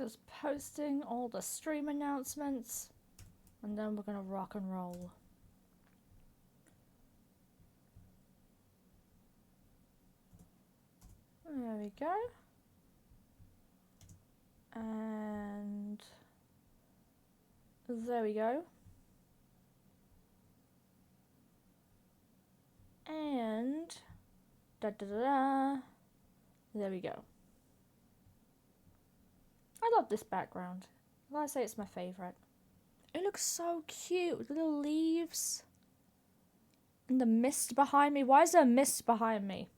just posting all the stream announcements, and then we're gonna rock and roll. There we go. And there we go. And da da da da. There we go. I love this background. I say it's my favorite. It looks so cute. Little leaves. And the mist behind me. Why is there a mist behind me?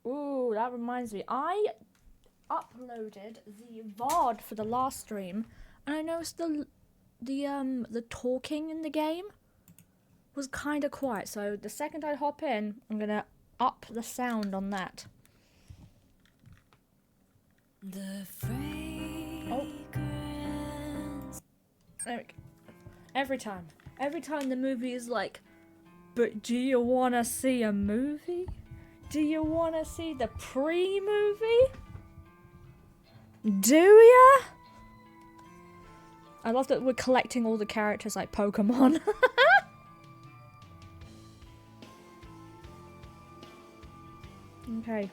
Ooh, that reminds me. I uploaded the VOD for the last stream, and I noticed the talking in the game was kind of quiet. So the second I hop in, I'm gonna up the sound on that. The fragrance. There we go. Every time the movie is like, but do you want to see a movie? Do you want to see the pre-movie? Do ya? I love that we're collecting all the characters like Pokemon. Okay,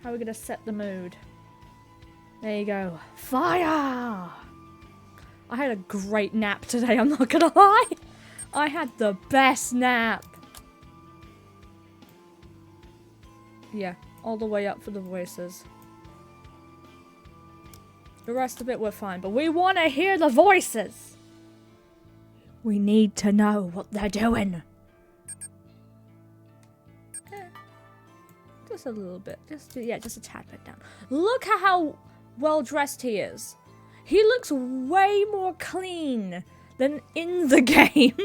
how are we gonna set the mood? There you go. Fire! I had a great nap today, I'm not gonna lie. I had the best nap. Yeah, all the way up for the voices. The rest of it we're fine, but we want to hear the voices. We need to know what they're doing. Just a little bit. Just a tad bit down. Look at how well dressed he is. He looks way more clean than in the game.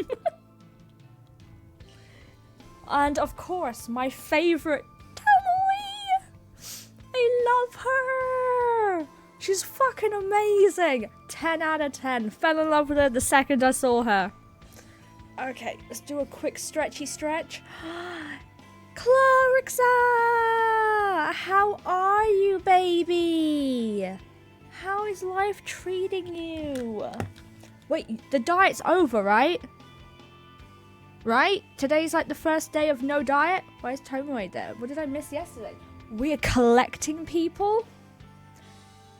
And of course, my favorite, Tomoe. I love her. She's fucking amazing. 10 out of 10. Fell in love with her the second I saw her. Okay, let's do a quick stretchy stretch. Clarissa! How are you, baby? How is life treating you? Wait, the diet's over, right? Right? Today's like the first day of no diet? Where's Tomoe there? What did I miss yesterday? We're collecting people?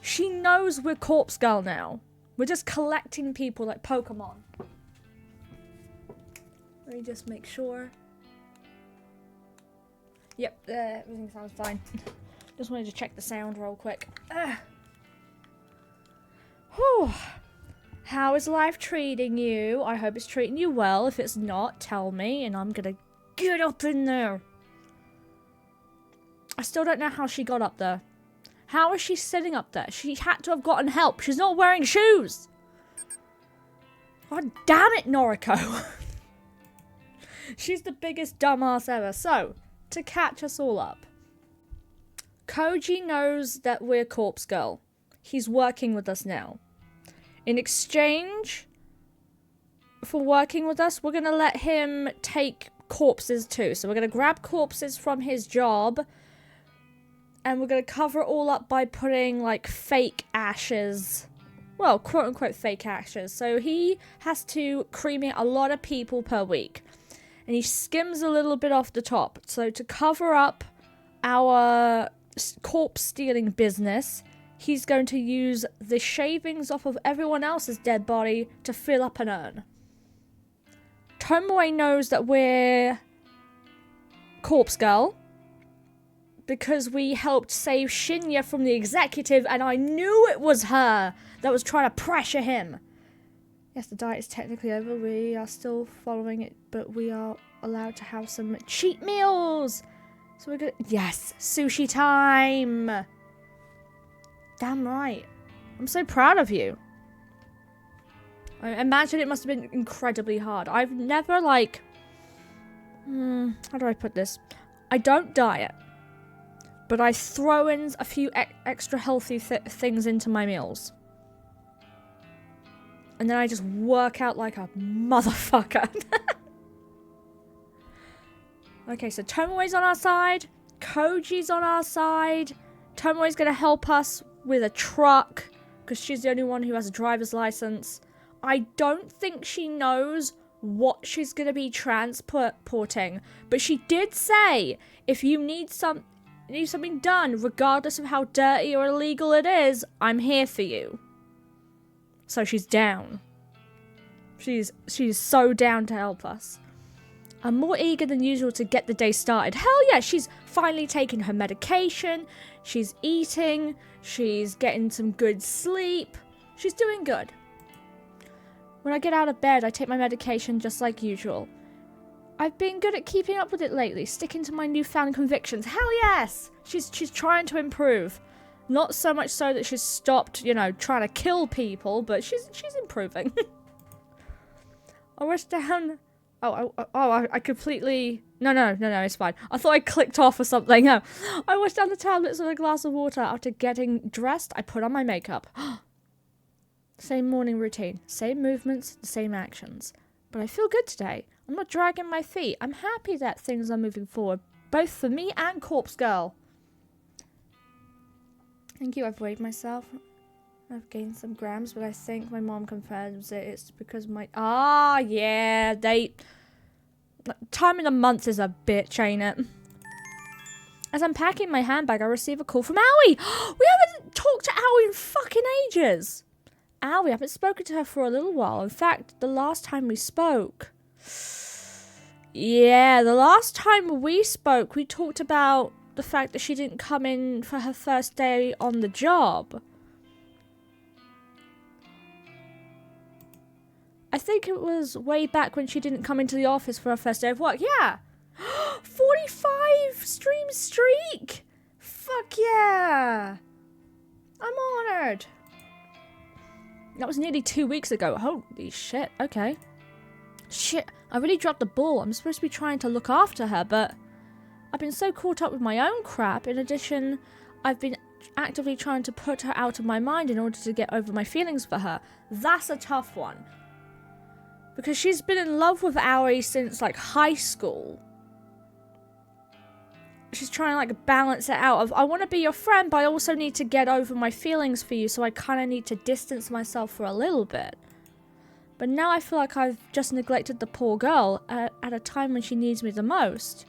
She knows we're Corpse Girl now. We're just collecting people like Pokemon. Let me just make sure. Yep, everything sounds fine. Just wanted to check the sound real quick. Whew. How is life treating you? I hope it's treating you well. If it's not, tell me and I'm gonna get up in there. I still don't know how she got up there. How is she sitting up there? She had to have gotten help. She's not wearing shoes. God damn it, Noriko. She's the biggest dumbass ever. So, to catch us all up. Koji knows that we're Corpse Girl. He's working with us now. In exchange for working with us, we're going to let him take corpses too. So we're going to grab corpses from his job. And we're going to cover it all up by putting like fake ashes. Well, quote unquote fake ashes. So he has to cremate a lot of people per week. And he skims a little bit off the top. So to cover up our corpse stealing business, he's going to use the shavings off of everyone else's dead body to fill up an urn. Tomoe knows that we're Corpse Girl because we helped save Shinya from the executive, and I knew it was her that was trying to pressure him. Yes, the diet is technically over. We are still following it, but we are allowed to have some cheat meals. So we're gonna... Yes, sushi time! Damn right. I'm so proud of you. I imagine it must have been incredibly hard. I've never, like... how do I put this? I don't diet. But I throw in a few extra healthy things into my meals. And then I just work out like a motherfucker. Okay, so Tomoe's on our side. Koji's on our side. Tomoe's gonna help us with a truck because she's the only one who has a driver's license. I don't think she knows what she's gonna be transporting, but she did say if you need something done, regardless of how dirty or illegal it is, I'm here for you. So she's down. She's so down to help us. I'm more eager than usual to get the day started. Hell yeah, she's finally taken her medication. She's eating. She's getting some good sleep. She's doing good. When I get out of bed, I take my medication just like usual. I've been good at keeping up with it lately, sticking to my newfound convictions. Hell yes! She's trying to improve. Not so much so that she's stopped, trying to kill people, but she's improving. I wish down... I completely... No, it's fine. I thought I clicked off or something. No. I washed down the tablets with a glass of water. After getting dressed, I put on my makeup. Same morning routine. Same movements, the same actions. But I feel good today. I'm not dragging my feet. I'm happy that things are moving forward. Both for me and Corpse Girl. Thank you, I've weighed myself. I've gained some grams, but I think my mom confirms it. It's because my... yeah, time in the month is a bitch, ain't it? As I'm packing my handbag, I receive a call from Aoi! We haven't talked to Aoi in fucking ages! Aoi, I haven't spoken to her for a little while. In fact, the last time we spoke... Yeah, the last time we spoke, we talked about the fact that she didn't come in for her first day on the job. I think it was way back when she didn't come into the office for her first day of work. Yeah. 45 stream streak. Fuck yeah. I'm honored. That was nearly 2 weeks ago. Holy shit. Okay. Shit. I really dropped the ball. I'm supposed to be trying to look after her, but I've been so caught up with my own crap. In addition, I've been actively trying to put her out of my mind in order to get over my feelings for her. That's a tough one. Because she's been in love with Aoi since, high school. She's trying to, balance it out of, I want to be your friend, but I also need to get over my feelings for you, so I kind of need to distance myself for a little bit. But now I feel like I've just neglected the poor girl at a time when she needs me the most.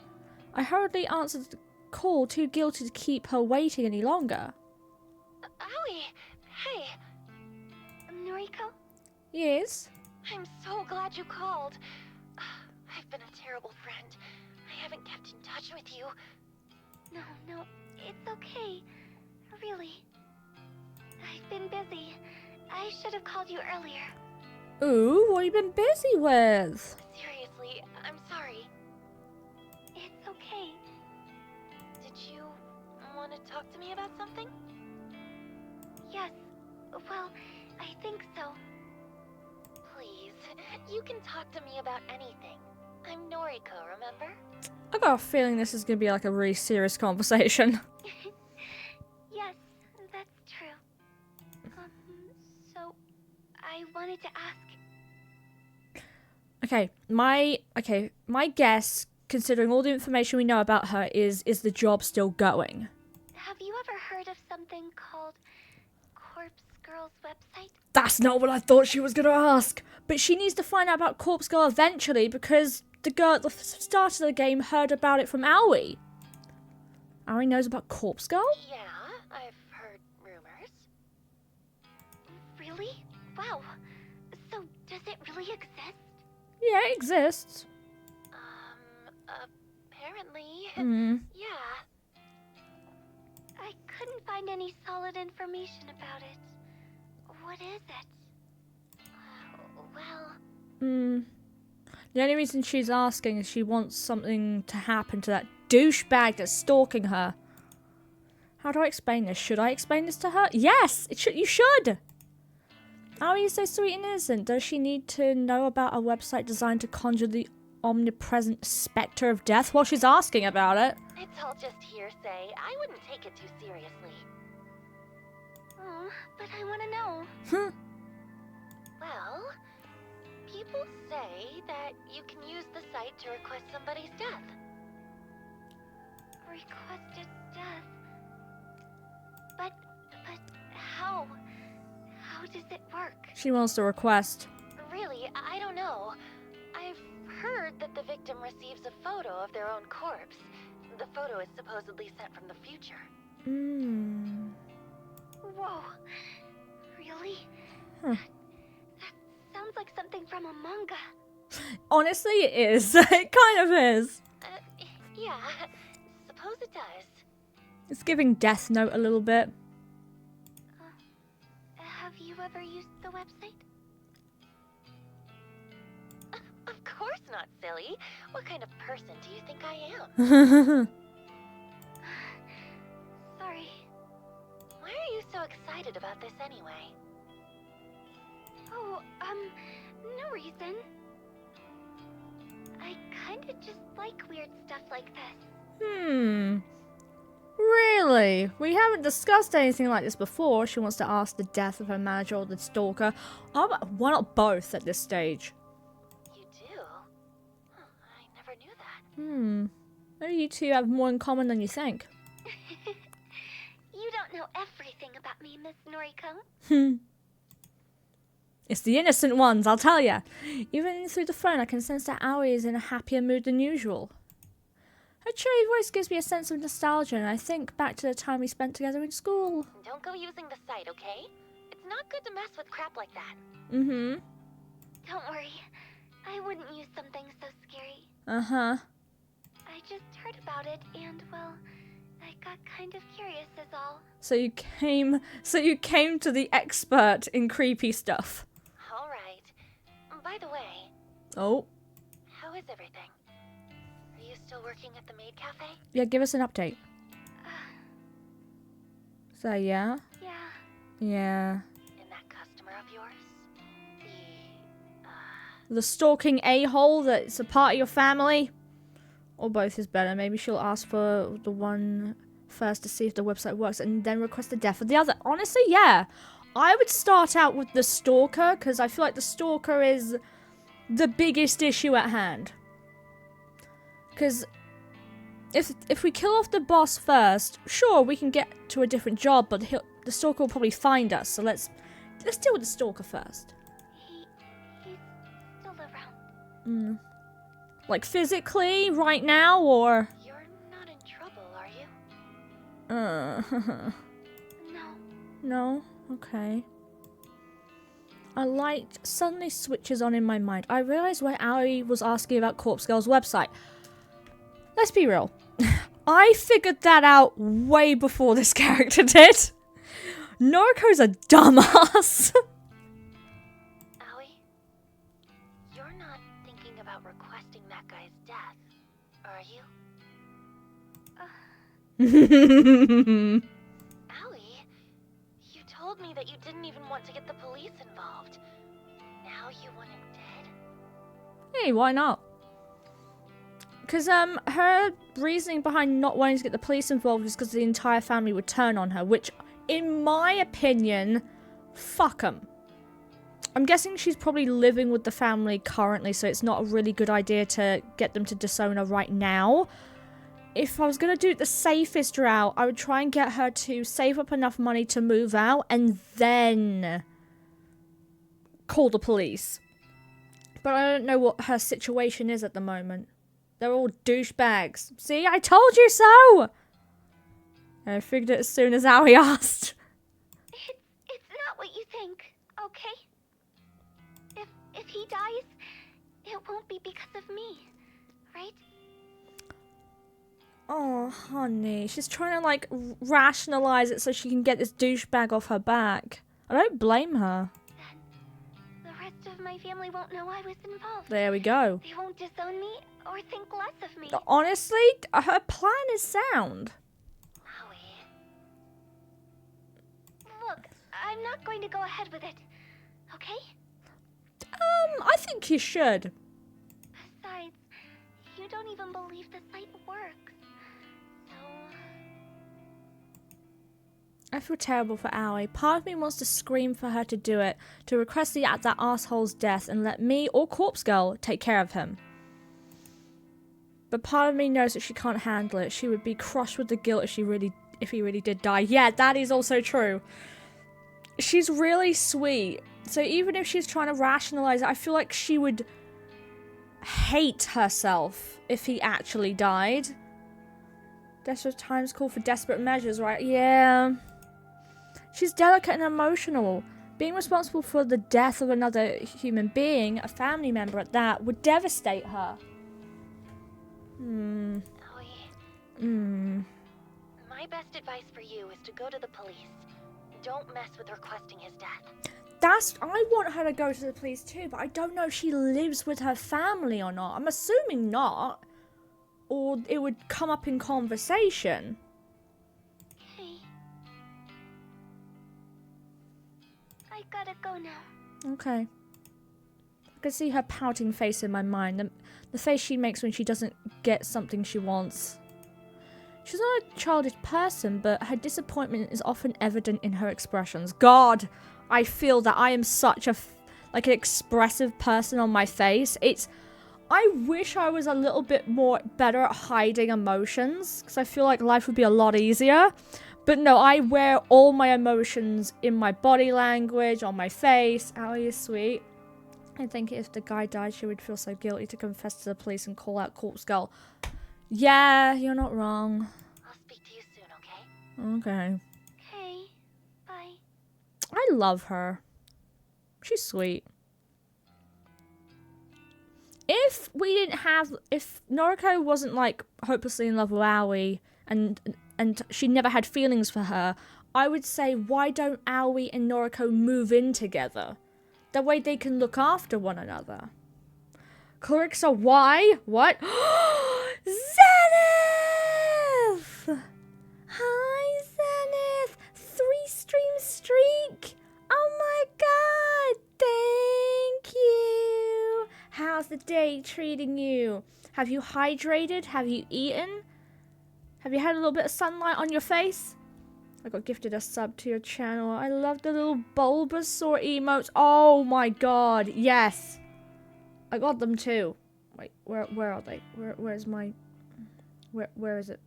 I hurriedly answered the call, too guilty to keep her waiting any longer. Aoi! Hey! Noriko? Yes? I'm so glad you called. I've been a terrible friend. I haven't kept in touch with you. No, it's okay. Really. I've been busy. I should have called you earlier. Ooh, what have you been busy with? Seriously, I'm sorry. It's okay. Did you want to talk to me about something? Yes. Well, I think so. Please, you can talk to me about anything. I'm Noriko, remember? I got a feeling this is going to be a really serious conversation. Yes, that's true. So, I wanted to ask... my guess, considering all the information we know about her, is the job still going? Have you ever heard of something called Corpse Girl's website? That's not what I thought she was going to ask. But she needs to find out about Corpse Girl eventually because the girl at the start of the game heard about it from Aoi. Aoi knows about Corpse Girl? Yeah, I've heard rumors. Really? Wow. So, does it really exist? Yeah, it exists. Apparently. Yeah. I couldn't find any solid information about it. What is it? Well... The only reason she's asking is she wants something to happen to that douchebag that's stalking her. How do I explain this? Should I explain this to her? Yes! You should! Aoi is so sweet and innocent. Does she need to know about a website designed to conjure the omnipresent specter of death while she's asking about it? It's all just hearsay. I wouldn't take it too seriously. Oh, but I want to know. Well, people say that you can use the site to request somebody's death. requested death. But how? How does it work? She wants to request. Really, I don't know. I've heard that the victim receives a photo of their own corpse. The photo is supposedly sent from the future. Hmm. Whoa. Really? Huh. That sounds like something from a manga. Honestly, it is. It kind of is. Yeah. Suppose it does. It's giving Death Note a little bit. Have you ever used the website? Of course not, silly. What kind of person do you think I am? Sorry. Why are you so excited about this anyway? Oh, no reason. I kinda just like weird stuff like this. Really? We haven't discussed anything like this before. She wants to ask the death of her manager or the stalker. Why not both at this stage? You do? Huh, I never knew that. Maybe you two have more in common than you think. You don't know everything about me, Miss Noriko. It's the innocent ones, I'll tell ya. Even through the phone, I can sense that Aoi is in a happier mood than usual. Her cheery voice gives me a sense of nostalgia, and I think back to the time we spent together in school. Don't go using the site, okay? It's not good to mess with crap like that. Mm-hmm. Don't worry. I wouldn't use something so scary. Uh-huh. I just heard about it, and, well, I got kind of curious is all. So you came to the expert in creepy stuff. Alright. By the way, Oh. how is everything? Are you still working at the maid cafe? Yeah, give us an update. So, yeah? Yeah. Yeah. And that customer of yours? The stalking a-hole that's a part of your family? Or both is better. Maybe she'll ask for the one first to see if the website works and then request the death of the other. Honestly, yeah. I would start out with the stalker because I feel like the stalker is the biggest issue at hand. Because if we kill off the boss first, sure, we can get to a different job, but the stalker will probably find us. So let's deal with the stalker first. He's still around. Like physically, right now, or... You're not in trouble, are you? No. No? Okay. A light suddenly switches on in my mind. I realize why Aoi was asking about Corpse Girl's website. Let's be real. I figured that out way before this character did. Noriko's a dumbass. Aoi, you're not thinking about requesting that guy's death, are you? Aoi, you told me that you didn't even want to get the police involved. Now you want him dead? Hey, why not? Because her reasoning behind not wanting to get the police involved is because the entire family would turn on her, which, in my opinion, fuck 'em. I'm guessing she's probably living with the family currently, so it's not a really good idea to get them to disown her right now. If I was going to do it the safest route, I would try and get her to save up enough money to move out and then call the police. But I don't know what her situation is at the moment. They're all douchebags. See, I told you so! I figured it as soon as Aoi asked. It's not what you think, okay? If he dies, it won't be because of me, right? Oh, honey. She's trying to, like, rationalize it so she can get this douchebag off her back. I don't blame her. Then the rest of my family won't know I was involved. There we go. They won't disown me or think less of me. Honestly, her plan is sound. Aoi. Look, I'm not going to go ahead with it, okay? I think you should. Besides, you don't even believe the site works. So... I feel terrible for Aoi. Part of me wants to scream for her to do it, to request that asshole's death and let me or Corpse Girl take care of him. But part of me knows that she can't handle it. She would be crushed with the guilt if he really did die. Yeah, that is also true. She's really sweet. So even if she's trying to rationalize it, I feel like she would hate herself if he actually died. Desperate times call for desperate measures, right? Yeah. She's delicate and emotional. Being responsible for the death of another human being, a family member at that, would devastate her. Aoi, my best advice for you is to go to the police. Don't mess with requesting his death. I want her to go to the police too, but I don't know if she lives with her family or not. I'm assuming not. Or it would come up in conversation. Okay. I gotta go now. Okay. I can see her pouting face in my mind. The face she makes when she doesn't get something she wants. She's not a childish person, but her disappointment is often evident in her expressions. God, I feel that I am such an expressive person on my face. I wish I was a little bit more better at hiding emotions, because I feel like life would be a lot easier. But no, I wear all my emotions in my body language, on my face. Allie is sweet. I think if the guy died, she would feel so guilty to confess to the police and call out Corpse Girl. Yeah, you're not wrong. I'll speak to you soon, okay? Okay. Okay. Bye. I love her. She's sweet. If Noriko wasn't like hopelessly in love with Aoi and she never had feelings for her, I would say, why don't Aoi and Noriko move in together? That way they can look after one another. Clarissa, why? What? Zenith! Hi, Zenith! 3-stream streak! Oh my god! Thank you! How's the day treating you? Have you hydrated? Have you eaten? Have you had a little bit of sunlight on your face? I got gifted a sub to your channel. I love the little Bulbasaur emotes. Oh my god, yes. I got them too. Wait, where are they? Where's my... Where is it?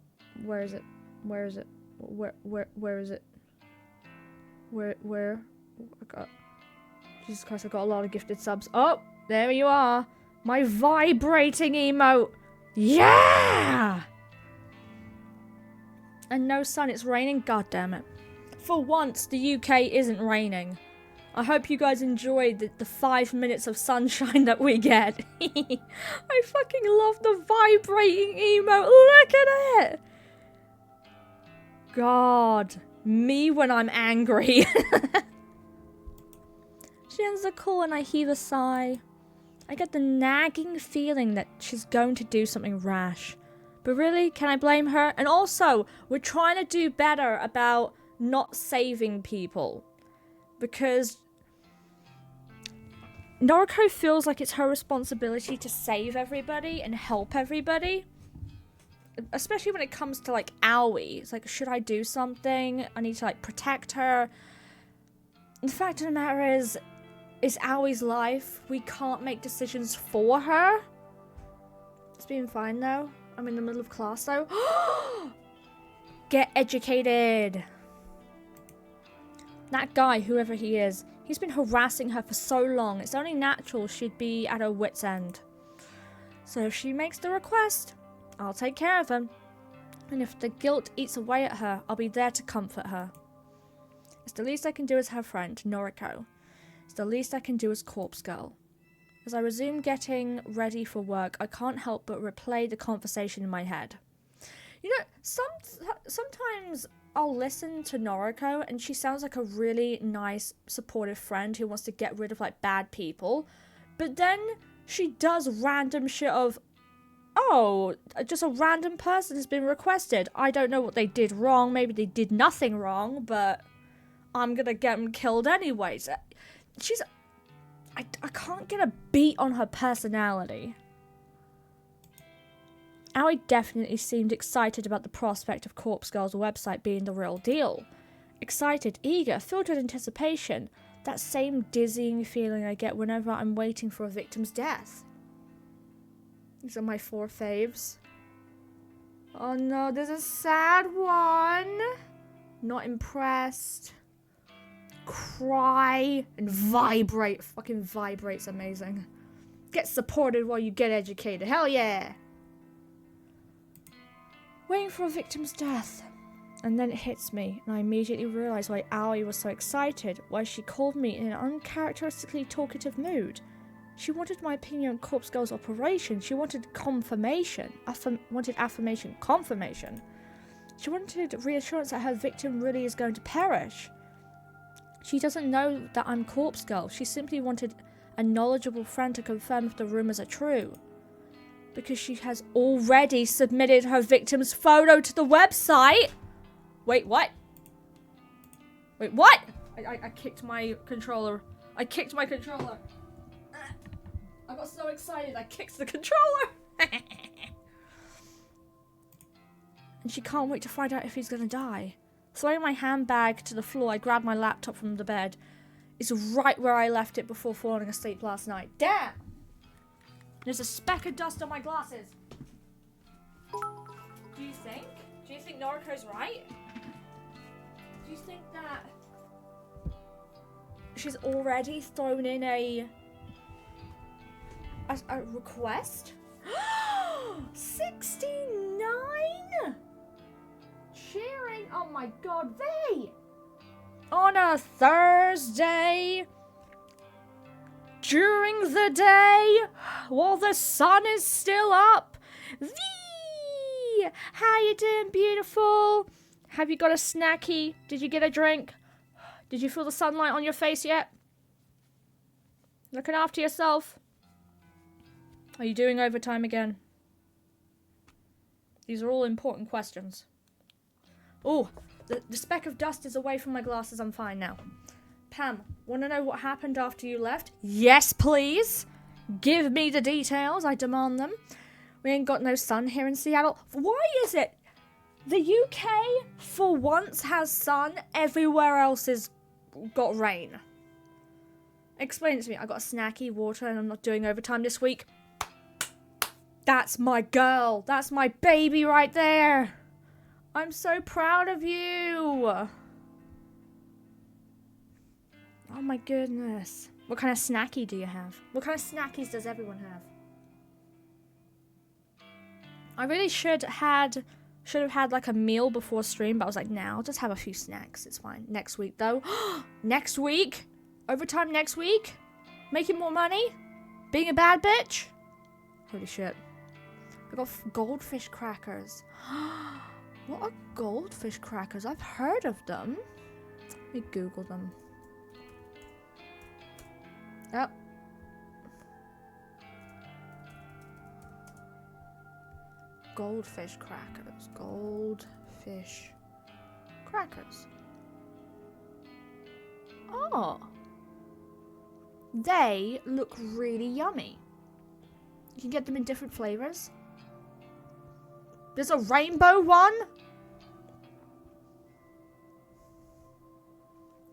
Where is it? Where is it? Where is it? Where? I got... Jesus Christ, I got a lot of gifted subs. Oh, there you are. My vibrating emote. Yeah! And no sun, it's raining? God damn it. For once, the UK isn't raining. I hope you guys enjoyed the 5 minutes of sunshine that we get. I fucking love the vibrating emote. Look at it! God. Me when I'm angry. She ends the call and I heave a sigh. I get the nagging feeling that she's going to do something rash. But really, can I blame her? And also, we're trying to do better about not saving people. Because Noriko feels like it's her responsibility to save everybody and help everybody. Especially when it comes to, like, Aoi. It's like, should I do something? I need to, like, protect her. The fact of the matter is, it's Aoi's life. We can't make decisions for her. It's been fine, though. I'm in the middle of class, though. Get educated. That guy, whoever he is, he's been harassing her for so long. It's only natural she'd be at her wit's end. So if she makes the request, I'll take care of him. And if the guilt eats away at her, I'll be there to comfort her. It's the least I can do as her friend, Noriko. It's the least I can do as Corpse Girl. As I resume getting ready for work, I can't help but replay the conversation in my head. You know, sometimes I'll listen to Noriko and she sounds like a really nice, supportive friend who wants to get rid of, like, bad people. But then she does random shit of, oh, just a random person has been requested. I don't know what they did wrong. Maybe they did nothing wrong, but I'm gonna get them killed anyways. I can't get a beat on her personality. Aoi definitely seemed excited about the prospect of Corpse Girl's website being the real deal. Excited, eager, filled with anticipation. That same dizzying feeling I get whenever I'm waiting for a victim's death. These are my 4 faves. Oh no, there's a sad one. Not impressed. Cry and vibrate. Fucking vibrate's amazing. Get supported while you get educated. Hell yeah. Waiting for a victim's death. And then it hits me, and I immediately realise why Aoi was so excited, why she called me in an uncharacteristically talkative mood. She wanted my opinion on Corpse Girl's operation. She wanted confirmation. Confirmation. She wanted reassurance that her victim really is going to perish. She doesn't know that I'm Corpse Girl. She simply wanted a knowledgeable friend to confirm if the rumours are true. Because she has already submitted her victim's photo to the website. Wait, what? Wait, what? I kicked my controller. I kicked my controller. I got so excited, I kicked the controller. And she can't wait to find out if he's gonna die. Throwing my handbag to the floor, I grab my laptop from the bed. It's right where I left it before falling asleep last night. Damn! There's a speck of dust on my glasses. Do you think Noriko's right? Do you think that she's already thrown in a request? 69? Cheering, oh my god, Vay! On a Thursday, during the day, while the sun is still up. V! How you doing, beautiful? Have you got a snacky? Did you get a drink? Did you feel the sunlight on your face yet? Looking after yourself? Are you doing overtime again? These are all important questions. Oh, the speck of dust is away from my glasses. I'm fine now. Pam, want to know what happened after you left? Yes, please. Give me the details. I demand them. We ain't got no sun here in Seattle. Why is it the UK, for once, has sun? Everywhere else has got rain. Explain it to me. I got a snacky, water, and I'm not doing overtime this week. That's my girl. That's my baby right there. I'm so proud of you. Oh my goodness. What kind of snacky do you have? What kind of snackies does everyone have? I really should have had like a meal before stream, but I was like, nah, I'll just have a few snacks. It's fine. Next week though. Next week? Overtime next week? Making more money? Being a bad bitch? Holy shit. I got goldfish crackers. What are goldfish crackers? I've heard of them. Let me Google them. Oh. Goldfish crackers. Goldfish crackers. Oh. They look really yummy. You can get them in different flavors. There's a rainbow one.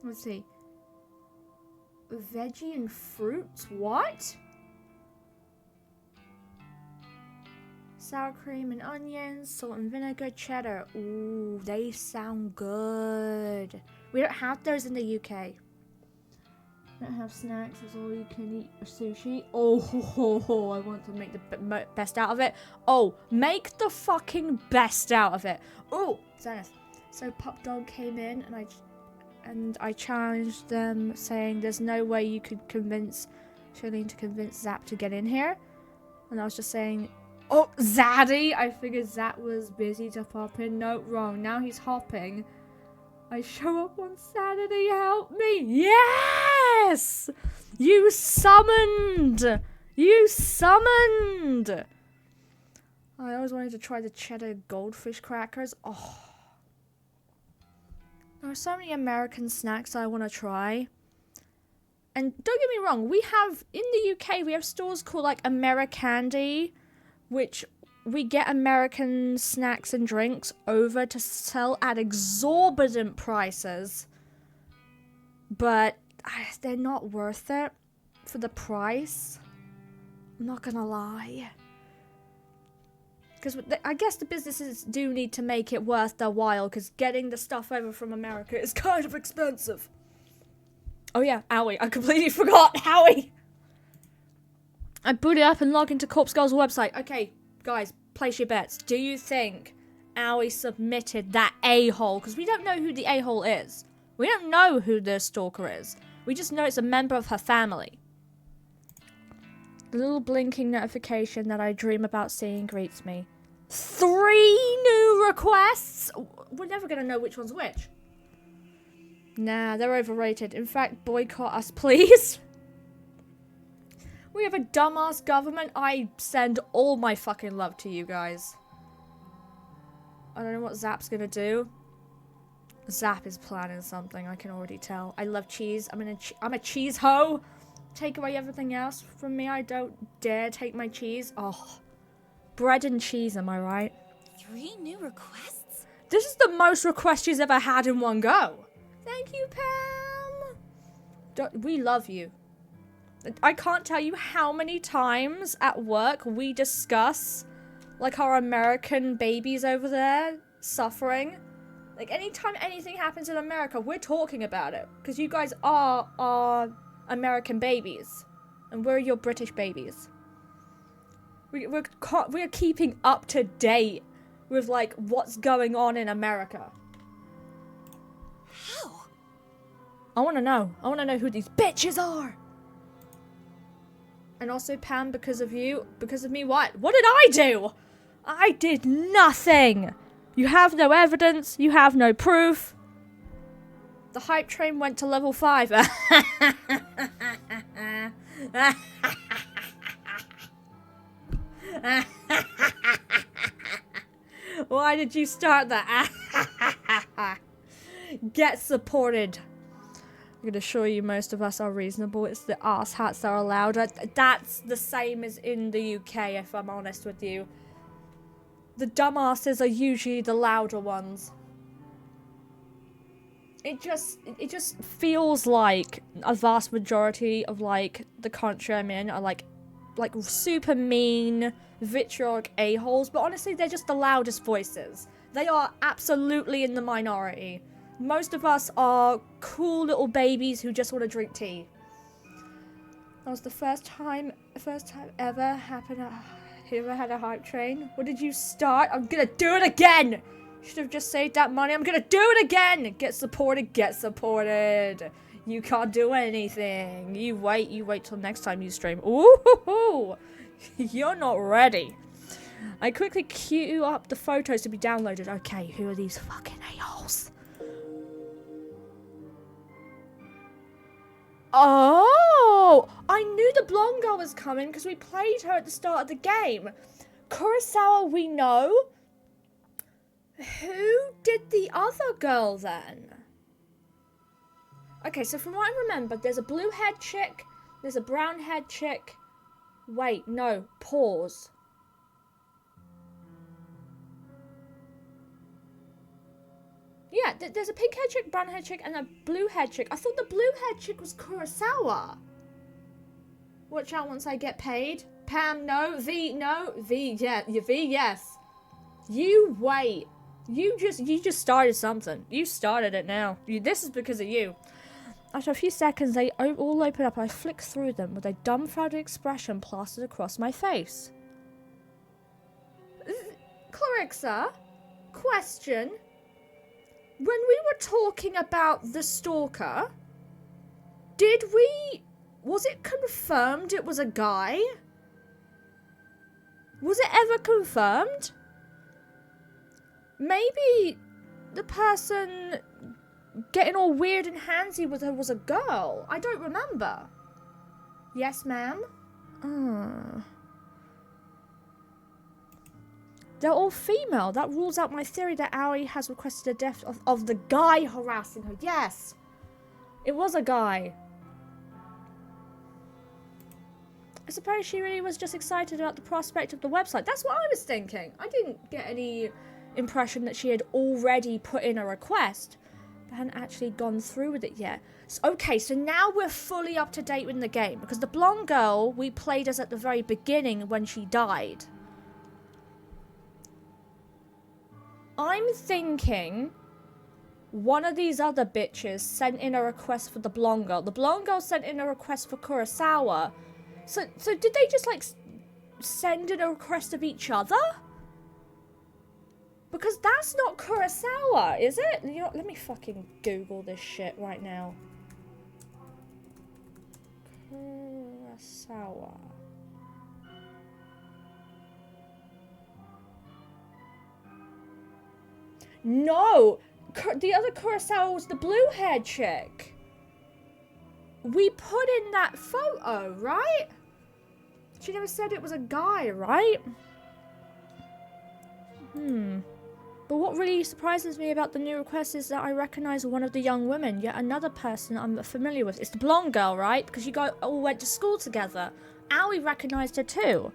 Let's see. Veggie and fruits? What? Sour cream and onions, salt and vinegar, cheddar. Ooh, they sound good. We don't have those in the UK. Don't have snacks, it's all you can eat or sushi. Oh, I want to make the best out of it. Oh, make the fucking best out of it. Oh, Zenith. So Pup Dog came in and I challenged them, saying there's no way you could convince Charlene to convince Zap to get in here. And I was just saying, oh, Zaddy! I figured Zap was busy to pop in. No, wrong. Now he's hopping. I show up on Saturday, help me! Yes! You summoned! You summoned! I always wanted to try the cheddar goldfish crackers. Oh. There are so many American snacks I want to try. And don't get me wrong, we have, in the UK, we have stores called like Americandy, which we get American snacks and drinks over to sell at exorbitant prices. But they're not worth it for the price. I'm not gonna lie. Because I guess the businesses do need to make it worth their while, because getting the stuff over from America is kind of expensive. Oh yeah, Owie. I completely forgot. Owie! I booted up and logged into Corpse Girl's website. Okay, guys, place your bets. Do you think Owie submitted that a-hole? Because we don't know who the a-hole is. We don't know who the stalker is. We just know it's a member of her family. The little blinking notification that I dream about seeing greets me. 3 new requests? We're never going to know which one's which. Nah, they're overrated. In fact, boycott us, please. We have a dumbass government. I send all my fucking love to you guys. I don't know what Zap's going to do. Zap is planning something, I can already tell. I love cheese. I'm a cheese hoe. Take away everything else from me. I don't dare take my cheese. Oh, bread and cheese, am I right? 3 new requests? This is the most requests she's ever had in one go. Thank you, Pam. We love you. I can't tell you how many times at work we discuss, like, our American babies over there suffering. Like, anytime anything happens in America, we're talking about it. Because you guys are our American babies. And we're your British babies. We're keeping up to date with, like, what's going on in America. How? I want to know. I want to know who these bitches are. And also, Pam, because of you, because of me, what? What did I do? I did nothing. You have no evidence. You have no proof. The hype train went to level 5. Why did you start that? Get supported. I'm going to assure you most of us are reasonable. It's the arse hats that are allowed. That's the same as in the UK, if I'm honest with you. The dumbasses are usually the louder ones. It just feels like a vast majority of, like, the country I'm in are like super mean, vitriolic a-holes, but honestly, they're just the loudest voices. They are absolutely in the minority. Most of us are cool little babies who just want to drink tea. That was the first time ever happened. You ever had a hype train? What did you start? I'm gonna do it again! Should have just saved that money. I'm gonna do it again! Get supported, get supported. You can't do anything. You wait till next time you stream. Ooh, you're not ready. I quickly queue up the photos to be downloaded. Okay, who are these fucking a-holes? Oh! I knew the blonde girl was coming because we played her at the start of the game. Kurosawa, we know. Who did the other girl then? Okay, so from what I remember, there's a blue-haired chick, there's a brown-haired chick. Wait, no, pause. Yeah, there's a pink-haired chick, brown-haired chick, and a blue-haired chick. I thought the blue-haired chick was Kurosawa. Watch out once I get paid. Pam, no. V, no. V, yeah. V, yes. You wait. You just started something. You started it now. This is because of you. After a few seconds, they all open up. I flick through them with a dumbfounded expression plastered across my face. Clarixa, question. When we were talking about the stalker, was it confirmed it was a guy? Was it ever confirmed? Maybe the person getting all weird and handsy with her was a girl. I don't remember. Yes, ma'am? They're all female. That rules out my theory that Aoi has requested the death of the guy harassing her. Yes! It was a guy. I suppose she really was just excited about the prospect of the website. That's what I was thinking. I didn't get any impression that she had already put in a request, but hadn't actually gone through with it yet. So, okay, so now we're fully up to date with the game, because the blonde girl we played as at the very beginning when she died. I'm thinking one of these other bitches sent in a request for the blonde girl. The blonde girl sent in a request for Kurosawa. So did they just, like, send in a request of each other? Because that's not Kurosawa, is it? You know, let me fucking Google this shit right now. Kurosawa. No! The other Kurosawa was the blue-haired chick. We put in that photo, right? She never said it was a guy, right? But what really surprises me about the new request is that I recognize one of the young women, yet another person I'm familiar with. It's the blonde girl, right? Because you guys all went to school together. Aoi recognized her too.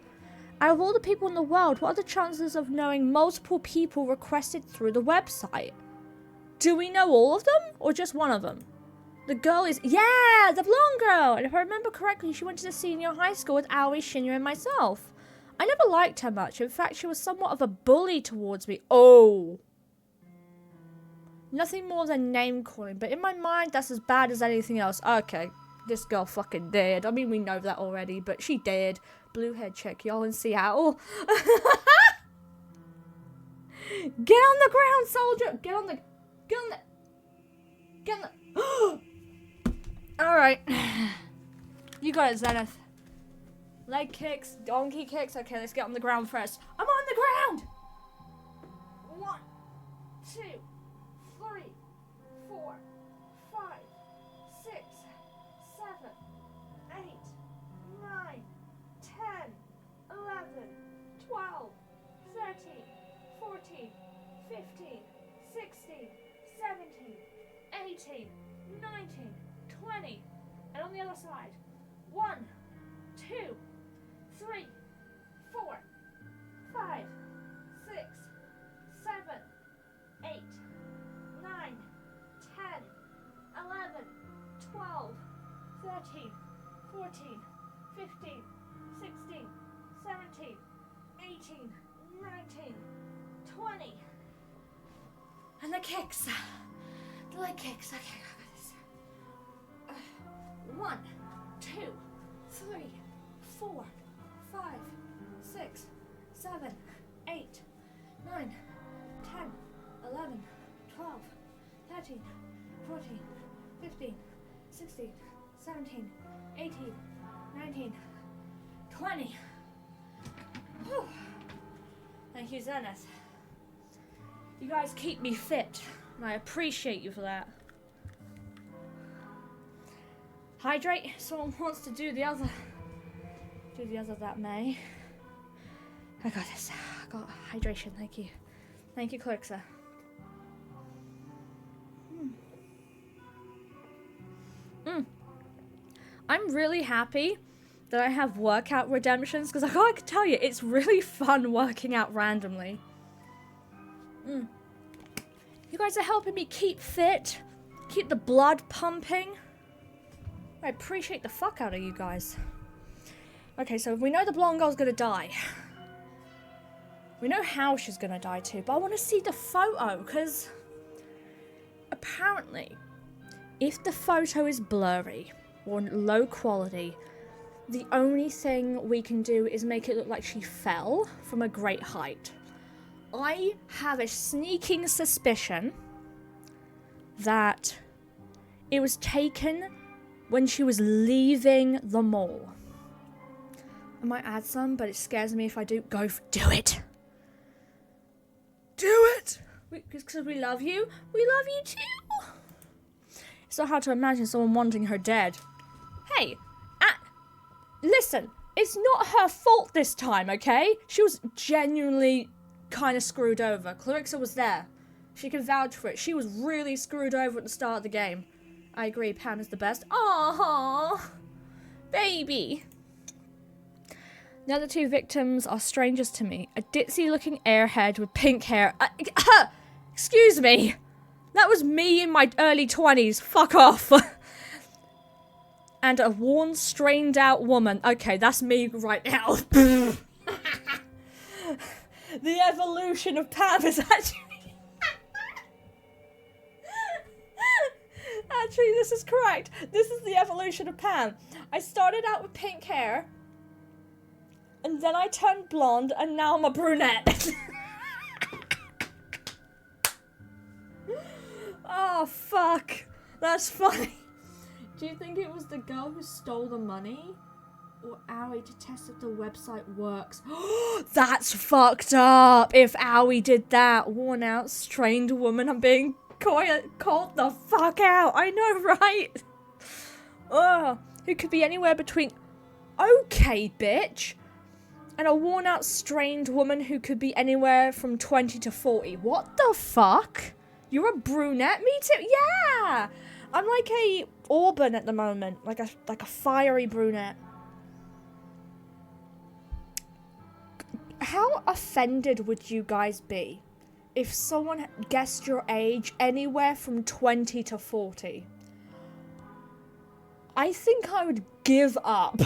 Out of all the people in the world, what are the chances of knowing multiple people requested through the website? Do we know all of them, or just one of them? The girl is... Yeah, the blonde girl! And if I remember correctly, she went to the senior high school with Aoi, Shinya, and myself. I never liked her much. In fact, she was somewhat of a bully towards me. Oh. Nothing more than name-calling, but in my mind, that's as bad as anything else. Okay, this girl fucking did. I mean, we know that already, but she did. Blue-haired chick, y'all in Seattle. Get on the ground, soldier! Get on the... Alright. You got it, Zenith. Leg kicks, donkey kicks. Okay, let's get on the ground first. I'm on the ground! 1, 2, 3, 4, 5, 6, 7, 8, 9, 10, 11, 12, 13, 14, 15, 16, 17, 18, 19, 20. And on the other side. 1, 2, 3, 4, 5, 6, 7, 8, 9, 10, 11, 12, 13, 14, 15, 16, 17, 18, 19, 20. And the kicks. The leg kicks. Okay, I got this. 1, 2, 3, 4, 5, 6, 7, 8, 9, 10, 11, 12, 13, 14, 15, 16, 17, 18, 19, 20. Whew. Thank you, Zenith. You guys keep me fit, and I appreciate you for that. Hydrate. Someone wants to do the other. Do the other that may. I got this. I got hydration. Thank you. Thank you, Clarissa. I'm really happy that I have workout redemptions because I gotta tell you, it's really fun working out randomly. You guys are helping me keep fit, keep the blood pumping. I appreciate the fuck out of you guys. Okay, so we know the blonde girl's gonna die. We know how she's gonna die too, but I want to see the photo, because apparently, if the photo is blurry or low quality, the only thing we can do is make it look like she fell from a great height. I have a sneaking suspicion that it was taken when she was leaving the mall. I might add some, but it scares me if I do. Do it! Do it! Because we love you. We love you too! It's not hard to imagine someone wanting her dead. Hey! Listen, it's not her fault this time, okay? She was genuinely kind of screwed over. Clarissa was there. She can vouch for it. She was really screwed over at the start of the game. I agree, Pam is the best. Aww! Baby! The other two victims are strangers to me. A ditzy-looking airhead with pink hair. Excuse me! That was me in my early 20s. Fuck off! And a worn, strained-out woman. Okay, that's me right now. The evolution of Pam is actually... Actually, this is correct. This is the evolution of Pam. I started out with pink hair, and then I turned blonde, and now I'm a brunette. Oh, fuck. That's funny. Do you think it was the girl who stole the money? Or Aoi to test if the website works? That's fucked up. If Aoi did that, worn out, strained woman, I'm being called the fuck out. I know, right? Ugh. Who could be anywhere between okay, bitch, and a worn out, strained woman who could be anywhere from 20 to 40. What the fuck? You're a brunette? Me too. Yeah. I'm like a auburn at the moment, like a fiery brunette. How offended would you guys be if someone guessed your age anywhere from 20 to 40? I think I would give up.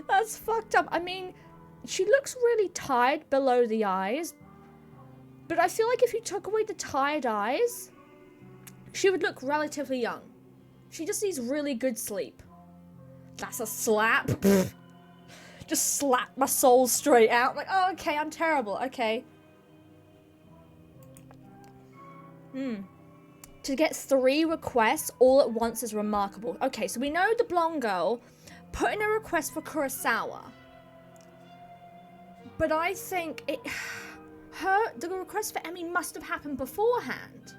That's fucked up. I mean, she looks really tired below the eyes, but I feel like if you took away the tired eyes, she would look relatively young. She just needs really good sleep. That's a slap. Just slap my soul straight out. Like, oh, okay, I'm terrible. Okay. To get 3 requests all at once is remarkable. Okay, so we know the blonde girl put in a request for Kurosawa. But I think the request for Emmy must have happened beforehand.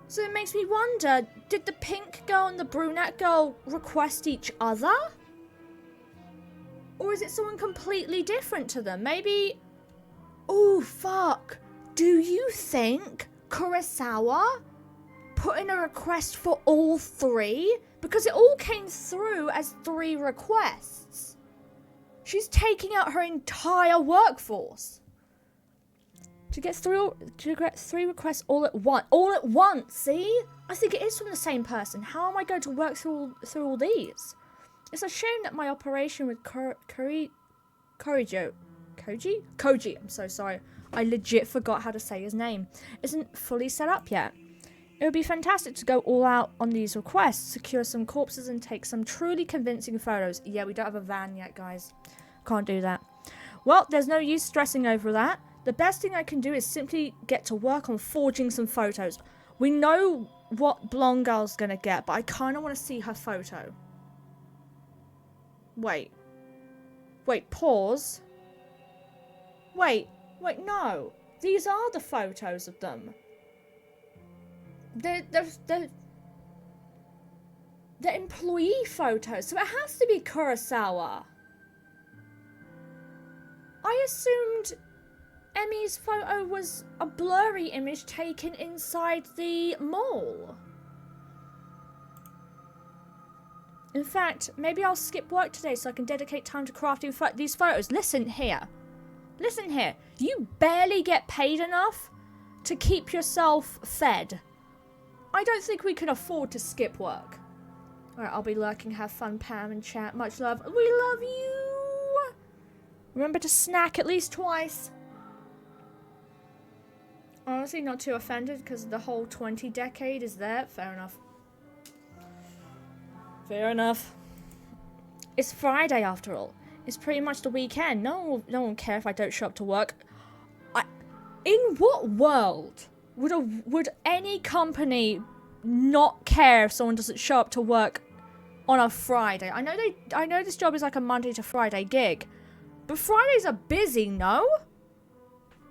So it makes me wonder, did the pink girl and the brunette girl request each other? Or is it someone completely different to them? Maybe... Oh, fuck. Do you think Kurosawa put in a request for all 3? Because it all came through as 3 requests. She's taking out her entire workforce. To get 3 requests all at once. All at once, see? I think it is from the same person. How am I going to work through all these? It's a shame that my operation with Koji, I'm so sorry. I legit forgot how to say his name. Isn't fully set up yet. It would be fantastic to go all out on these requests, secure some corpses and take some truly convincing photos. Yeah, we don't have a van yet, guys. Can't do that. Well, there's no use stressing over that. The best thing I can do is simply get to work on forging some photos. We know what blonde girl's gonna get, but I kind of want to see her photo. Wait, pause. Wait, no. These are the photos of them. They're employee photos, so it has to be Kurosawa. I assumed Emmy's photo was a blurry image taken inside the mall. In fact, maybe I'll skip work today so I can dedicate time to crafting these photos. Listen here. You barely get paid enough to keep yourself fed. I don't think we can afford to skip work. Alright, I'll be lurking. Have fun, Pam, and chat. Much love. We love you! Remember to snack at least twice. Honestly, not too offended because the whole 20 decade is there. Fair enough. Fair enough. It's Friday after all. It's pretty much the weekend. No one will care if I don't show up to work. In what world would any company not care if someone doesn't show up to work on a Friday? I know this job is like a Monday to Friday gig, but Fridays are busy, no?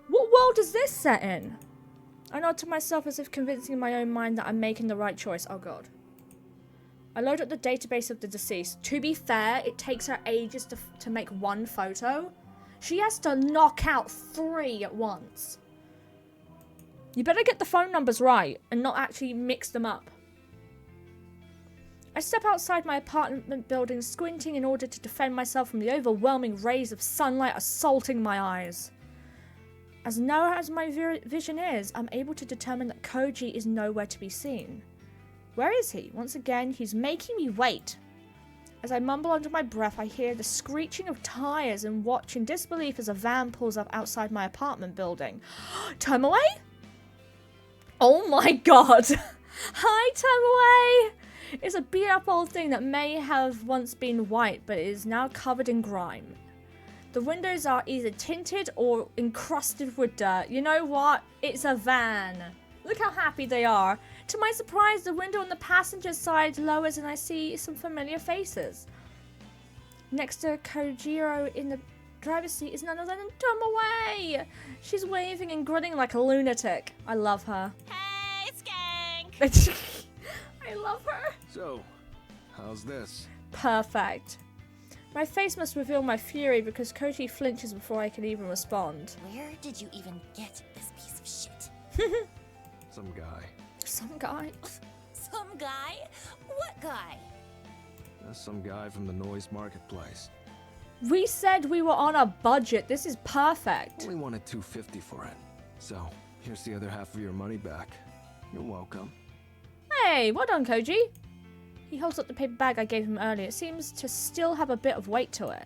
What world is this set in? I nod to myself as if convincing in my own mind that I'm making the right choice. Oh god. I load up the database of the deceased. To be fair, it takes her ages to make 1 photo. She has to knock out 3 at once. You better get the phone numbers right and not actually mix them up. I step outside my apartment building, squinting in order to defend myself from the overwhelming rays of sunlight assaulting my eyes. As narrow as my vision is, I'm able to determine that Koji is nowhere to be seen. Where is he? Once again, he's making me wait. As I mumble under my breath, I hear the screeching of tires and watch in disbelief as a van pulls up outside my apartment building. Time away? Oh my god! Hi, Tomoe! It's a beat up old thing that may have once been white, but is now covered in grime. The windows are either tinted or encrusted with dirt. You know what? It's a van. Look how happy they are. To my surprise, the window on the passenger side lowers and I see some familiar faces. Next to Kojiro in the driver's seat is none other than Tomoe. She's waving and grinning like a lunatic. I love her. Hey, skank! I love her. So, how's this? Perfect. My face must reveal my fury because Koji flinches before I can even respond. Where did you even get this piece of shit? Some guy. Some guy. Some guy? What guy? That's some guy from the noise marketplace. We said we were on a budget. This is perfect. Only wanted $250 for it. So, here's the other half of your money back. You're welcome. Hey, well done, Koji. He holds up the paper bag I gave him earlier. It seems to still have a bit of weight to it.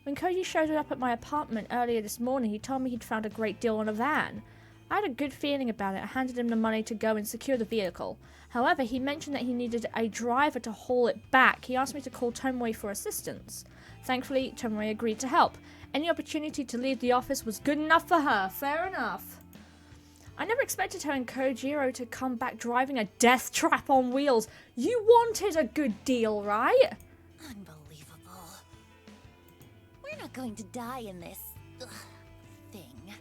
When Koji showed up at my apartment earlier this morning, he told me he'd found a great deal on a van. I had a good feeling about it. I handed him the money to go and secure the vehicle. However, he mentioned that he needed a driver to haul it back. He asked me to call Tomoe for assistance. Thankfully, Tomoe agreed to help. Any opportunity to leave the office was good enough for her. Fair enough. I never expected her and Kojiro to come back driving a death trap on wheels. You wanted a good deal, right? Unbelievable. We're not going to die in this thing,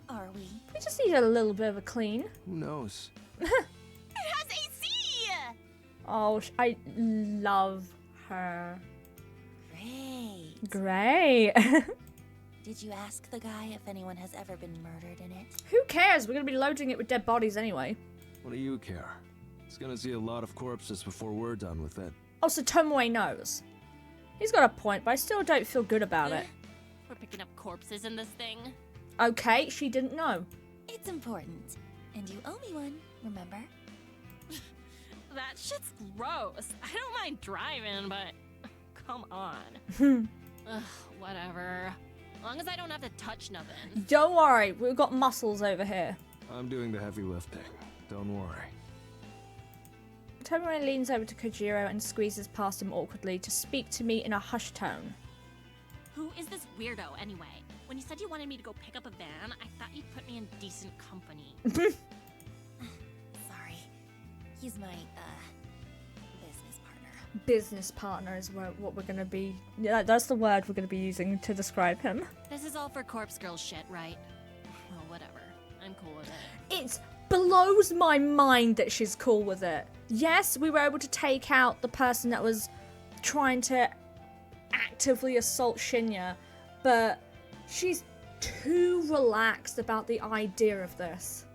are we? We just need a little bit of a clean. Who knows? It has AC! Oh, I love her. Great. Great. Did you ask the guy if anyone has ever been murdered in it? Who cares? We're going to be loading it with dead bodies anyway. What do you care? It's gonna see a lot of corpses before we're done with it. Oh, so Tomoe knows. He's got a point, but I still don't feel good about it. We're picking up corpses in this thing. Okay, she didn't know. It's important. And you owe me one, remember? That shit's gross. I don't mind driving, but come on. Ugh, whatever. As long as I don't have to touch nothing. Don't worry, we've got muscles over here. I'm doing the heavy lifting. Don't worry. Tomoe leans over to Kojiro and squeezes past him awkwardly to speak to me in a hushed tone. Who is this weirdo anyway? When you said you wanted me to go pick up a van, I thought you'd put me in decent company. Sorry. He's my, business partner. Business partner is what we're going to be... Yeah, that's the word we're going to be using to describe him. This is all for corpse girl shit, right? Well, whatever. I'm cool with it. It blows my mind that she's cool with it. Yes, we were able to take out the person that was trying to actively assault Shinya, but she's too relaxed about the idea of this.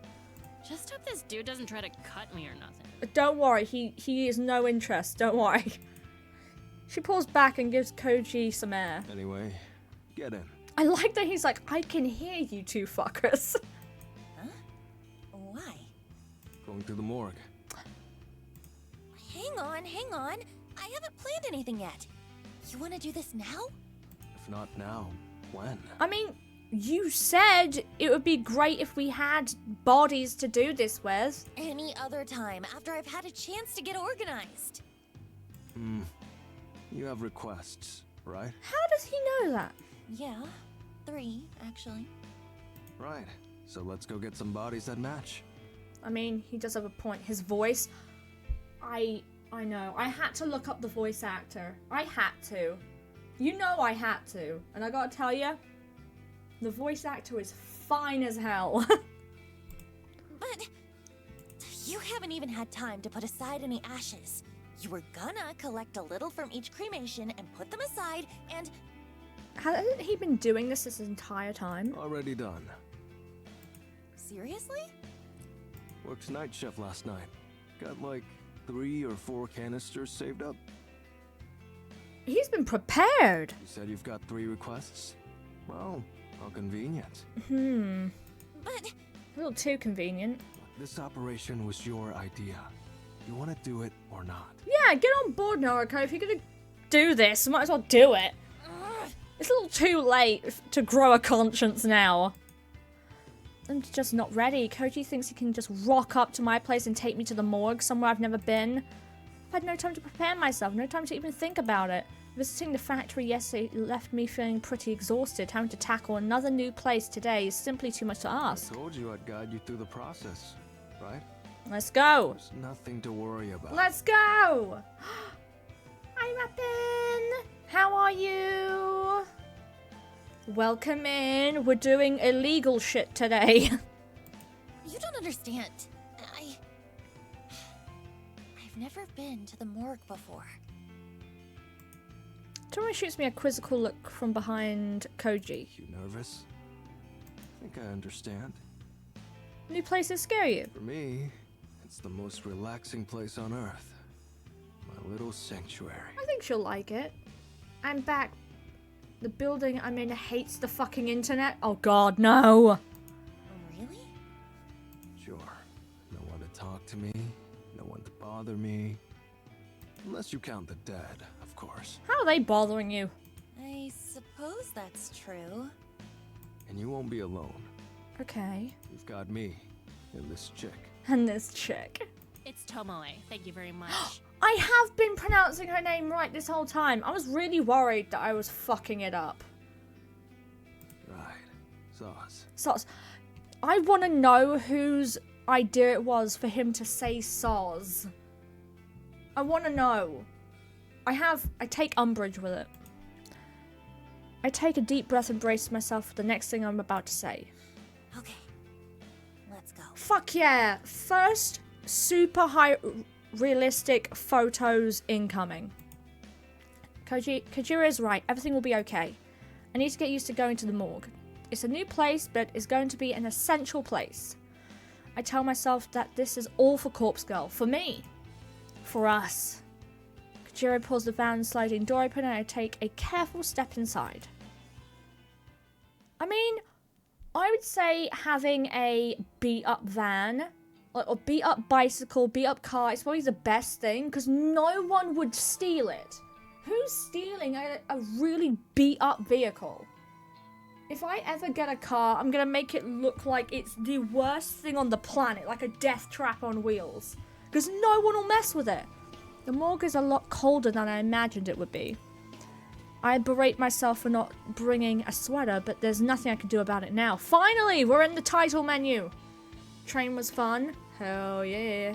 Just hope this dude doesn't try to cut me or nothing. Don't worry, he is no interest, don't worry. She pulls back and gives Koji some air. Anyway, get in. I like that he's like, I can hear you two fuckers. Huh? Why? Going to the morgue. Hang on. I haven't planned anything yet. You want to do this now? If not now, when? I mean, you said it would be great if we had bodies to do this with. Any other time, after I've had a chance to get organized. You have requests, right? How does he know that? Yeah, 3, actually. Right. So let's go get some bodies that match. I mean, he does have a point. His voice, I know. I had to look up the voice actor. I had to. You know I had to. And I gotta tell you, the voice actor is fine as hell. But you haven't even had time to put aside any ashes. You were gonna collect a little from each cremation and put them aside and... Hasn't he been doing this entire time? Already done. Seriously? Worked night shift last night. Got like 3 or 4 canisters saved up. He's been prepared. You said you've got 3 requests? Well, how convenient. But... A little too convenient. This operation was your idea. You want to do it or not? Yeah, get on board, Noriko. If you're gonna do this, might as well do it. It's a little too late to grow a conscience now. I'm just not ready. Koji thinks he can just rock up to my place and take me to the morgue, somewhere I've never been. I've had no time to prepare myself, no time to even think about it. Visiting the factory yesterday left me feeling pretty exhausted. Having to tackle another new place today is simply too much to ask. I told you I'd guide you through the process, right? Let's go. There's nothing to worry about. Let's go. Hi, Rappin. How are you? Welcome in. We're doing illegal shit today. You don't understand. I've never been to the morgue before. Tori shoots me a quizzical look from behind Koji. You nervous? I think I understand. New places scare you? For me, it's the most relaxing place on Earth. My little sanctuary. I think she'll like it. I'm back. The building I'm in hates the fucking internet. Oh god, no. Really? Sure. No one to talk to me. No one to bother me. Unless you count the dead, of course. How are they bothering you? I suppose that's true. And you won't be alone. Okay. You've got me and this chick. And this chick. It's Tomoe. Thank you very much. I have been pronouncing her name right this whole time. I was really worried that I was fucking it up. Right. Sauce. Soz. I want to know whose idea it was for him to say Soz. I want to know. I take umbrage with it. I take a deep breath and brace myself for the next thing I'm about to say. Okay. Let's go. Fuck yeah. First, super high realistic photos incoming. Kojiro is right. Everything will be okay. I need to get used to going to the morgue. It's a new place, but it's going to be an essential place. I tell myself that this is all for Corpse Girl. For me. For us. Kojiro pulls the van sliding door open and I take a careful step inside. I mean, I would say having a beat-up van, or beat-up bicycle, beat-up car is probably the best thing, because no one would steal it. Who's stealing a really beat-up vehicle? If I ever get a car, I'm going to make it look like it's the worst thing on the planet, like a death trap on wheels. Because no one will mess with it. The morgue is a lot colder than I imagined it would be. I berate myself for not bringing a sweater, but there's nothing I can do about it now. Finally, we're in the title menu. Train was fun. Hell yeah.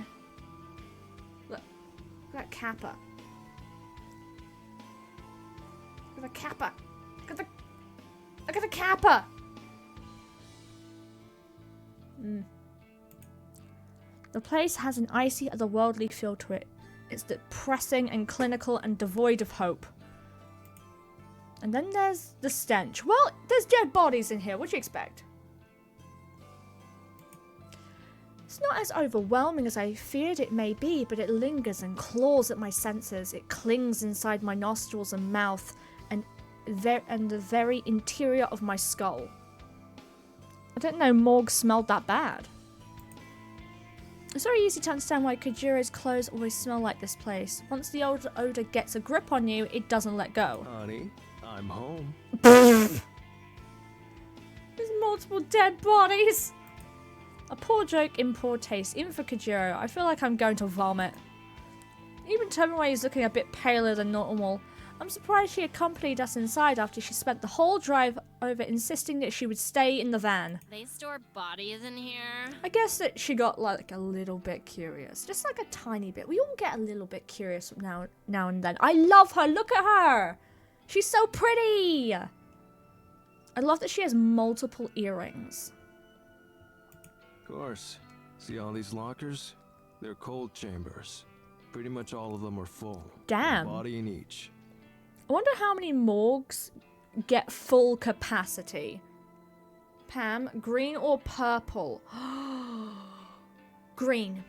Look at that kappa. Look at the kappa. Look at the kappa. The place has an icy, otherworldly feel to it. It's depressing and clinical and devoid of hope. And then there's the stench. Well, there's dead bodies in here. What do you expect? It's not as overwhelming as I feared it may be, but it lingers and claws at my senses. It clings inside my nostrils and mouth and the very interior of my skull. I didn't know morgue smelled that bad. It's very easy to understand why Kojiro's clothes always smell like this place. Once the old odor gets a grip on you, it doesn't let go. Honey, I'm home. There's multiple dead bodies. A poor joke in poor taste, even for Kojiro. I feel like I'm going to vomit. Even Tomoe is looking a bit paler than normal. I'm surprised she accompanied us inside after she spent the whole drive over insisting that she would stay in the van. They store bodies in here. I guess that she got like a little bit curious. Just like a tiny bit. We all get a little bit curious now and then. I love her. Look at her. She's so pretty. I love that she has multiple earrings. Of course. See all these lockers? They're cold chambers. Pretty much all of them are full. Damn. A body in each. I wonder how many morgues get full capacity. Pam, green or purple? Green.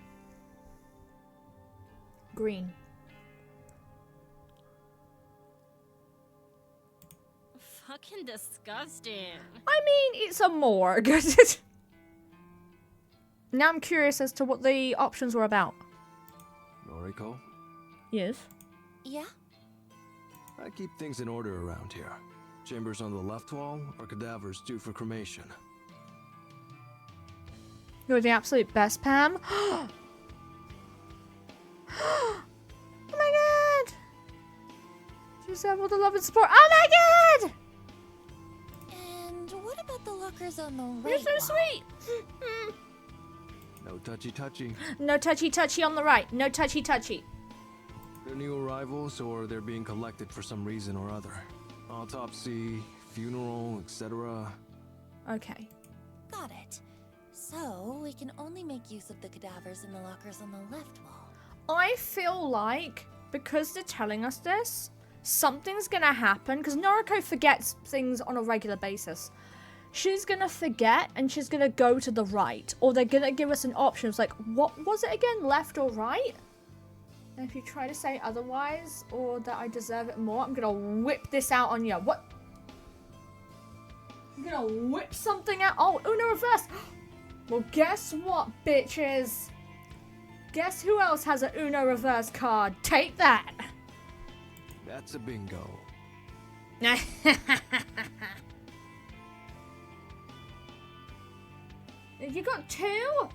Green. Fucking disgusting. I mean, it's a morgue. Now I'm curious as to what the options were about. Noriko? Yes. Yeah? I keep things in order around here. Chambers on the left wall are cadavers due for cremation. You're the absolute best, Pam. Oh my god! You deserve all the love and support. Oh my god! And what about the lockers on the You're right so wall? sweet! No touchy-touchy. No touchy-touchy on the right. No touchy-touchy. They're new arrivals, or they're being collected for some reason or other. Autopsy, funeral, etc. Okay. Got it. So, we can only make use of the cadavers in the lockers on the left wall. I feel like, because they're telling us this, something's gonna happen, because Noriko forgets things on a regular basis. She's gonna forget, and she's gonna go to the right. Or they're gonna give us an option. It's like, what was it again? Left or right? And if you try to say otherwise, or that I deserve it more, I'm gonna whip this out on you. What? I'm gonna whip something out. Oh, Uno reverse. Well, guess what, bitches? Guess who else has a Uno reverse card? Take that. That's a bingo. You got two?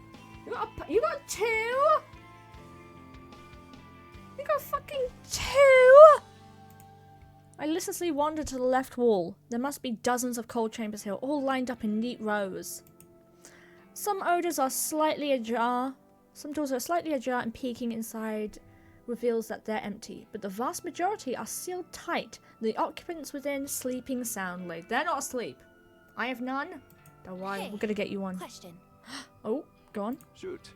You got two? You got fucking two? I listlessly wandered to the left wall. There must be dozens of cold chambers here, all lined up in neat rows. Some odors are slightly ajar. Some doors are slightly ajar, and peeking inside reveals that they're empty. But the vast majority are sealed tight, the occupants within sleeping soundly. They're not asleep. I have none. Don't worry, Hey, we're gonna get you one. Question. Oh, go on. Shoot.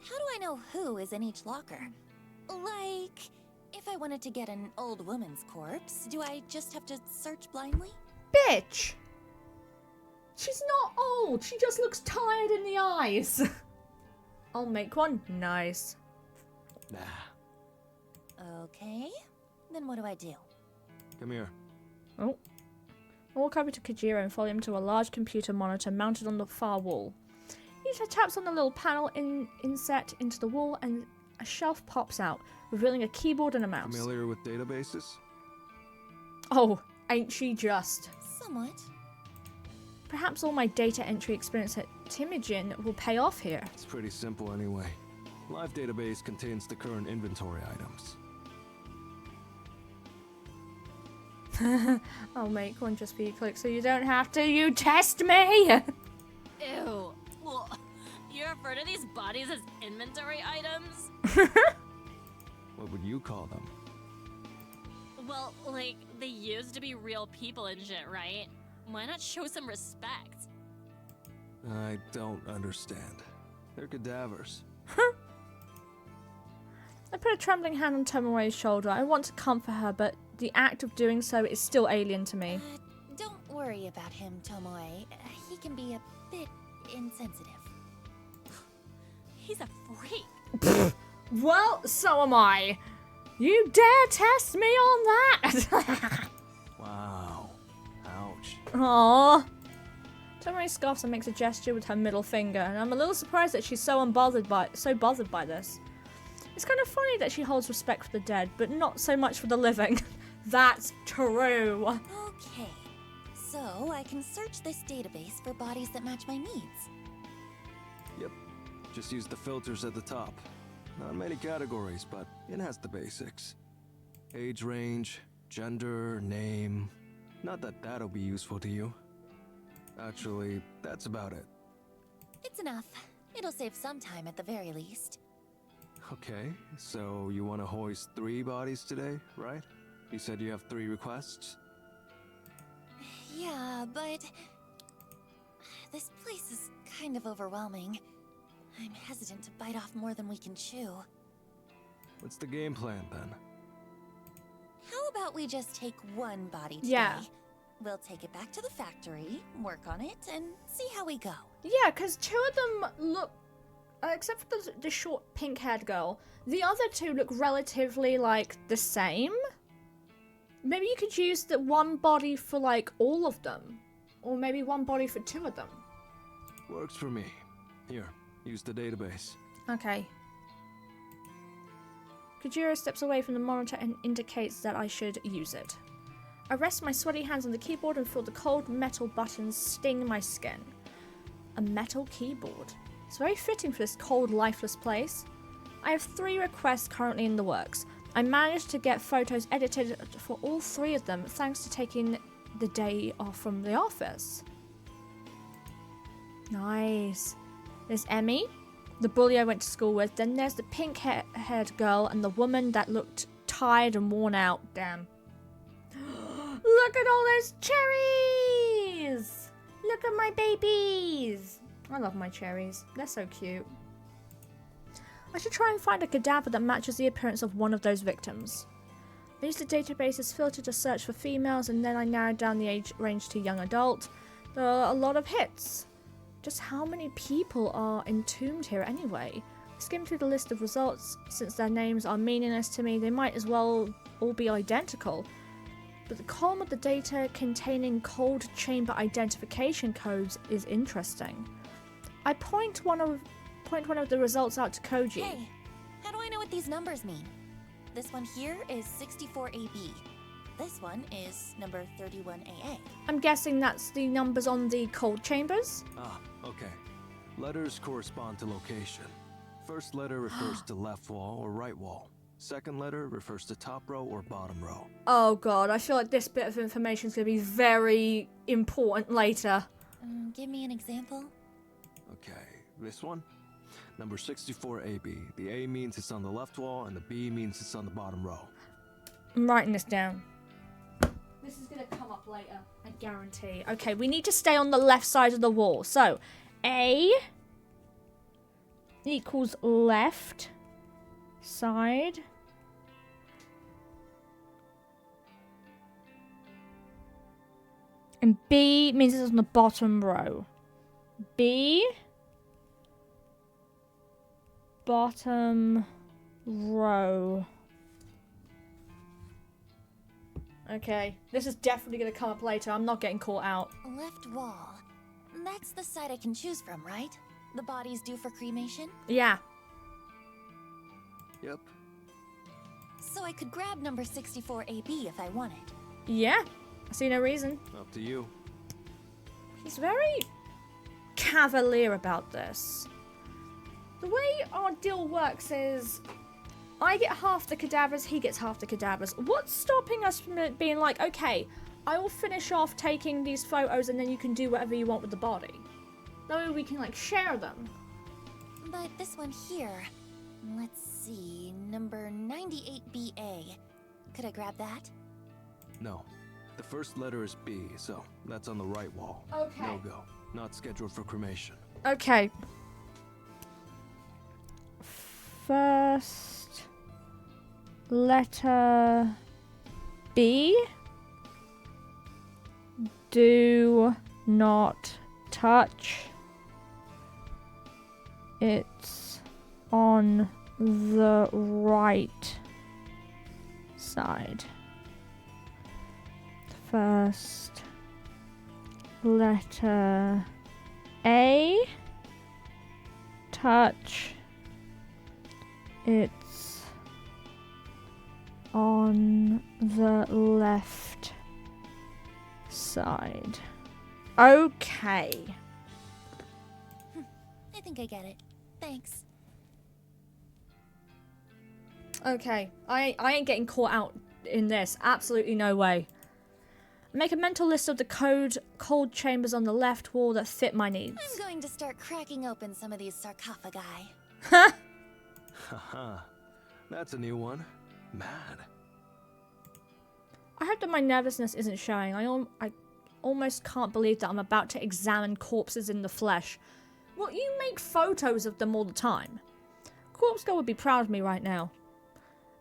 How do I know who is in each locker? Like, if I wanted to get an old woman's corpse, do I just have to search blindly? Bitch! She's not old. She just looks tired in the eyes. I'll make one. Nice. Nah. Okay. Then what do I do? Come here. Oh. I walk over to Kajiro and follow him to a large computer monitor mounted on the far wall. He taps on the little panel inset into the wall, and a shelf pops out, revealing a keyboard and a mouse. Familiar with databases? Oh, ain't she just? Somewhat. Perhaps all my data entry experience at Timijin will pay off here. It's pretty simple anyway. Live database contains the current inventory items. I'll make one just for you, Click, so you don't have to. You test me! Ew. Well, you refer to these bodies as inventory items? What would you call them? Well, like, they used to be real people and shit, right? Why not show some respect? I don't understand. They're cadavers. I put a trembling hand on Tomoe's shoulder. I want to comfort her, but the act of doing so is still alien to me. Don't worry about him, Tomoe. He can be a bit insensitive. He's a freak. Well, so am I. You dare test me on that? Wow. Ouch. Aww. Tomoe scoffs and makes a gesture with her middle finger, and I'm a little surprised that she's so bothered by this. It's kind of funny that she holds respect for the dead, but not so much for the living. That's true. Okay. So, I can search this database for bodies that match my needs. Yep. Just use the filters at the top. Not many categories, but it has the basics. Age range, gender, name. Not that that'll be useful to you. Actually, that's about it. It's enough. It'll save some time at the very least. Okay, so you want to hoist 3 bodies today, right? You said you have 3 requests? Yeah, but this place is kind of overwhelming. I'm hesitant to bite off more than we can chew. What's the game plan then? How about we just take one body today? Yeah. We'll take it back to the factory, work on it, and see how we go. Yeah, because 2 of them look, except for the short pink-haired girl, the other 2 look relatively, like, the same. Maybe you could use the one body for, like, all of them. Or maybe one body for 2 of them. Works for me. Here, use the database. Okay. Kajiro steps away from the monitor and indicates that I should use it. I rest my sweaty hands on the keyboard and feel the cold metal buttons sting my skin. A metal keyboard. It's very fitting for this cold, lifeless place. I have 3 requests currently in the works. I managed to get photos edited for all 3 of them thanks to taking the day off from the office. Nice. There's Emmy, the bully I went to school with. Then there's the pink-haired girl and the woman that looked tired and worn out. Damn. Look at all those cherries! Look at my babies! I love my cherries. They're so cute. I should try and find a cadaver that matches the appearance of one of those victims. I used the database's filter to search for females, and then I narrowed down the age range to young adult. There are a lot of hits. Just how many people are entombed here anyway? I skimmed through the list of results. Since their names are meaningless to me, they might as well all be identical. But the column of the data containing cold chamber identification codes is interesting. I point one of the results out to Koji. Hey, how do I know what these numbers mean? This one here is 64AB. This one is number 31AA. I'm guessing that's the numbers on the cold chambers? Ah, okay. Letters correspond to location. First letter refers to left wall or right wall. Second letter refers to top row or bottom row. Oh god, I feel like this bit of information is going to be very important later. Give me an example. Okay, this one? Number 64AB. The A means it's on the left wall and the B means it's on the bottom row. I'm writing this down. This is going to come up later, I guarantee. Okay, we need to stay on the left side of the wall. So, A equals left side. And B means it's on the bottom row. B, bottom row. Okay, this is definitely going to come up later. I'm not getting caught out. Left wall. That's the side I can choose from, right? The body's due for cremation? Yeah. Yep. So I could grab number 64AB if I wanted. Yeah. I see no reason. Up to you. He's very cavalier about this. The way our deal works is I get half the cadavers, he gets half the cadavers. What's stopping us from it being like, okay, I will finish off taking these photos and then you can do whatever you want with the body. That way we can like share them. But this one here, let's see, number 98BA. Could I grab that? No. The first letter is B, so that's on the right wall. Okay. No go. Not scheduled for cremation. Okay. First letter B. Do not touch. It's on the right side. First letter A. Touch. It's on the left side. Okay. I think I get it. Thanks. Okay. I ain't getting caught out in this. Absolutely no way. Make a mental list of the cold chambers on the left wall that fit my needs. I'm going to start cracking open some of these sarcophagi. Huh? Haha. That's a new one. Mad. I hope that my nervousness isn't showing. I almost can't believe that I'm about to examine corpses in the flesh. Well, you make photos of them all the time. Corpse Girl would be proud of me right now.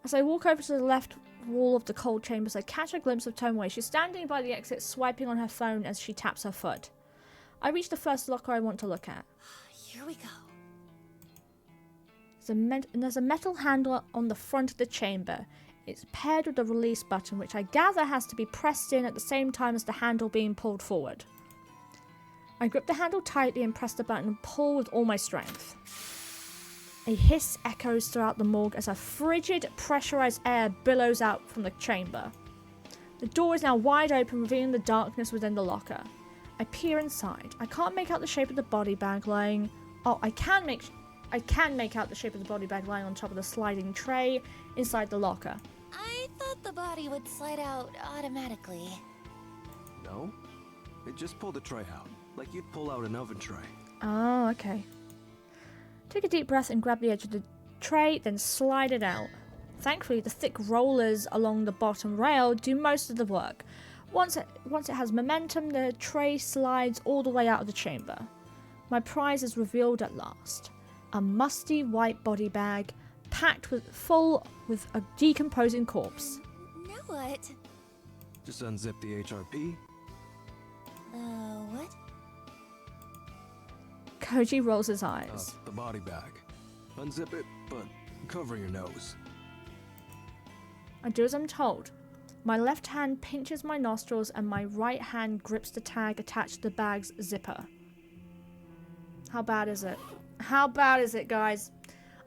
As I walk over to the left wall of the cold chambers, I catch a glimpse of Tomoe. She's standing by the exit, swiping on her phone as she taps her foot. I reach the first locker I want to look at. Here we go. There's a metal handle on the front of the chamber. It's paired with a release button, which I gather has to be pressed in at the same time as the handle being pulled forward. I grip the handle tightly and press the button and pull with all my strength. A hiss echoes throughout the morgue as a frigid, pressurized air billows out from the chamber. The door is now wide open, revealing the darkness within the locker. I peer inside. I can't make out the shape of the body bag lying Oh, I can make out the shape of the body bag lying on top of the sliding tray inside the locker. I thought the body would slide out automatically. No? It just pull the tray out, like you'd pull out an oven tray. Oh, okay. Take a deep breath and grab the edge of the tray, then slide it out. Thankfully, the thick rollers along the bottom rail do most of the work. Once it has momentum, the tray slides all the way out of the chamber. My prize is revealed at last. A musty white body bag, packed full with a decomposing corpse. Now what? Just unzip the HRP. What? Koji rolls his eyes. The body bag. Unzip it, but cover your nose. I do as I'm told. My left hand pinches my nostrils and my right hand grips the tag attached to the bag's zipper. How bad is it? How bad is it, guys?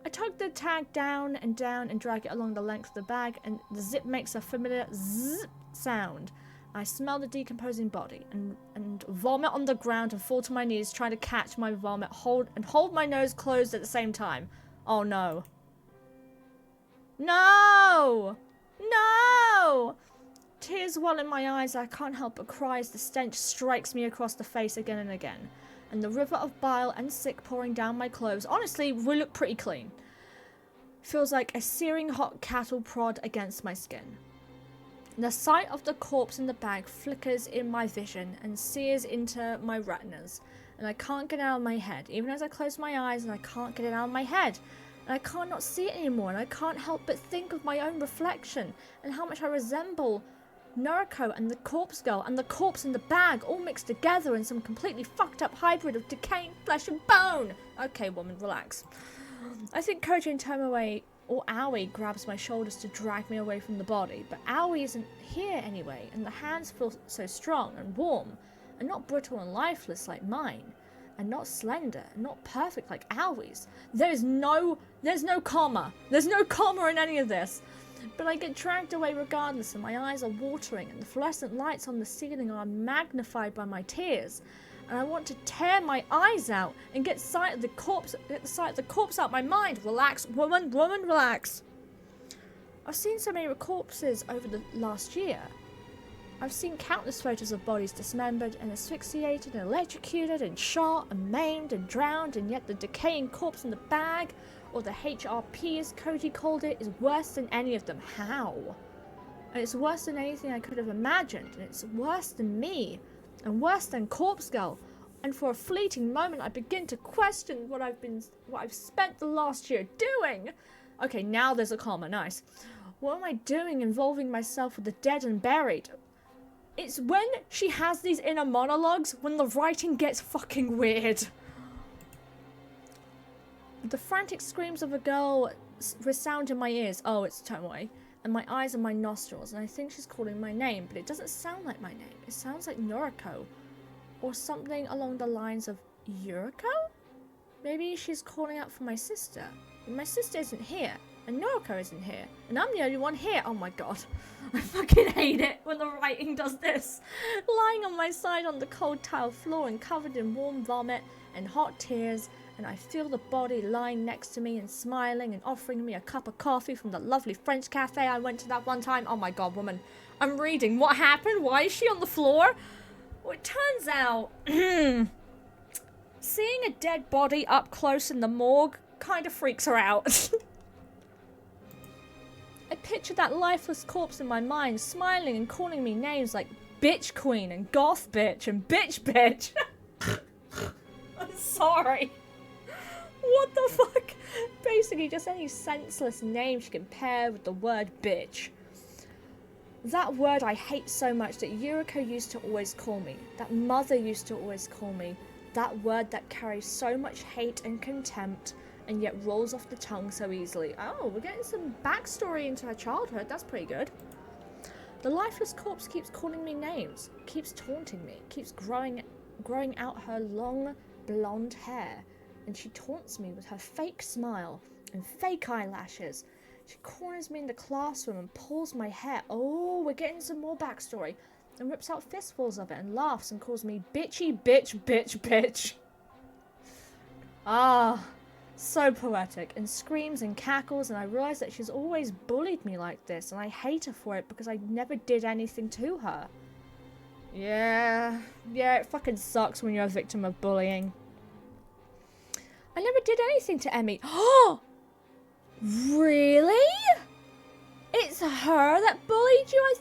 I tug the tag down and drag it along the length of the bag, and the zip makes a familiar zzz sound. I smell the decomposing body and vomit on the ground and fall to my knees, trying to catch my vomit, hold my nose closed at the same time. Oh no. No! No! Tears well in my eyes. I can't help but cry as the stench strikes me across the face again and again. And the river of bile and sick pouring down my clothes. Honestly, we look pretty clean. Feels like a searing hot cattle prod against my skin. The sight of the corpse in the bag flickers in my vision and sears into my retinas. And I can't get it out of my head. Even as I close my eyes, and I can't get it out of my head. And I can't not see it anymore. And I can't help but think of my own reflection. And how much I resemble Noriko and the corpse girl and the corpse in the bag all mixed together in some completely fucked up hybrid of decaying flesh and bone. Okay, woman, relax. I think Koji and Tomoe or Aoi grabs my shoulders to drag me away from the body, but Aoi isn't here anyway, and the hands feel so strong and warm, and not brittle and lifeless like mine, and not slender, and not perfect like Aoi's. There's no comma. There's no comma in any of this. But I get dragged away regardless, and my eyes are watering, and the fluorescent lights on the ceiling are magnified by my tears. And I want to tear my eyes out and get the sight of the corpse out my mind. Relax, woman, relax. I've seen so many corpses over the last year. I've seen countless photos of bodies dismembered and asphyxiated and electrocuted and shot and maimed and drowned, and yet the decaying corpse in the bag, or the HRP as Koji called it, is worse than any of them. How? And it's worse than anything I could have imagined, and it's worse than me, and worse than Corpse Girl. And for a fleeting moment I begin to question what I've spent the last year doing. Okay, now there's a comma, nice. What am I doing involving myself with the dead and buried? It's when she has these inner monologues when the writing gets fucking weird. The frantic screams of a girl resound in my ears. Oh, it's Tomoe. And my eyes and my nostrils, and I think she's calling my name, but it doesn't sound like my name. It sounds like Noriko. Or something along the lines of Yuriko? Maybe she's calling out for my sister. But my sister isn't here, and Noriko isn't here, and I'm the only one here. Oh my god. I fucking hate it when the writing does this. Lying on my side on the cold tile floor and covered in warm vomit and hot tears, and I feel the body lying next to me and smiling and offering me a cup of coffee from the lovely French cafe I went to that one time. Oh my god, woman. I'm reading. What happened? Why is she on the floor? Well, it turns out, seeing a dead body up close in the morgue kind of freaks her out. I picture that lifeless corpse in my mind, smiling and calling me names like Bitch Queen and Goth Bitch and Bitch. I'm sorry. What the fuck? Basically, just any senseless name she can pair with the word bitch. That word I hate so much that Yuriko used to always call me. That mother used to always call me. That word that carries so much hate and contempt and yet rolls off the tongue so easily. Oh, we're getting some backstory into her childhood. That's pretty good. The lifeless corpse keeps calling me names, keeps taunting me, keeps growing out her long blonde hair. And she taunts me with her fake smile and fake eyelashes. She corners me in the classroom and pulls my hair. Oh, we're getting some more backstory. And rips out fistfuls of it and laughs and calls me bitchy bitch. Ah, so poetic. And screams and cackles, and I realise that she's always bullied me like this, and I hate her for it because I never did anything to her. Yeah, it fucking sucks when you're a victim of bullying. I never did anything to Emmy. Oh! Really? It's her that bullied you?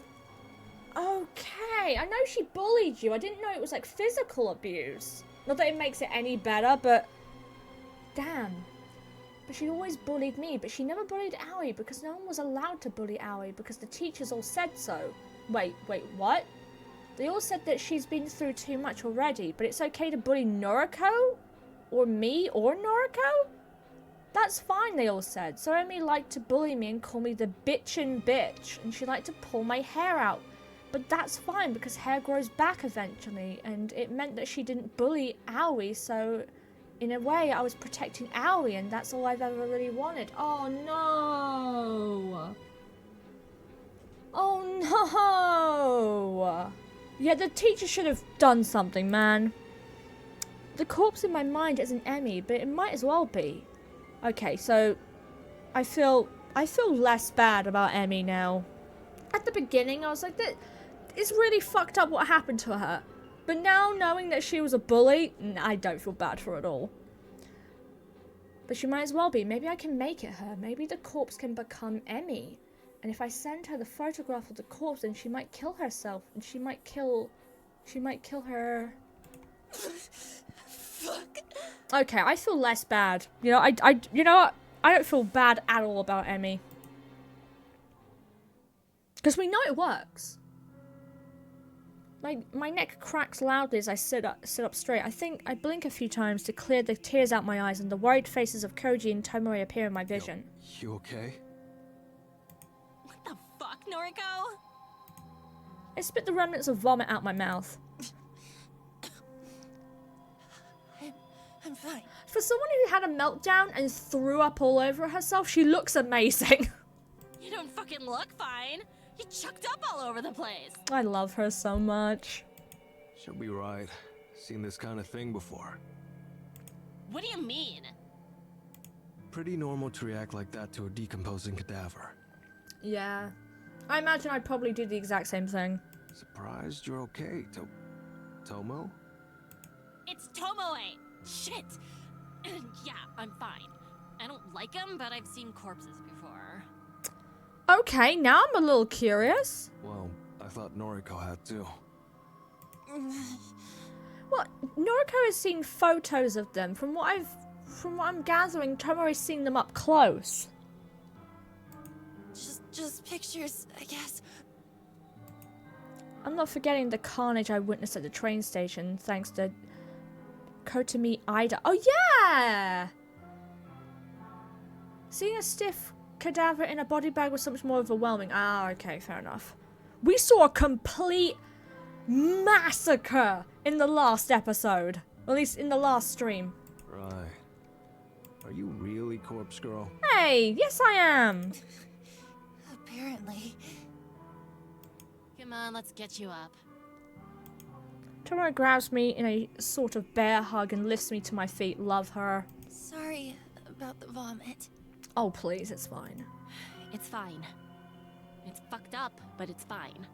Okay, I know she bullied you. I didn't know it was like physical abuse. Not that it makes it any better, but... Damn. But she always bullied me, but she never bullied Aoi because no one was allowed to bully Aoi because the teachers all said so. Wait, what? They all said that she's been through too much already, but it's okay to bully Noriko? Or me or Noriko? That's fine, they all said. So Emmy liked to bully me and call me the bitchin' bitch, and she liked to pull my hair out. But that's fine because hair grows back eventually, and it meant that she didn't bully Aoi, so in a way I was protecting Aoi, and that's all I've ever really wanted. Oh no! Oh no! Yeah, the teacher should have done something, man. The corpse in my mind isn't Emmy, but it might as well be. Okay, so I feel less bad about Emmy now. At the beginning, I was like, that it's really fucked up what happened to her. But now, knowing that she was a bully, I don't feel bad for her at all. But she might as well be. Maybe I can make it her. Maybe the corpse can become Emmy. And if I send her the photograph of the corpse, then she might kill herself. And she might kill her... Fuck. Okay, I feel less bad. You know, I don't feel bad at all about Emmy. Because we know it works. My neck cracks loudly as I sit up straight. I blink a few times to clear the tears out my eyes, and the worried faces of Koji and Tomori appear in my vision. You okay? What the fuck, Noriko? I spit the remnants of vomit out my mouth. I'm fine. For someone who had a meltdown and threw up all over herself, she looks amazing. You don't fucking look fine. You chucked up all over the place. I love her so much. She'll be right. Seen this kind of thing before. What do you mean? Pretty normal to react like that to a decomposing cadaver. Yeah. I imagine I'd probably do the exact same thing. Surprised you're okay, Tomo? It's Tomoe. Shit. Yeah, I'm fine. I don't like him, but I've seen corpses before. Okay, now I'm a little curious. Well, I thought Noriko had too. Well, Noriko has seen photos of them. From what I'm gathering, Tomori's seen them up close. Just pictures, I guess. I'm not forgetting the carnage I witnessed at the train station, thanks to Kotomi Ida. Oh yeah! Seeing a stiff cadaver in a body bag was so much more overwhelming. Ah, okay, fair enough. We saw a complete massacre in the last episode. Or at least in the last stream. Right. Are you really Corpse Girl? Hey, yes I am. Apparently. Come on, let's get you up. Tomori grabs me in a sort of bear hug and lifts me to my feet. Love her. Sorry about the vomit. Oh, please, it's fine. It's fine. It's fucked up, but it's fine.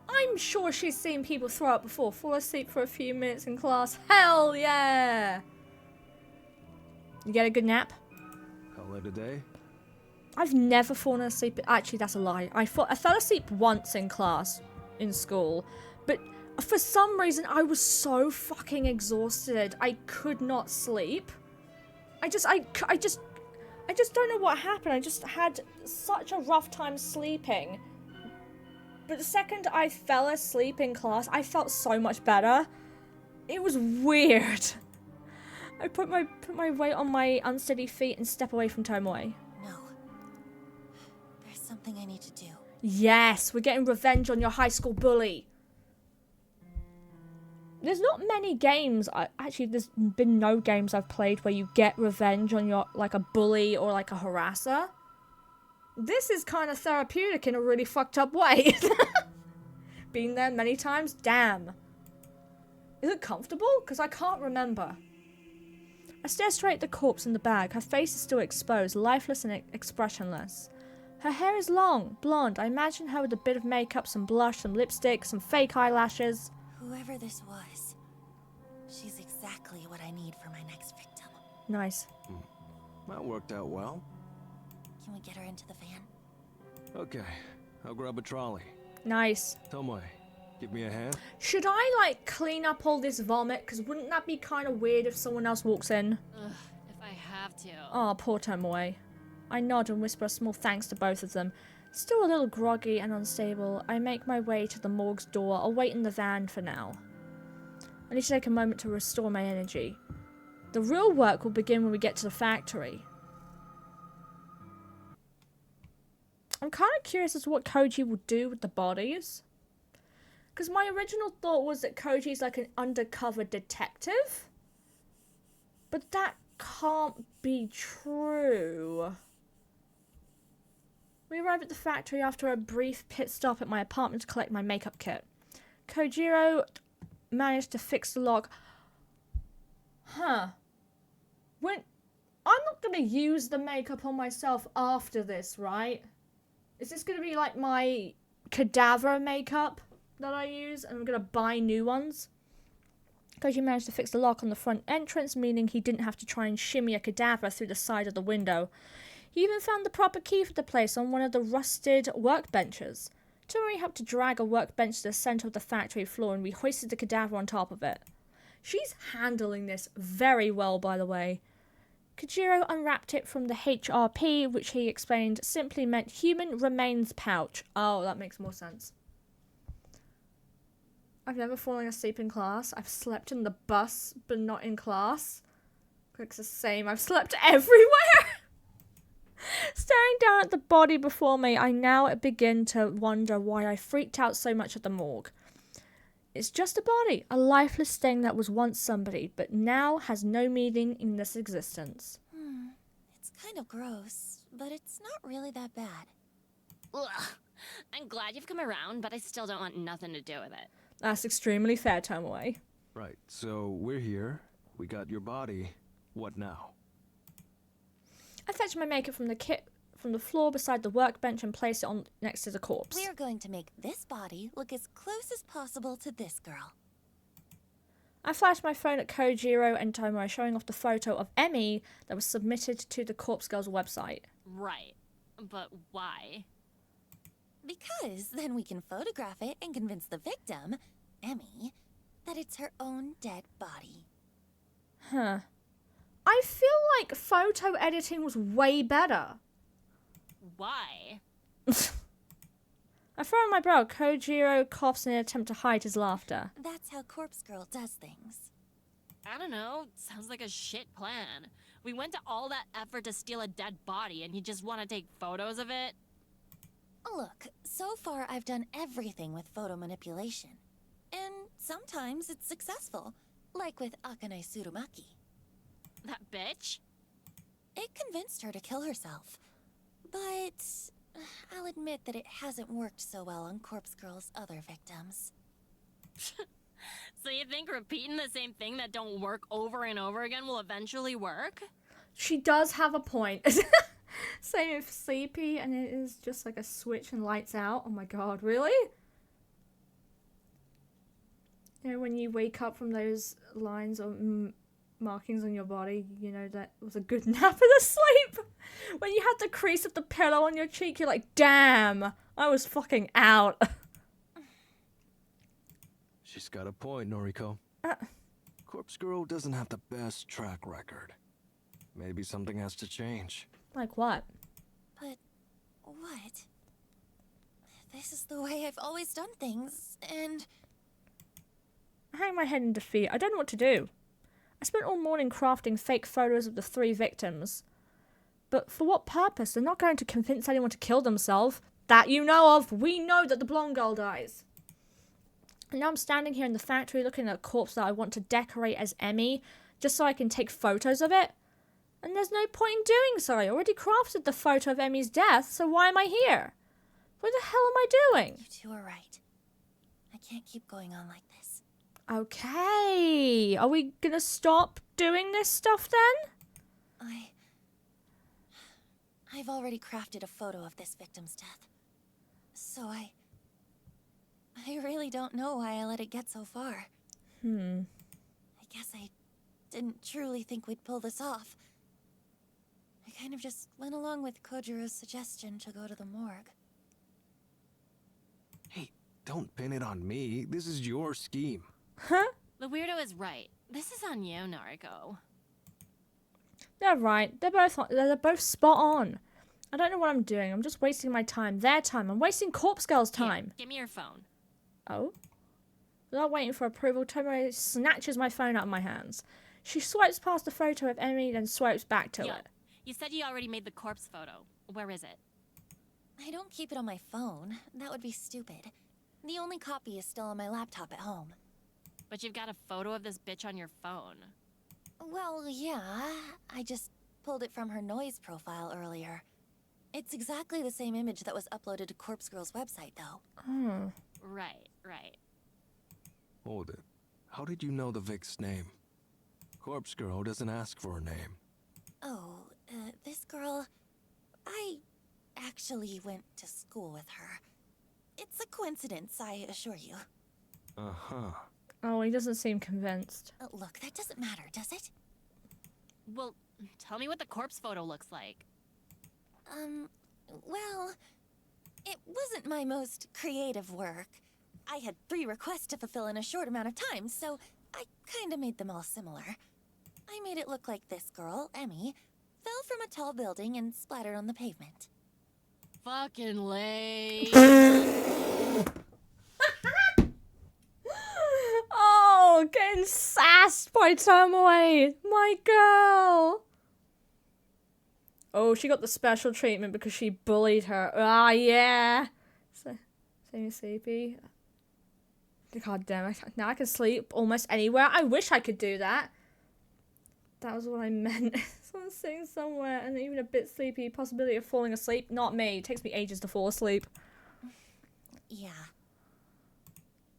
I'm sure she's seen people throw up before. Fall asleep for a few minutes in class. Hell yeah! You get a good nap? Call it a day? I've never fallen asleep. Actually, that's a lie. I fell asleep once in class, in school. But for some reason, I was so fucking exhausted. I could not sleep. I just don't know what happened. I just had such a rough time sleeping. But the second I fell asleep in class, I felt so much better. It was weird. I put my weight on my unsteady feet and step away from Tomoe. No. There's something I need to do. Yes, we're getting revenge on your high school bully. There's not many games, actually there's been no games I've played where you get revenge on your, like, a bully or like a harasser. This is kind of therapeutic in a really fucked up way. Been there many times, damn. Is it comfortable? Because I can't remember. I stare straight at the corpse in the bag. Her face is still exposed, lifeless and expressionless. Her hair is long, blonde. I imagine her with a bit of makeup, some blush, some lipstick, some fake eyelashes. Whoever this was, she's exactly what I need for my next victim. Nice. That worked out well. Can we get her into the van? Okay, I'll grab a trolley. Nice. Tomoe, give me a hand. Should I, like, clean up all this vomit? Because wouldn't that be kind of weird if someone else walks in? Ugh, if I have to. Oh, poor Tomoe. I nod and whisper a small thanks to both of them. Still a little groggy and unstable, I make my way to the morgue's door. I'll wait in the van for now. I need to take a moment to restore my energy. The real work will begin when we get to the factory. I'm kind of curious as to what Koji will do with the bodies. Because my original thought was that Koji's like an undercover detective. But that can't be true. We arrive at the factory after a brief pit stop at my apartment to collect my makeup kit. Kojiro managed to fix the lock. Huh. I'm not going to use the makeup on myself after this, right? Is this going to be like my cadaver makeup that I use and I'm going to buy new ones? Koji managed to fix the lock on the front entrance, meaning he didn't have to try and shimmy a cadaver through the side of the window. He even found the proper key for the place on one of the rusted workbenches. Tori helped to drag a workbench to the center of the factory floor and we hoisted the cadaver on top of it. She's handling this very well, by the way. Kojiro unwrapped it from the HRP, which he explained simply meant human remains pouch. Oh, that makes more sense. I've never fallen asleep in class. I've slept in the bus, but not in class. It's the same. I've slept everywhere. Staring down at the body before me, I now begin to wonder why I freaked out so much at the morgue. It's just a body, a lifeless thing that was once somebody, but now has no meaning in this existence. It's kind of gross, but it's not really that bad. Ugh. I'm glad you've come around, but I still don't want nothing to do with it. That's extremely fair, Tomoe. Right, so we're here. We got your body. What now? I fetched my makeup from the kit from the floor beside the workbench and placed it on next to the corpse. We're going to make this body look as close as possible to this girl. I flashed my phone at Kojiro and Tomoe, showing off the photo of Emmy that was submitted to the Corpse Girls website. Right. But why? Because then we can photograph it and convince the victim, Emmy, that it's her own dead body. Huh. I feel like photo editing was way better. Why? I furrow my brow. Kojiro coughs in an attempt to hide his laughter. That's how Corpse Girl does things. I don't know. Sounds like a shit plan. We went to all that effort to steal a dead body and you just want to take photos of it? Look, so far I've done everything with photo manipulation. And sometimes it's successful, like with Akane Tsurumaki. That bitch? It convinced her to kill herself. But I'll admit that it hasn't worked so well on Corpse Girl's other victims. So you think repeating the same thing that don't work over and over again will eventually work? She does have a point. Same if Sleepy and it is just like a switch and lights out. Oh my god, really? You know, when you wake up from those lines or markings on your body, you know that was a good nap in the sleep. When you had the crease of the pillow on your cheek, you're like, damn, I was fucking out. She's got a point, Noriko. Corpse Girl doesn't have the best track record. Maybe something has to change. Like what? But what? This is the way I've always done things, and... I hang my head in defeat. I don't know what to do. I spent all morning crafting fake photos of the 3 victims. But for what purpose? They're not going to convince anyone to kill themselves. That you know of. We know that the blonde girl dies. And now I'm standing here in the factory looking at a corpse that I want to decorate as Emmy, just so I can take photos of it. And there's no point in doing so. I already crafted the photo of Emmy's death, so why am I here? What the hell am I doing? You two are right. I can't keep going on like this. Okay. Are we gonna stop doing this stuff then? I've already crafted a photo of this victim's death. So I really don't know why I let it get so far. I guess I didn't truly think we'd pull this off. I kind of just went along with Kojiro's suggestion to go to the morgue. Hey, don't pin it on me. This is your scheme. Huh? The weirdo is right. This is on you, Nariko. They're right. They're both spot on. I don't know what I'm doing. I'm just wasting my time. Their time. I'm wasting Corpse Girl's time. Here, give me your phone. Oh? Without waiting for approval, Tomoe snatches my phone out of my hands. She swipes past the photo of Emmy, then swipes back to it. You said you already made the corpse photo. Where is it? I don't keep it on my phone. That would be stupid. The only copy is still on my laptop at home. But you've got a photo of this bitch on your phone. Well, yeah. I just pulled it from her noise profile earlier. It's exactly the same image that was uploaded to Corpse Girl's website, though. Oh. Right, right. Hold it. How did you know the Vic's name? Corpse Girl doesn't ask for a name. Oh, this girl... I actually went to school with her. It's a coincidence, I assure you. Uh-huh. Oh, he doesn't seem convinced. Look, that doesn't matter, does it? Well, tell me what the corpse photo looks like. Well... It wasn't my most creative work. I had 3 requests to fulfill in a short amount of time, so I kinda made them all similar. I made it look like this girl, Emmy, fell from a tall building and splattered on the pavement. Fucking lame. Oh, getting sassed by Tomoe. My girl. Oh, she got the special treatment because she bullied her. Ah, yeah. Semi-sleepy. God damn it. Now I can sleep almost anywhere. I wish I could do that. That was what I meant. Someone's sitting somewhere and even a bit sleepy. Possibility of falling asleep. Not me. It takes me ages to fall asleep. Yeah.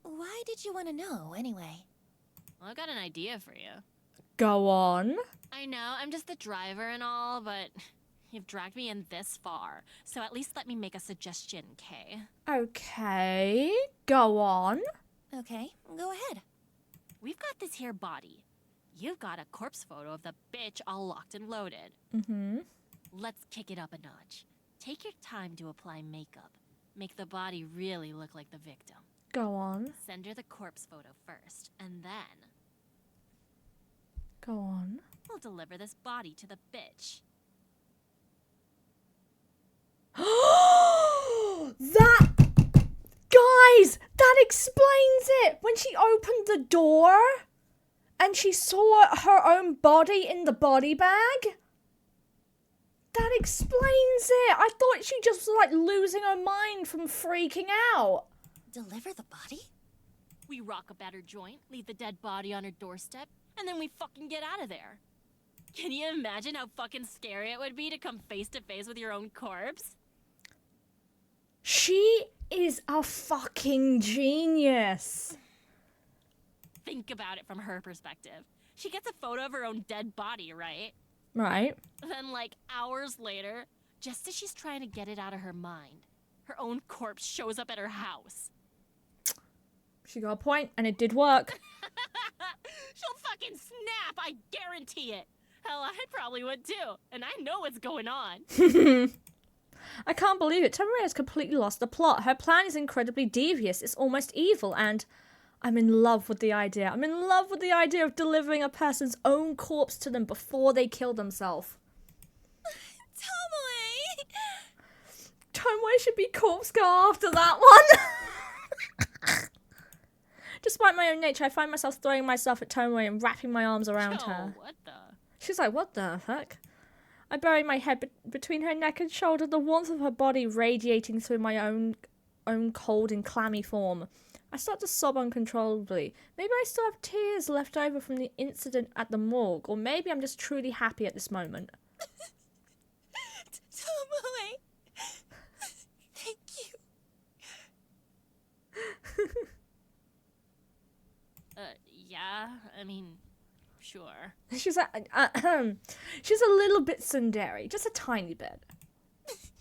Why did you want to know, anyway? Well, I've got an idea for you. Go on. I know, I'm just the driver and all, but you've dragged me in this far. So at least let me make a suggestion, Kay? Okay. Go on. Okay, go ahead. We've got this here body. You've got a corpse photo of the bitch all locked and loaded. Mm-hmm. Let's kick it up a notch. Take your time to apply makeup. Make the body really look like the victim. Go on. Send her the corpse photo first, and then Go on. we'll deliver this body to the bitch. That... Guys, that explains it! When she opened the door and she saw her own body in the body bag. That explains it! I thought she just was like losing her mind from freaking out. Deliver the body? We rock a battered joint, leave the dead body on her doorstep, and then we fucking get out of there. Can you imagine how fucking scary it would be to come face to face with your own corpse? She is a fucking genius. Think about it from her perspective. She gets a photo of her own dead body, right? Right. Then, like, hours later, just as she's trying to get it out of her mind, her own corpse shows up at her house. She got a point, and it did work. She'll fucking snap, I guarantee it. Hell, I probably would too, and I know what's going on. I can't believe it. Tomoe has completely lost the plot. Her plan is incredibly devious. It's almost evil, and I'm in love with the idea. I'm in love with the idea of delivering a person's own corpse to them before they kill themselves. Tomoe should be corpse girl after that one. Despite my own nature, I find myself throwing myself at Tomoe and wrapping my arms around her. What the? She's like, what the heck? I bury my head between her neck and shoulder, the warmth of her body radiating through my own cold and clammy form. I start to sob uncontrollably. Maybe I still have tears left over from the incident at the morgue, or maybe I'm just truly happy at this moment. Tomoe! Thank you. Yeah, I mean, Sure. She's a, she's a little bit tsundere, just a tiny bit.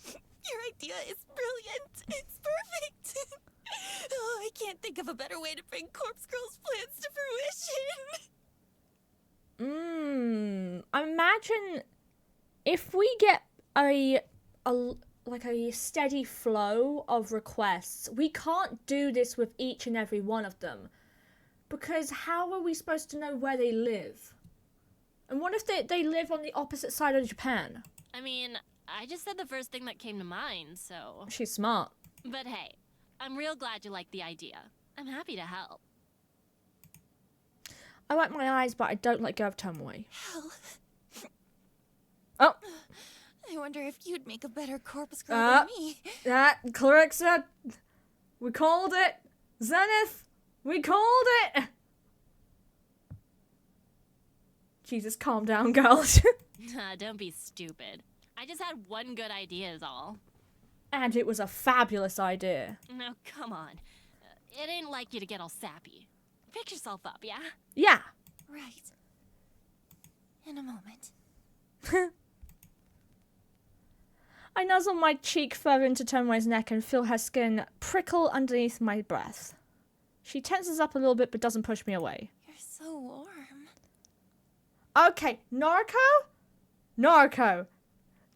Your idea is brilliant. It's perfect. Oh, I can't think of a better way to bring Corpse Girl's plans to fruition. Imagine if we get a like a steady flow of requests. We can't do this with each and every one of them. Because how are we supposed to know where they live? And what if they live on the opposite side of Japan? I mean, I just said the first thing that came to mind, so... She's smart. But hey, I'm real glad you like the idea. I'm happy to help. I like my eyes, but I don't let go of Tomoe. Hell. Oh! I wonder if you'd make a better Corpse Girl than me. Clarissa, we called it. Zenith, we called it. Jesus, calm down, girls. Don't be stupid. I just had one good idea is all. And it was a fabulous idea. No, come on. It ain't like you to get all sappy. Pick yourself up, yeah? Yeah. Right. In a moment. I nuzzle my cheek further into Tomoe's neck and feel her skin prickle underneath my breath. She tenses up a little bit but doesn't push me away. You're so warm. Okay, Narco.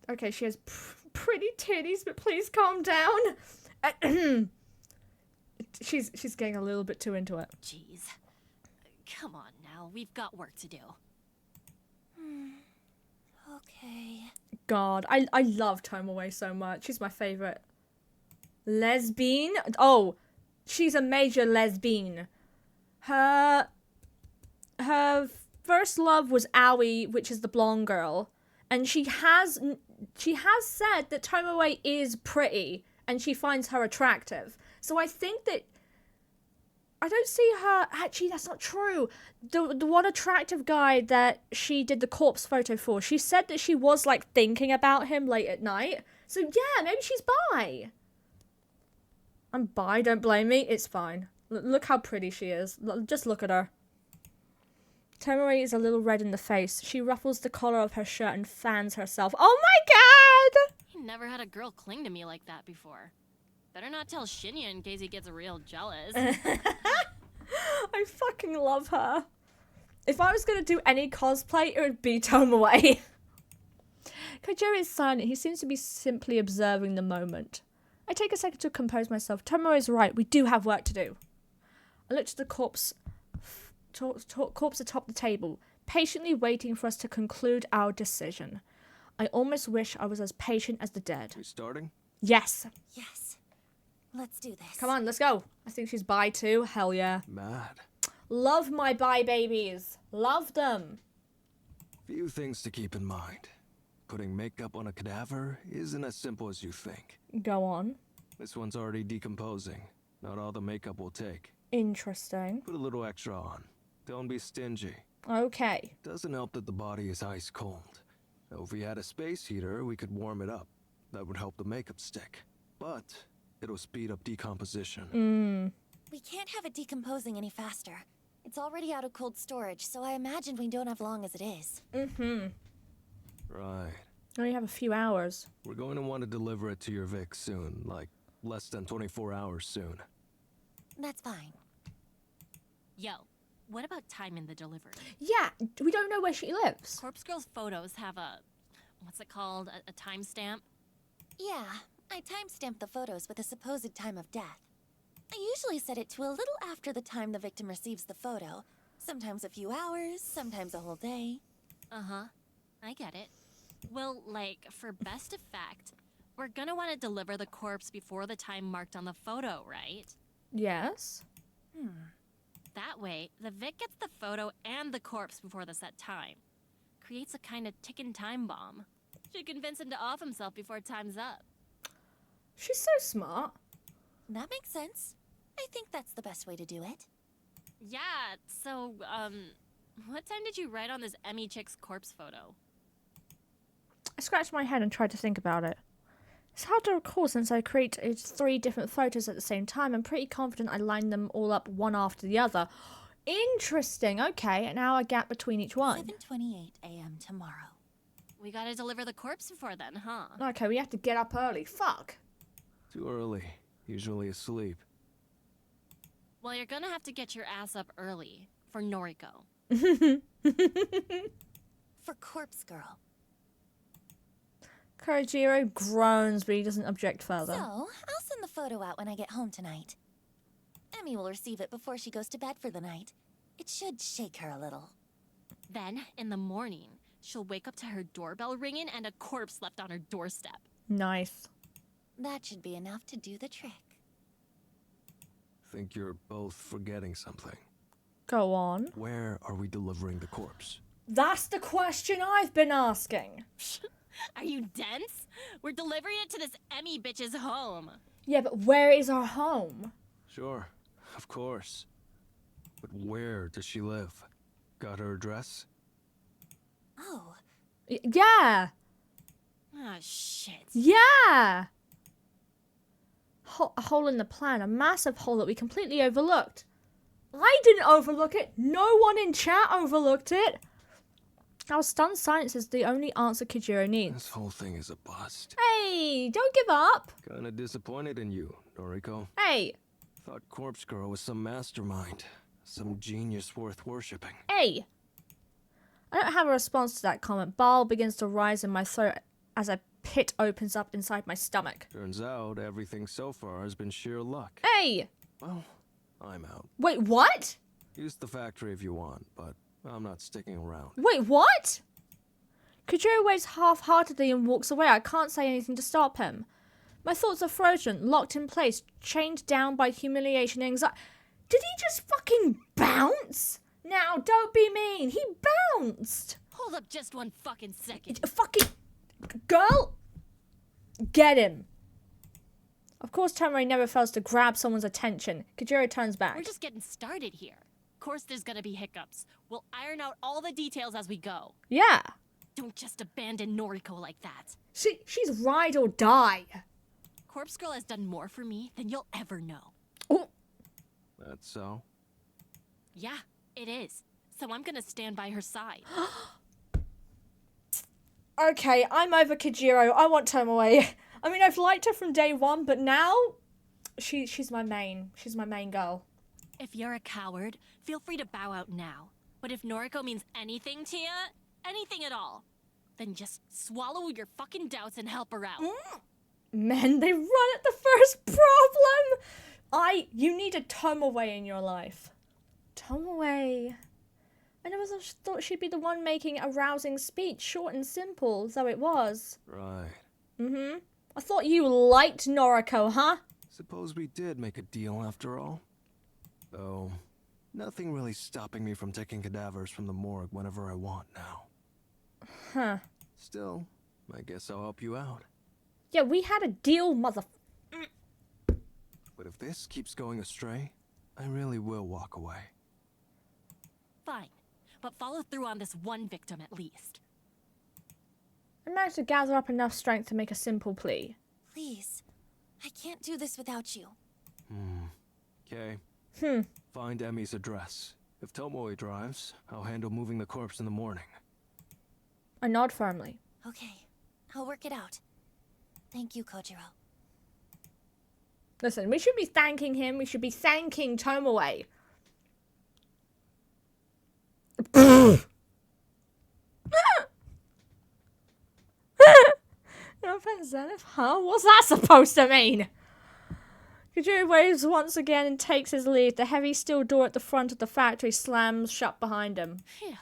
Okay, she has pretty titties, but please calm down. She's getting a little bit too into it. Jeez. Come on now, we've got work to do. Okay. God, I love Tomoe so much. She's my favorite. Lesbian? Oh, she's a major lesbian. Her first love was Aoi, which is the blonde girl, and she has said that Tomoe is pretty and she finds her attractive. So I think that I don't see her. Actually, that's not true. The one attractive guy that she did the corpse photo for, she said that she was like thinking about him late at night. So yeah, maybe she's bi. I'm bi. Don't blame me. It's fine. Look how pretty she is. Just look at her. Tomoe is a little red in the face. She ruffles the collar of her shirt and fans herself. Oh my god! He never had a girl cling to me like that before. Better not tell Shinya in case he gets real jealous. I fucking love her. If I was going to do any cosplay, it would be Tomoe. Kojiro is silent. He seems to be simply observing the moment. I take a second to compose myself. Tomoe is right. We do have work to do. I look to the corpse atop the table, patiently waiting for us to conclude our decision. I almost wish I was as patient as the dead. We starting? Yes. Yes. Let's do this. Come on, let's go. I think she's bi too. Hell yeah. Mad. Love my bi babies. Love them. Few things to keep in mind. Putting makeup on a cadaver isn't as simple as you think. Go on. This one's already decomposing. Not all the makeup will take. Interesting. Put a little extra on. Don't be stingy. Okay. Doesn't help that the body is ice cold. Now, if we had a space heater, we could warm it up. That would help the makeup stick. But it'll speed up decomposition. We can't have it decomposing any faster. It's already out of cold storage, so I imagine we don't have long as it is. Right. Only have a few hours. We're going to want to deliver it to your Vic soon. Like, less than 24 hours soon. That's fine. Yo, what about timing the delivery? Yeah, we don't know where she lives. Corpse Girl's photos have a... what's it called? A timestamp? Yeah, I timestamped the photos with a supposed time of death. I usually set it to a little after the time the victim receives the photo. Sometimes a few hours, sometimes a whole day. Uh-huh. I get it. Well, like, for best effect, we're gonna want to deliver the corpse before the time marked on the photo, right? Yes. That way, the Vic gets the photo and the corpse before the set time. Creates a kind of ticking time bomb. Should convince him to off himself before time's up. She's so smart. That makes sense. I think that's the best way to do it. Yeah, so, what time did you write on this Emmy chick's corpse photo? I scratched my head and tried to think about it. It's hard to recall since I created 3 different photos at the same time. I'm pretty confident I lined them all up one after the other. Interesting. Okay, an hour gap between each one. 7:28 a.m. tomorrow. We gotta deliver the corpse before then, huh? Okay, we have to get up early. Fuck. Too early. Usually asleep. Well, you're gonna have to get your ass up early for Noriko. For Corpse Girl. Kojiro groans, but he doesn't object further. So, I'll send the photo out when I get home tonight. Emmy will receive it before she goes to bed for the night. It should shake her a little. Then, in the morning, she'll wake up to her doorbell ringing and a corpse left on her doorstep. Nice. That should be enough to do the trick. Think you're both forgetting something. Go on. Where are we delivering the corpse? That's the question I've been asking. Are you dense? We're delivering it to this Emmy bitch's home. Yeah, but where is our home? Sure, of course. But where does she live? Got her address? Oh, Yeah. Ah, shit. Yeah. A hole in the plan. A massive hole that we completely overlooked. I didn't overlook it. No one in chat overlooked it. Our stunned silence is the only answer Kojiro needs. This whole thing is a bust. Hey, don't give up. Kinda disappointed in you, Noriko. Hey, Thought Corpse Girl was some mastermind. Some genius worth worshipping. hey. I don't have a response to that comment. Bile begins to rise in my throat as a pit opens up inside my stomach. Turns out everything so far has been sheer luck. Hey! Well, I'm out. Wait, what? Use the factory if you want, but I'm not sticking around. Wait, what? Kojiro waves half-heartedly and walks away. I can't say anything to stop him. My thoughts are frozen, locked in place, chained down by humiliation and anxiety. Did he just fucking bounce? Now, don't be mean. He bounced. Hold up just one fucking second. Fucking... Girl! Get him. Of course, Tomoe never fails to grab someone's attention. Kojiro turns back. We're just getting started here. Of course there's gonna be hiccups. We'll iron out all the details as we go. Yeah. Don't just abandon Noriko like that. She's ride or die. Corpse Girl has done more for me than you'll ever know. Oh. That's so? Yeah, it is. So I'm gonna stand by her side. Okay, I'm over Kojiro. I want Tomoe. I mean, I've liked her from day one, but now she's my main. She's my main girl. If you're a coward, feel free to bow out now. But if Noriko means anything to you, anything at all, then just swallow your fucking doubts and help her out. Men, they run at the first problem. You need a Tomoe in your life. Tomoe. I never thought she'd be the one making a rousing speech, short and simple, though it was. Right. Mm-hmm. I thought you liked Noriko, huh? Suppose we did make a deal after all. Though, nothing really stopping me from taking cadavers from the morgue whenever I want now. Huh. Still, I guess I'll help you out. Yeah, we had a deal, mother... But if this keeps going astray, I really will walk away. Fine, but follow through on this one victim at least. I managed to gather up enough strength to make a simple plea. please. I can't do this without you. Okay. Find Emmy's address. If Tomoe drives, I'll handle moving the corpse in the morning. I nod firmly. Okay, I'll work it out. Thank you, Kojiro. Listen, we should be thanking him. We should be thanking Tomoe. No offense, Zenith. Huh? What's that supposed to mean? Kojiro waves once again and takes his leave. The heavy steel door at the front of the factory slams shut behind him. Phew.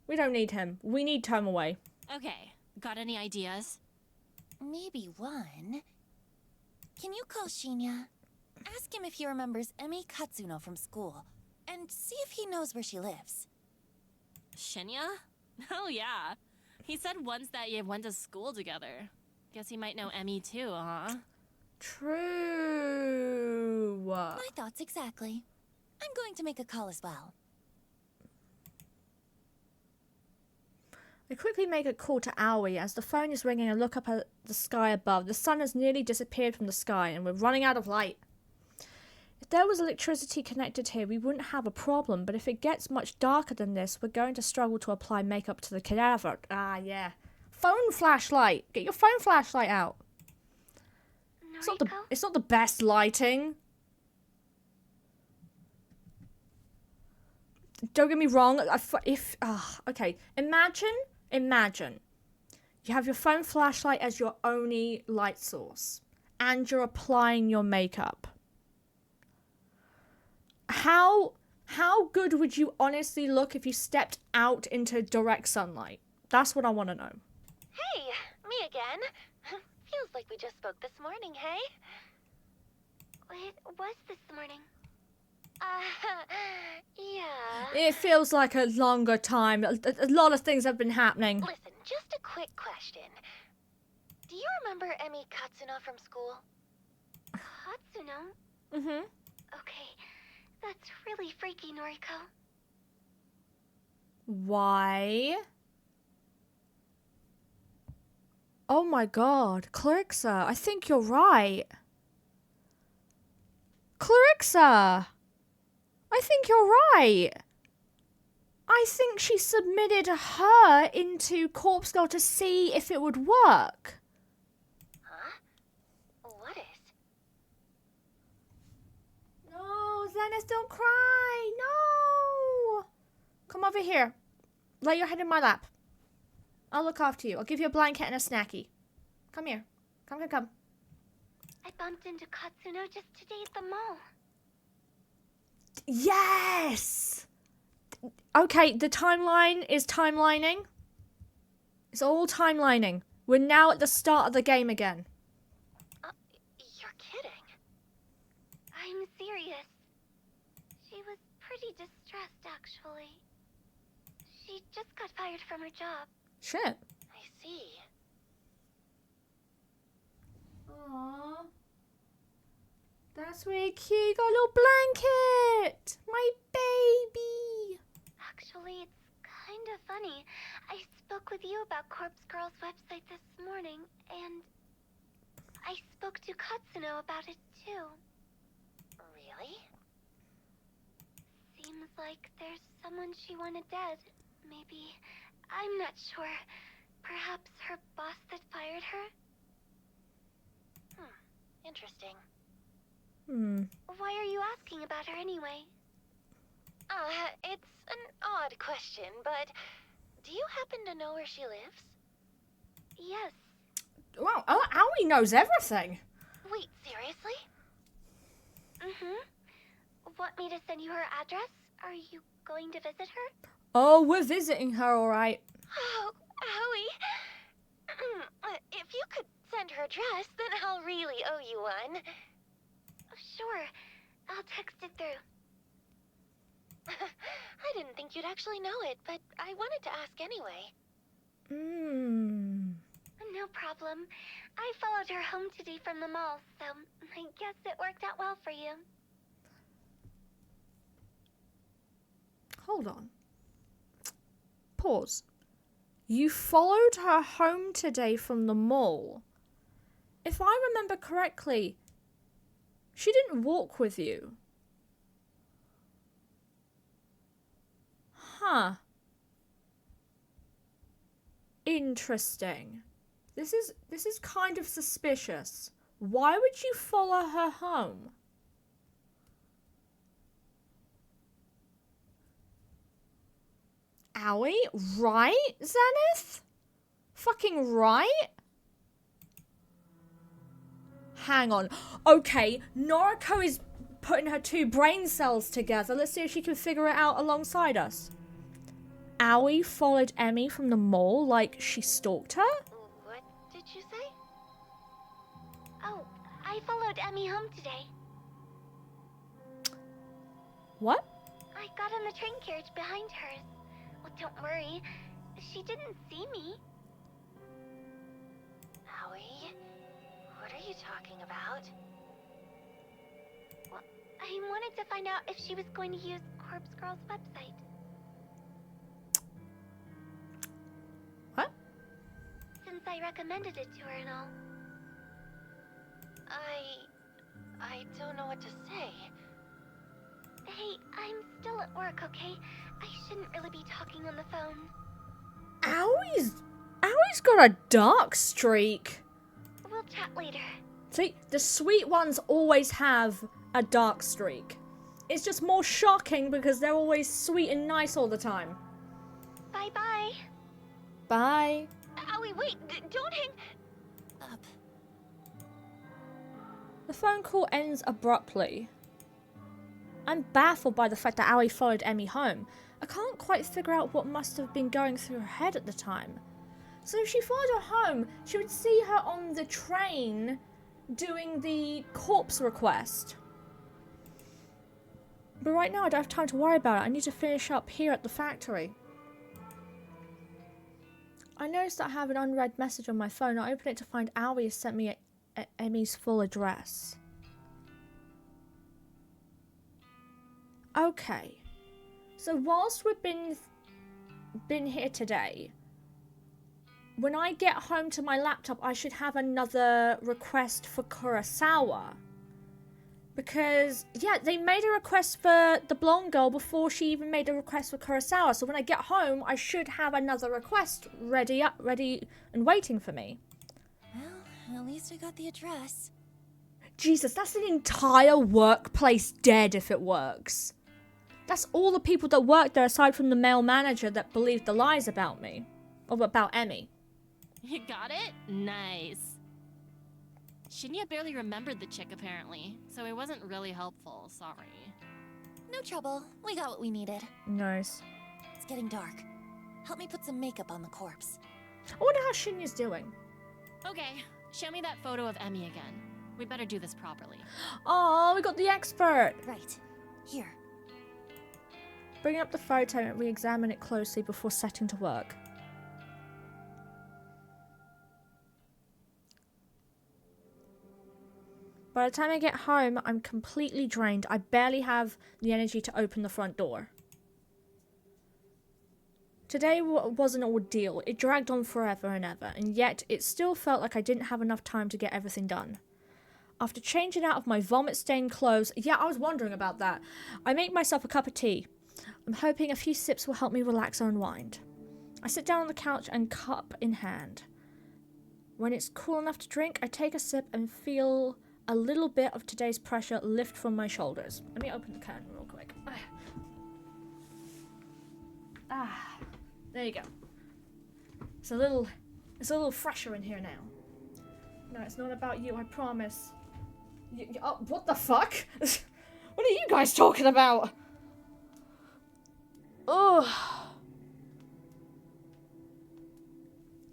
We don't need him. We need Tomoe. Okay, got any ideas? Maybe one. Can you call Shinya? Ask him if he remembers Emi Katsuno from school, and see if he knows where she lives. Shinya? Oh yeah. He said once that you went to school together. Guess he might know Emmy too, huh? True. My thoughts exactly. I'm going to make a call as well. I quickly make a call to Aoi. As the phone is ringing, I look up at the sky above. The sun has nearly disappeared from the sky, and we're running out of light. If there was electricity connected here, we wouldn't have a problem. But if it gets much darker than this, we're going to struggle to apply makeup to the cadaver. Ah, yeah. Phone flashlight. Get your phone flashlight out. Noriko? It's not the best lighting. Don't get me wrong. Okay. Imagine. You have your phone flashlight as your only light source, and you're applying your makeup. How good would you honestly look if you stepped out into direct sunlight? That's what I want to know. Hey, me again. Feels like we just spoke this morning, hey? It was this morning. Yeah. It feels like a longer time. A lot of things have been happening. Listen, just a quick question. Do you remember Emi Katsuno from school? Katsuno? Mm-hmm. Okay, that's really freaky, Noriko. Why? Oh my god, Clarixa, I think you're right. Clarixa! I think you're right. I think she submitted her into Corpse Girl to see if it would work. Huh? What is? No, Zenith, don't cry. No. Come over here. Lay your head in my lap. I'll look after you. I'll give you a blanket and a snacky. Come here. Come. I bumped into Katsuno just today at the mall. Yes! Okay, the timeline is timelining. It's all timelining. We're now at the start of the game again. You're kidding. I'm serious. She was pretty distressed, actually. She just got fired from her job. Shit. I see. Aww. That's really cute. You got a little blanket. My baby. Actually, it's kind of funny. I spoke with you about Corpse Girl's website this morning, and I spoke to Katsuno about it too. Really? Seems like there's someone she wanted dead. Maybe. I'm not sure. Perhaps her boss that fired her? Interesting. Why are you asking about her anyway? It's an odd question, but do you happen to know where she lives? Yes. Wow, Aoi knows everything. Wait, seriously? Want me to send you her address? Are you going to visit her? Oh, we're visiting her, alright. Oh, Aoi. If you could send her address, then I'll really owe you one. Sure. I'll text it through. I didn't think you'd actually know it, but I wanted to ask anyway. No problem. I followed her home today from the mall, so I guess it worked out well for you. Hold on. Pause. You followed her home today from the mall. If I remember correctly, she didn't walk with you. Huh. Interesting. This is kind of suspicious. Why would you follow her home? Aoi? Right, Zenith? Fucking right? Hang on. Okay, Noriko is putting her two brain cells together. Let's see if she can figure it out alongside us. Aoi followed Emi from the mall like she stalked her? What did you say? Oh, I followed Emi home today. What? I got on the train carriage behind hers. Well, don't worry. She didn't see me. Aoi? What are you talking about? Well, I wanted to find out if she was going to use Corpse Girl's website. What? Since I recommended it to her and all. I don't know what to say. Hey, I'm still at work, okay? I shouldn't really be talking on the phone. Owie's got a dark streak. We'll chat later. See, the sweet ones always have a dark streak. It's just more shocking because they're always sweet and nice all the time. Bye-bye. Bye. Owie, wait, don't hang Up. The phone call ends abruptly. I'm baffled by the fact that Owie followed Emmy home. I can't quite figure out what must have been going through her head at the time. So if she followed her home, she would see her on the train doing the corpse request. But right now I don't have time to worry about it. I need to finish up here at the factory. I noticed that I have an unread message on my phone. I open it to find Owie has sent me Emmy's full address. Okay. So whilst we've been here today, when I get home to my laptop, I should have another request for Kurosawa. Because, yeah, they made a request for the blonde girl before she even made a request for Kurosawa. So when I get home, I should have another request ready and waiting for me. Well, at least I got the address. Jesus, that's an entire workplace dead if it works. That's all the people that work there aside from the male manager that believed the lies about me. Or about Emmy. You got it? Nice. Shinya barely remembered the chick, apparently, so it wasn't really helpful, sorry. No trouble. We got what we needed. Nice. It's getting dark. Help me put some makeup on the corpse. I wonder how Shinya's doing. Okay, show me that photo of Emmy again. We better do this properly. Oh, we got the expert. Right. Here. Bring up the photo and re-examine it closely before setting to work. By the time I get home, I'm completely drained. I barely have the energy to open the front door. Today was an ordeal. It dragged on forever and ever, and yet it still felt like I didn't have enough time to get everything done. After changing out of my vomit-stained clothes, yeah, I was wondering about that, I make myself a cup of tea. I'm hoping a few sips will help me relax or unwind. I sit down on the couch and cup in hand. When it's cool enough to drink, I take a sip and feel a little bit of today's pressure lift from my shoulders. Let me open the can real quick. There you go. It's a little fresher in here now. No, it's not about you, I promise. Oh, what the fuck? What are you guys talking about? Oh.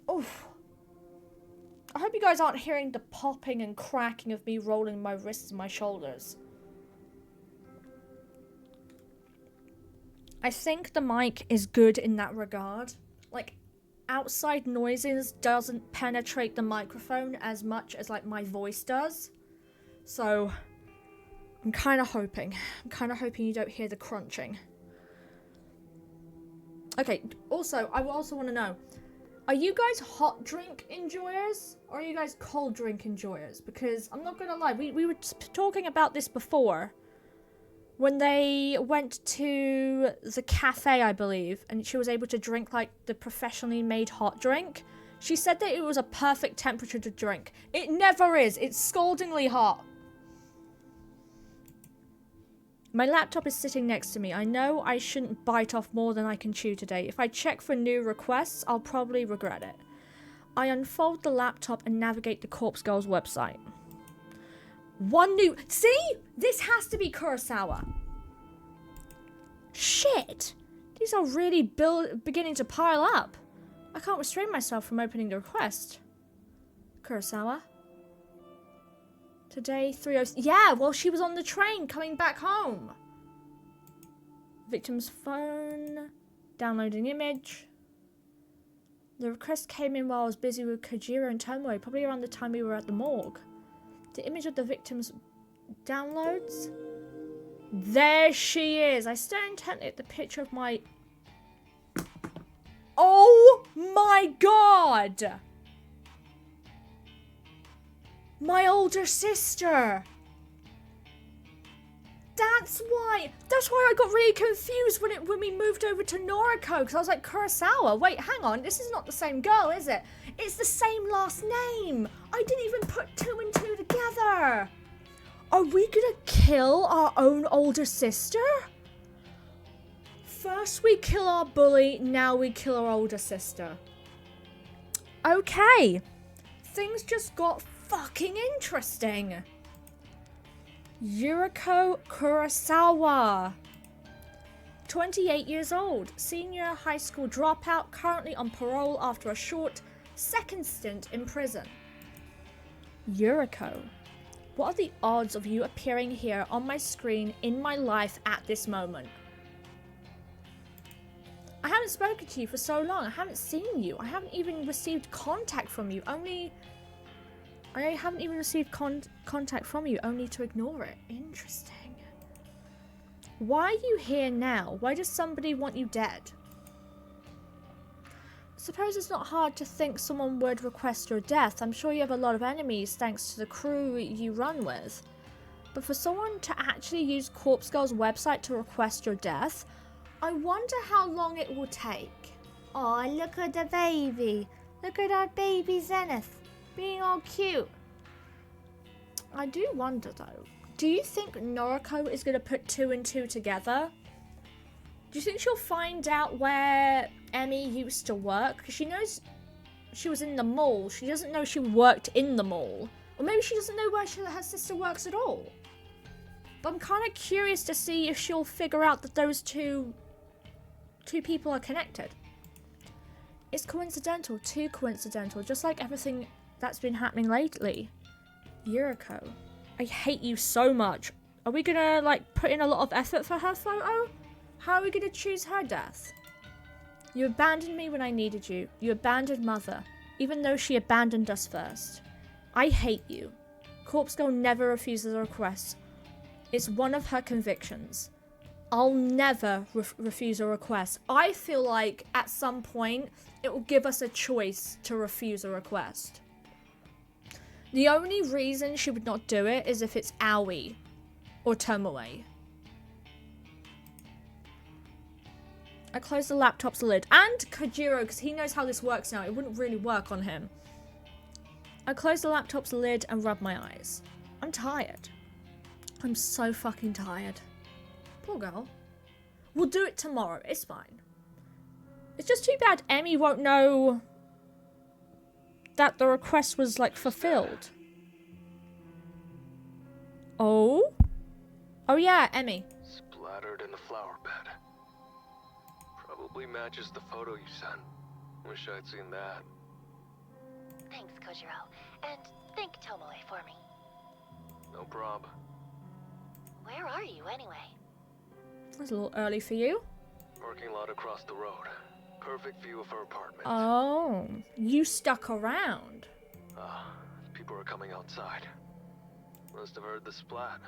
Oof. I hope you guys aren't hearing the popping and cracking of me rolling my wrists and my shoulders. I think the mic is good in that regard. Like, outside noises doesn't penetrate the microphone as much as, like, my voice does. So, I'm kind of hoping you don't hear the crunching. Okay, also, I also want to know, are you guys hot drink enjoyers, or are you guys cold drink enjoyers? Because, I'm not gonna lie, we were talking about this before, when they went to the cafe, I believe, and she was able to drink, like, the professionally made hot drink. She said that it was a perfect temperature to drink. It never is. It's scaldingly hot. My laptop is sitting next to me. I know I shouldn't bite off more than I can chew today. If I check for new requests, I'll probably regret it. I unfold the laptop and navigate the Corpse Girls website. See? This has to be Kurosawa. Shit. These are really beginning to pile up. I can't restrain myself from opening the request. Kurosawa? Today, 3:06. Yeah, well, she was on the train coming back home. Victim's phone. Downloading image. The request came in while I was busy with Kojiro and Tomoe, probably around the time we were at the morgue. The image of the victim's downloads. There she is. I stare intently at the picture of my... Oh my god! My older sister! That's why I got really confused when we moved over to Noriko, because I was like, Kurosawa, wait, hang on, this is not the same girl, is it? It's the same last name. I didn't even put 2 and 2 together. Are we gonna kill our own older sister? First we kill our bully, now we kill our older sister. Okay. Things just got fucking interesting. Yuriko Kurosawa. 28 years old, senior high school dropout, currently on parole after a short second stint in prison. Yuriko, what are the odds of you appearing here on my screen in my life at this moment? I haven't spoken to you for so long. I haven't seen you. I haven't even received contact from you. I haven't even received contact from you, only to ignore it. Interesting. Why are you here now? Why does somebody want you dead? Suppose it's not hard to think someone would request your death. I'm sure you have a lot of enemies thanks to the crew you run with. But for someone to actually use Corpse Girl's website to request your death, I wonder how long it will take. Oh, look at the baby. Look at our baby Zenith. Being all cute. I do wonder though, do you think Noriko is going to put 2 and 2 together? Do you think she'll find out where Emmy used to work? Because she knows she was in the mall. She doesn't know she worked in the mall. Or maybe she doesn't know where her sister works at all. But I'm kind of curious to see if she'll figure out that those two people are connected. It's coincidental, too coincidental, just like everything that's been happening lately. Yuriko, I hate you so much. Are we gonna, like, put in a lot of effort for her photo? How are we gonna choose her death? You abandoned me when I needed you. You abandoned Mother, even though she abandoned us first. I hate you. Corpse Girl never refuses a request. It's one of her convictions. I'll never refuse a request. I feel like at some point it will give us a choice to refuse a request. The only reason she would not do it is if it's Aoi or Tomoe. I closed the laptop's lid. And Kojiro, because he knows how this works now. It wouldn't really work on him. I closed the laptop's lid and rubbed my eyes. I'm tired. I'm so fucking tired. Poor girl. We'll do it tomorrow. It's fine. It's just too bad Emmy won't know that the request was, like, fulfilled. Oh? Oh yeah, Emmy. Splattered in the flower bed. Probably matches the photo you sent. Wish I'd seen that. Thanks, Kojiro. And thank Tomoe for me. No prob. Where are you, anyway? That's a little early for you. Parking lot across the road. Perfect view of her apartment. Oh, you stuck around. People are coming outside. Must have heard the splat.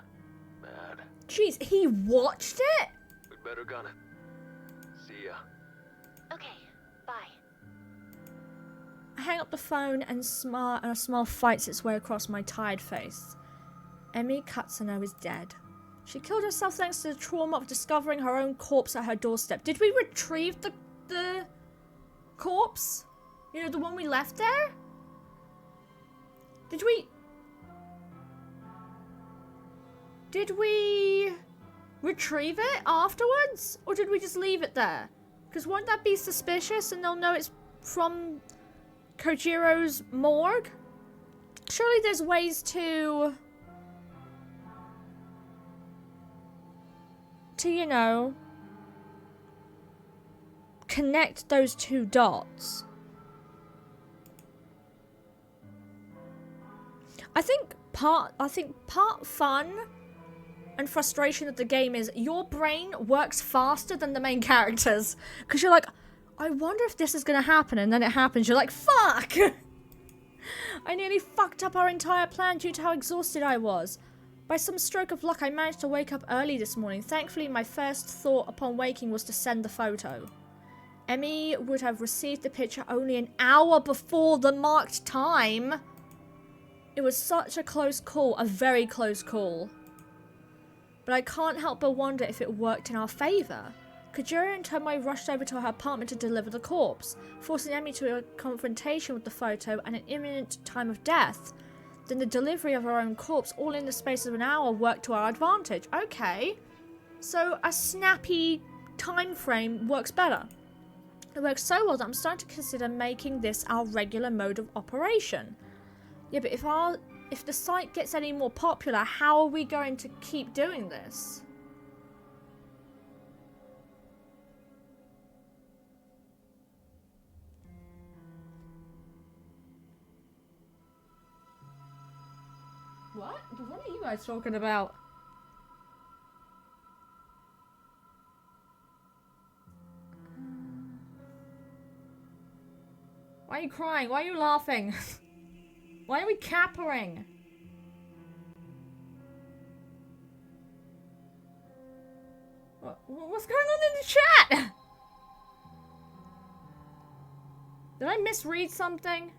Mad. Jeez, he watched it? We'd better gun it. See ya. Okay, bye. I hang up the phone and a smile fights its way across my tired face. Emmy Katsuno is dead. She killed herself thanks to the trauma of discovering her own corpse at her doorstep. Did we retrieve the corpse? You know, the one we left there? Did we retrieve it afterwards? Or did we just leave it there? Because won't that be suspicious and they'll know it's from Kojiro's morgue? Surely there's ways to, you know, connect those two dots. I think part fun and frustration of the game is your brain works faster than the main characters, because you're like, I wonder if this is gonna happen, and then it happens. You're like, fuck! I nearly fucked up our entire plan due to how exhausted I was. By some stroke of luck, I managed to wake up early this morning. Thankfully, my first thought upon waking was to send the photo. Emmy would have received the picture only an hour before the marked time. It was such a close call, a very close call. But but I can't help but wonder if it worked in our favour. Kajura and Tomoe rushed over to her apartment to deliver the corpse, forcing Emmy to a confrontation with the photo and an imminent time of death. Then the delivery of her own corpse, all in the space of an hour, worked to our advantage. Okay, so a snappy time frame works better. It works so well that I'm starting to consider making this our regular mode of operation. Yeah, but if the site gets any more popular, how are we going to keep doing this? What? What are you guys talking about? Why are you crying? Why are you laughing? Why are we capering? What's going on in the chat? Did I misread something?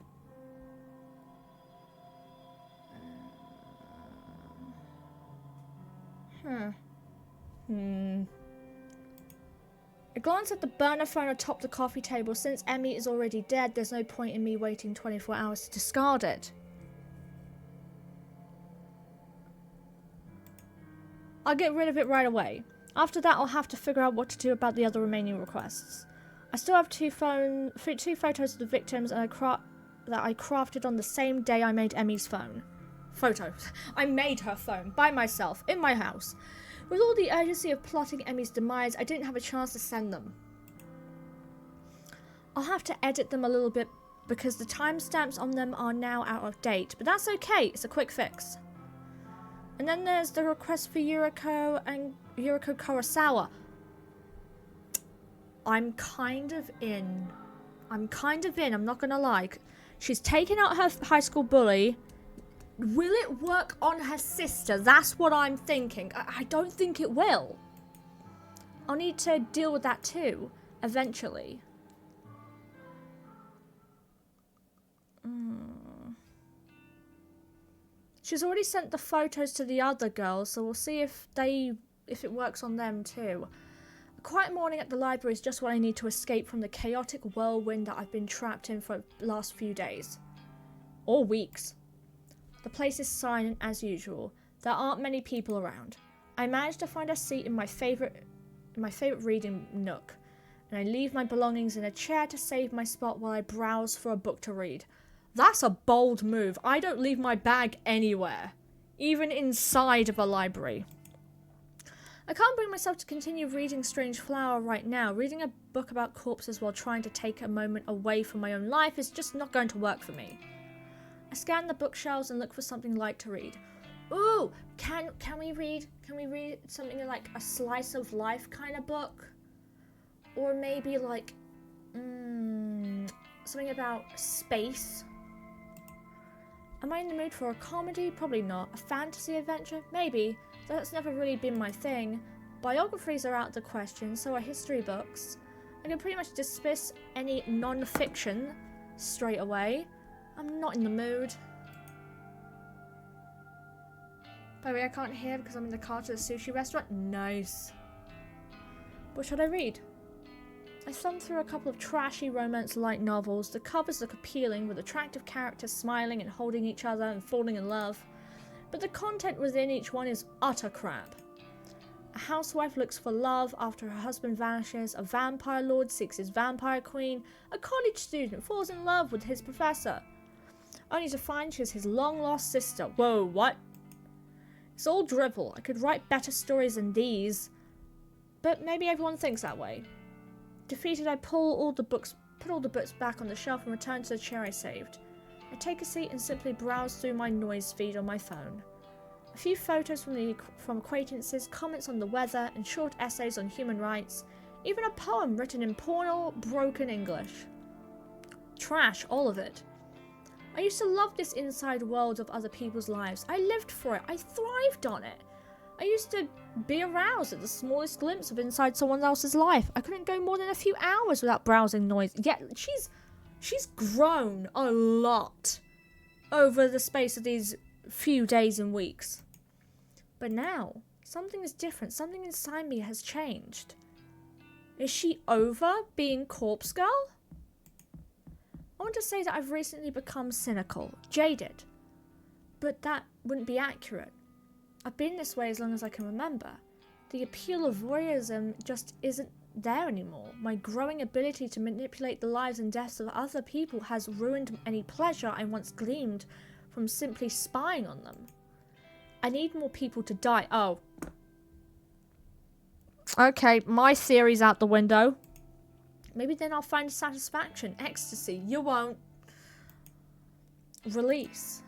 I glance at the burner phone atop the coffee table. Since Emmy is already dead, there's no point in me waiting 24 hours to discard it. I'll get rid of it right away. After that, I'll have to figure out what to do about the other remaining requests. I still have two photos of the victims that I crafted on the same day I made Emmy's phone. Photos. I made her phone by myself in my house. With all the urgency of plotting Emmy's demise, I didn't have a chance to send them. I'll have to edit them a little bit because the timestamps on them are now out of date, but that's okay, it's a quick fix. And then there's the request for Yuriko and Yuriko Kurosawa. I'm kind of in, I'm not gonna lie. She's taken out her high school bully. Will it work on her sister? That's what I'm thinking. I don't think it will. I'll need to deal with that too, eventually. She's already sent the photos to the other girls, so we'll see if it works on them too. A quiet morning at the library is just what I need to escape from the chaotic whirlwind that I've been trapped in for the last few days. Or weeks. The place is silent as usual. There aren't many people around. I manage to find a seat in my favorite reading nook, and I leave my belongings in a chair to save my spot while I browse for a book to read. That's a bold move. I don't leave my bag anywhere, even inside of a library. I can't bring myself to continue reading Strange Flower right now. Reading a book about corpses while trying to take a moment away from my own life is just not going to work for me. I scan the bookshelves and look for something light to read. Ooh, can we read something like a slice of life kind of book? Or maybe like something about space? Am I in the mood for a comedy? Probably not. A fantasy adventure? Maybe. That's never really been my thing. Biographies are out of the question, so are history books. I can pretty much dismiss any non-fiction straight away. I'm not in the mood. By the way, I can't hear because I'm in the car to the sushi restaurant. Nice. What should I read? I thumbed through a couple of trashy romance light novels. The covers look appealing, with attractive characters smiling and holding each other and falling in love. But the content within each one is utter crap. A housewife looks for love after her husband vanishes. A vampire lord seeks his vampire queen. A college student falls in love with his professor, only to find she's his long-lost sister. Whoa, what? It's all drivel. I could write better stories than these. But maybe everyone thinks that way. Defeated, I put all the books back on the shelf and return to the chair I saved. I take a seat and simply browse through my noise feed on my phone. A few photos from acquaintances, comments on the weather, and short essays on human rights. Even a poem written in poor, broken English. Trash, all of it. I used to love this inside world of other people's lives. I lived for it. I thrived on it. I used to be aroused at the smallest glimpse of inside someone else's life. I couldn't go more than a few hours without browsing noise. Yet she's grown a lot over the space of these few days and weeks. But now, Something is different. Something inside me has changed. Is she over being Corpse Girl? I want to say that I've recently become cynical, jaded. But that wouldn't be accurate. I've been this way as long as I can remember. The appeal of voyeurism just isn't there anymore. My growing ability to manipulate the lives and deaths of other people has ruined any pleasure I once gleaned from simply spying on them. I need more people to die. Oh. Okay, my theory's out the window. Maybe then I'll find satisfaction, ecstasy. You won't. Release.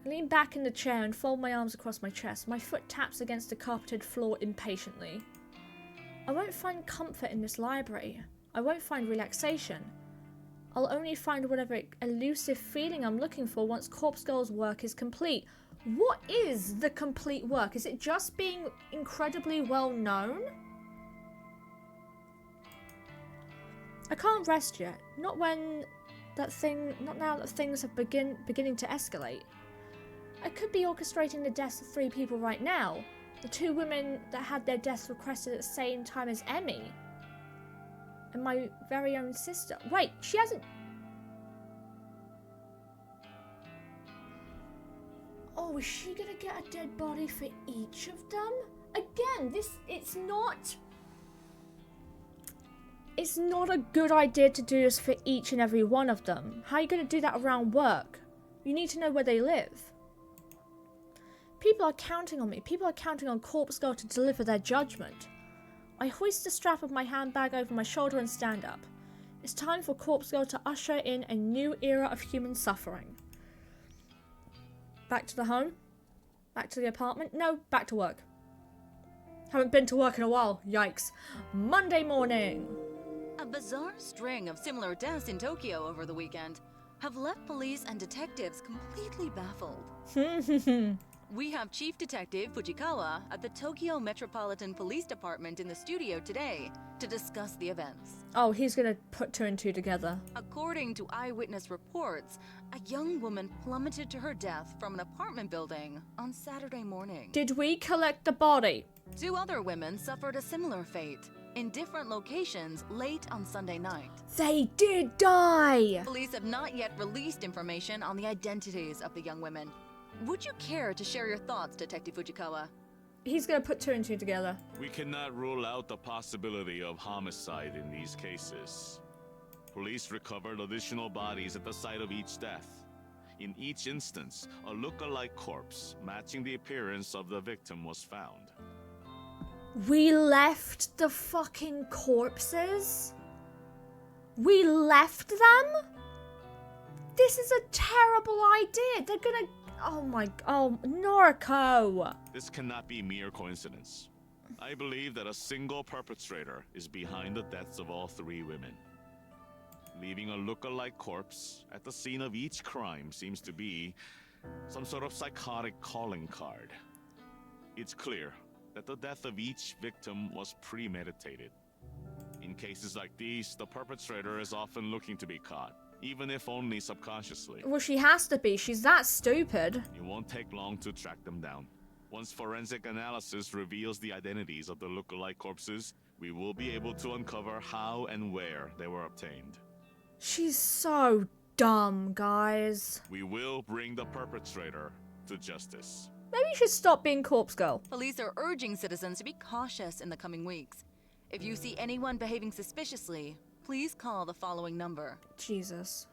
I lean back in the chair and fold my arms across my chest. My foot taps against the carpeted floor impatiently. I won't find comfort in this library. I won't find relaxation. I'll only find whatever elusive feeling I'm looking for once Corpse Girl's work is complete. What is the complete work? Is it just being incredibly well known? I can't rest yet. Not now that things have beginning to escalate. I could be orchestrating the deaths of 3 people right now. The 2 women that had their deaths requested at the same time as Emmy. And my very own sister. Wait, she hasn't... Oh, is she gonna get a dead body for each of them? Again, it's not a good idea to do this for each and every one of them. How are you gonna do that around work? You need to know where they live. People are counting on me. People are counting on Corpse Girl to deliver their judgment. I hoist the strap of my handbag over my shoulder and stand up. It's time for Corpse Girl to usher in a new era of human suffering. Back to the home? Back to the apartment? No, back to work. Haven't been to work in a while. Yikes. Monday morning. A bizarre string of similar deaths in Tokyo over the weekend have left police and detectives completely baffled. We have Chief Detective Fujikawa at the Tokyo Metropolitan Police Department in the studio today to discuss the events. Oh, he's gonna put 2 and 2 together. According to eyewitness reports, a young woman plummeted to her death from an apartment building on Saturday morning. Did we collect the body? 2 other women suffered a similar fate in different locations late on Sunday night. They did die! Police have not yet released information on the identities of the young women. Would you care to share your thoughts, Detective Fujikawa? He's gonna put 2 and 2 together. We cannot rule out the possibility of homicide in these cases. Police recovered additional bodies at the site of each death. In each instance, a look-alike corpse matching the appearance of the victim was found. We left the fucking corpses? We left them? This is a terrible idea. They're gonna... Oh, Noriko. This cannot be mere coincidence. I believe that a single perpetrator is behind the deaths of all 3 women. Leaving a look-alike corpse at the scene of each crime seems to be some sort of psychotic calling card. It's clear that the death of each victim was premeditated. In cases like these, the perpetrator is often looking to be caught, even if only subconsciously. Well, she has to be. She's that stupid. It won't take long to track them down. Once forensic analysis reveals the identities of the look-alike corpses, we will be able to uncover how and where they were obtained. She's so dumb, guys. We will bring the perpetrator to justice. Maybe you should stop being Corpse Girl. Police are urging citizens to be cautious in the coming weeks. If you see anyone behaving suspiciously, please call the following number. Jesus.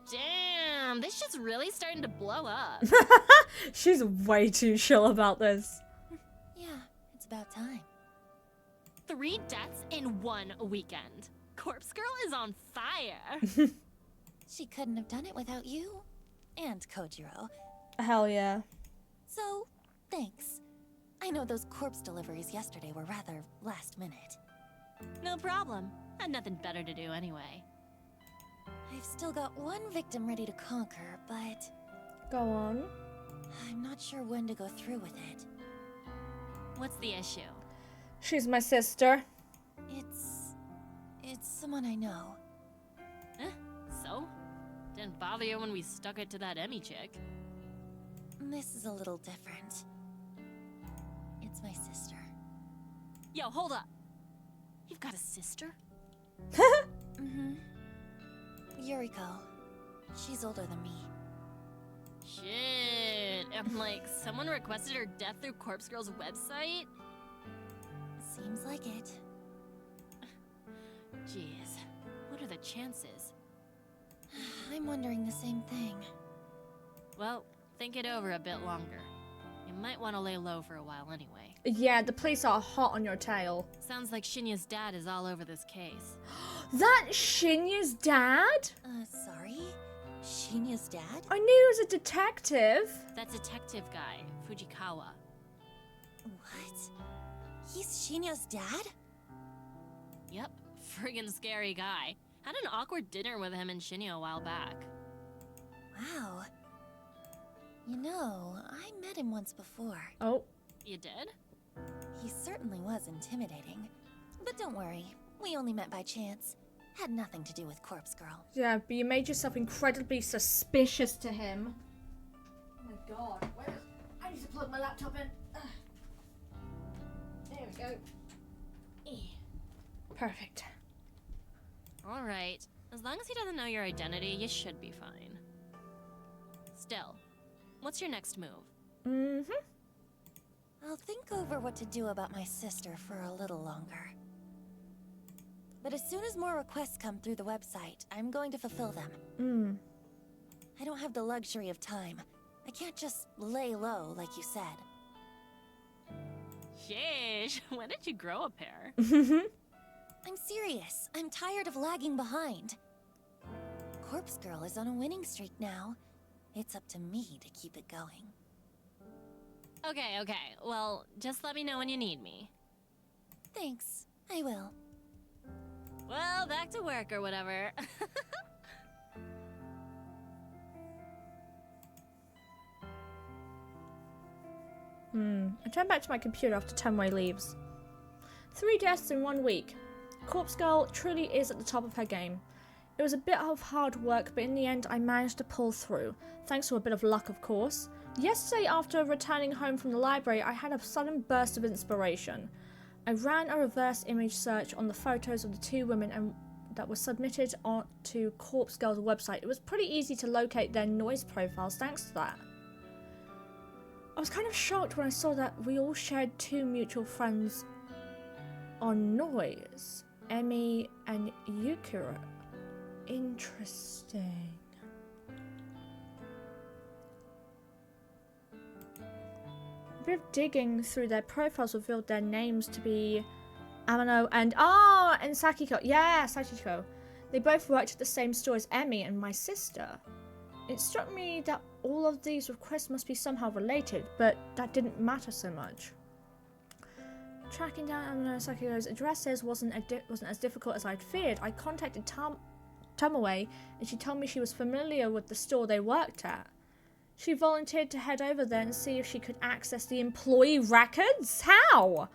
Damn, this shit's really starting to blow up. She's way too chill about this. Yeah, it's about time. 3 deaths in 1 weekend. Corpse Girl is on fire. She couldn't have done it without you. And Kojiro. Hell yeah. So, thanks. I know those corpse deliveries yesterday were rather last minute. No problem. Had nothing better to do anyway. I've still got 1 victim ready to conquer, but Go on. I'm not sure when to go through with it. What's the issue? She's my sister. It's someone I know. So? Didn't bother you when we stuck it to that Emmy chick. This is a little different. It's my sister. Yo, hold up. You've got a sister? Mm-hmm. Yuriko. She's older than me. Shit. And like, someone requested her death through Corpse Girl's website? Seems like it. Jeez. What are the chances? I'm wondering the same thing. Well, think it over a bit longer. You might want to lay low for a while anyway. Yeah, the police are hot on your tail. Sounds like Shinya's dad is all over this case. That Shinya's dad? Sorry? Shinya's dad? I knew he was a detective. That detective guy, Fujikawa. What? He's Shinya's dad? Yep, friggin' scary guy. Had an awkward dinner with him and Shinya a while back. Wow. You know, I met him once before. Oh. You did? He certainly was intimidating. But don't worry, we only met by chance. Had nothing to do with Corpse Girl. Yeah, but you made yourself incredibly suspicious to him. Oh my god. I need to plug my laptop in. There we go. Perfect. Alright. As long as he doesn't know your identity, you should be fine. Still, what's your next move? Mm-hmm. I'll think over what to do about my sister for a little longer. But as soon as more requests come through the website, I'm going to fulfill them. I don't have the luxury of time. I can't just lay low like you said. Sheesh, when did you grow a pair? I'm serious. I'm tired of lagging behind. Corpse Girl is on a winning streak now. It's up to me to keep it going. Okay. Well, just let me know when you need me. Thanks. I will. Well, back to work or whatever. I turned back to my computer after Tenway leaves. 3 deaths in 1 week. Corpse Girl truly is at the top of her game. It was a bit of hard work, but in the end I managed to pull through, thanks to a bit of luck of course. Yesterday after returning home from the library, I had a sudden burst of inspiration. I ran a reverse image search on the photos of the 2 women that were submitted to Corpse Girl's website. It was pretty easy to locate their noise profiles thanks to that. I was kind of shocked when I saw that we all shared 2 mutual friends on noise. Emi and Yukiro. Interesting. A bit of digging through their profiles revealed their names to be Amano and Sakiko. Yeah, Sakiko. They both worked at the same store as Emi and my sister. It struck me that all of these requests must be somehow related, but that didn't matter so much. Tracking down Amano and Sakiko's addresses wasn't as difficult as I'd feared. I contacted Tomoe, and she told me she was familiar with the store they worked at. She volunteered to head over there and see if she could access the employee records? How?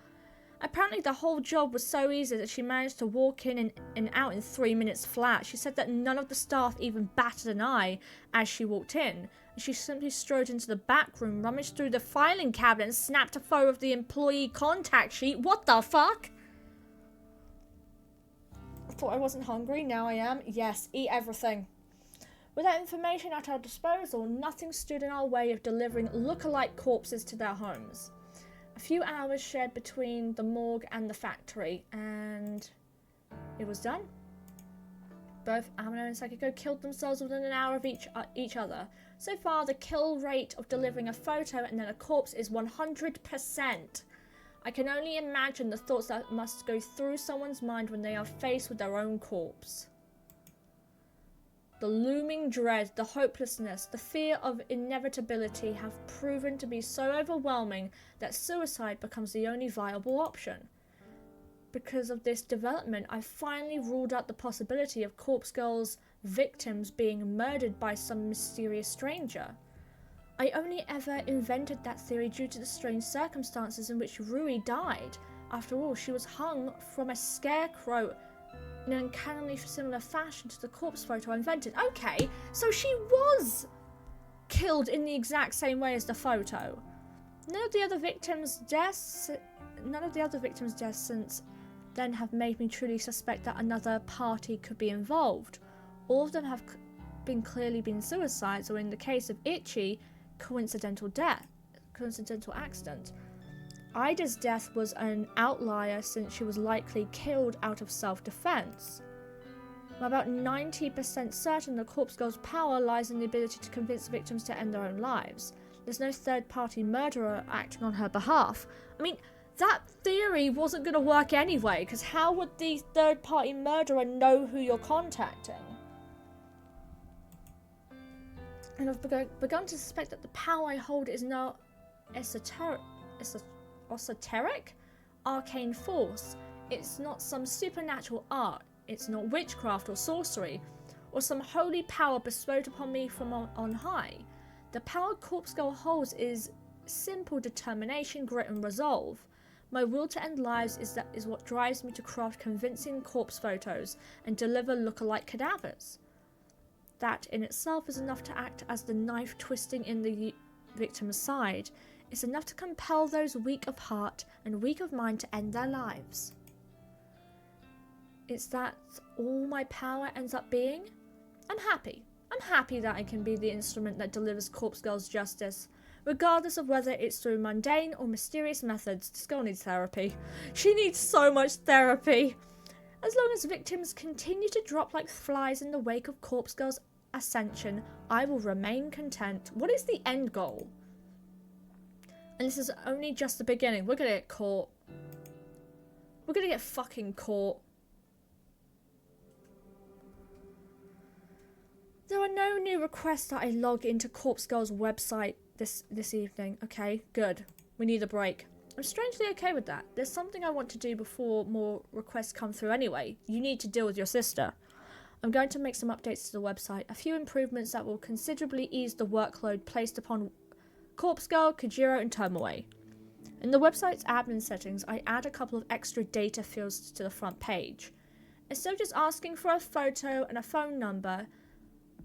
Apparently the whole job was so easy that she managed to walk in and out in 3 minutes flat. She said that none of the staff even batted an eye as she walked in. She simply strode into the back room, rummaged through the filing cabinet and snapped a photo of the employee contact sheet. What the fuck? I thought I wasn't hungry, now I am. Yes, eat everything. With that information at our disposal, nothing stood in our way of delivering look-alike corpses to their homes. A few hours shared between the morgue and the factory, and it was done. Both Amano and Sakiko killed themselves within an hour of each other. So far, the kill rate of delivering a photo and then a corpse is 100%. I can only imagine the thoughts that must go through someone's mind when they are faced with their own corpse. The looming dread, the hopelessness, the fear of inevitability have proven to be so overwhelming that suicide becomes the only viable option. Because of this development, I finally ruled out the possibility of Corpse Girl's victims being murdered by some mysterious stranger. I only ever invented that theory due to the strange circumstances in which Rui died. After all, she was hung from a scarecrow in an uncannily similar fashion to the corpse photo I invented. Okay, so she was killed in the exact same way as the photo. None of the other victims' deaths since then have made me truly suspect that another party could be involved. All of them have clearly been suicides, or in the case of Ichi, coincidental accident. Ida's death was an outlier since she was likely killed out of self-defense. I'm about 90% certain the Corpse Girl's power lies in the ability to convince victims to end their own lives. There's no third-party murderer acting on her behalf. I mean, that theory wasn't going to work anyway, because how would the third-party murderer know who you're contacting? And I've begun to suspect that the power I hold is now esoteric, arcane force. It's not some supernatural art. It's not witchcraft or sorcery, or some holy power bestowed upon me from on high. The power Corpse Girl holds is simple determination, grit, and resolve. My will to end lives is what drives me to craft convincing corpse photos and deliver look-alike cadavers. That in itself is enough to act as the knife twisting in the victim's side. It's enough to compel those weak of heart and weak of mind to end their lives. It's that all my power ends up being? I'm happy. I'm happy that I can be the instrument that delivers Corpse Girl's justice. Regardless of whether it's through mundane or mysterious methods, this girl needs therapy. She needs so much therapy. As long as victims continue to drop like flies in the wake of Corpse Girl's ascension, I will remain content. What is the end goal? And this is only just the beginning. We're gonna get caught. We're gonna get fucking caught. There are no new requests that I log into Corpse Girl's website this evening. Okay, good. We need a break. I'm strangely okay with that. There's something I want to do before more requests come through anyway. You need to deal with your sister. I'm going to make some updates to the website. A few improvements that will considerably ease the workload placed upon Corpse Girl, Kajiro, and Tomoe. In the website's admin settings, I add a couple of extra data fields to the front page. Instead of just asking for a photo and a phone number,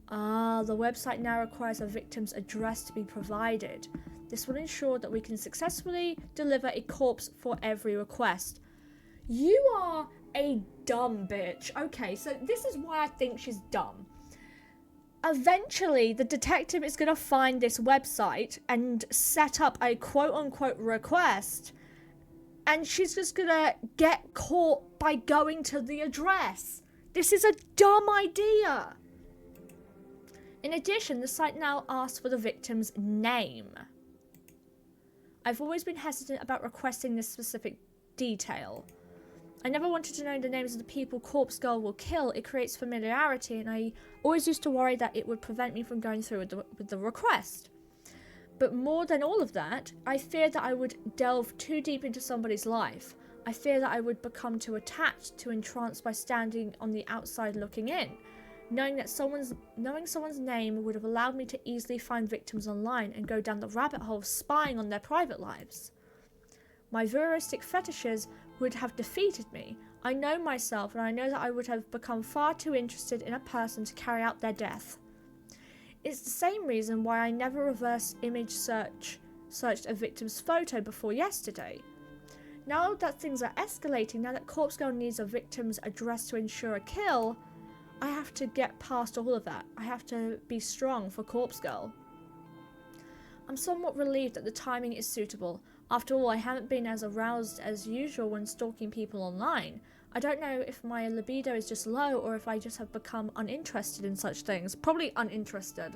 the website now requires a victim's address to be provided. This will ensure that we can successfully deliver a corpse for every request. You are a dumb bitch. Okay, so this is why I think she's dumb. Eventually, the detective is going to find this website and set up a quote-unquote request, and she's just going to get caught by going to the address. This is a dumb idea. In addition, the site now asks for the victim's name. I've always been hesitant about requesting this specific detail. I never wanted to know the names of the people Corpse Girl will kill. It creates familiarity, and I always used to worry that it would prevent me from going through with the request. But more than all of that, I feared that I would delve too deep into somebody's life. I fear that I would become too attached, too entranced by standing on the outside looking in. Knowing someone's name would have allowed me to easily find victims online and go down the rabbit hole of spying on their private lives. My voyeuristic fetishes would have defeated me. I know myself, and I know that I would have become far too interested in a person to carry out their death. It's the same reason why I never reverse image searched a victim's photo before yesterday. Now that things are escalating, now that Corpse Girl needs a victim's address to ensure a kill, I have to get past all of that. I have to be strong for Corpse Girl. I'm somewhat relieved that the timing is suitable. After all, I haven't been as aroused as usual when stalking people online. I don't know if my libido is just low or if I just have become uninterested in such things. Probably uninterested.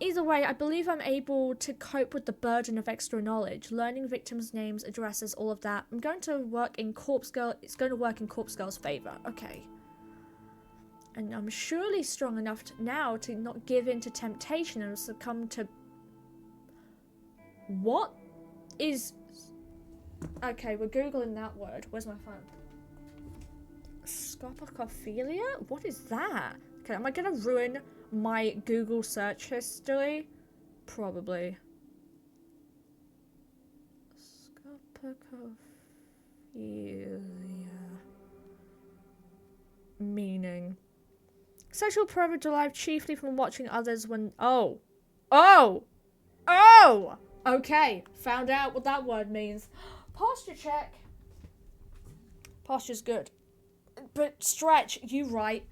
Either way, I believe I'm able to cope with the burden of extra knowledge, learning victims' names, addresses, all of that. I'm going to work in Corpse Girl. It's going to work in Corpse Girl's favour. Okay. And I'm surely strong enough now to not give in to temptation and succumb to... What is... Okay, we're Googling that word. Where's my phone? Scopophilia? What is that? Okay, am I going to ruin my Google search history? Probably. Scopophilia. Meaning. Sexual pleasure derived chiefly from watching others when... Oh! Okay, found out what that word means. Posture check. Posture's good. But stretch, you right.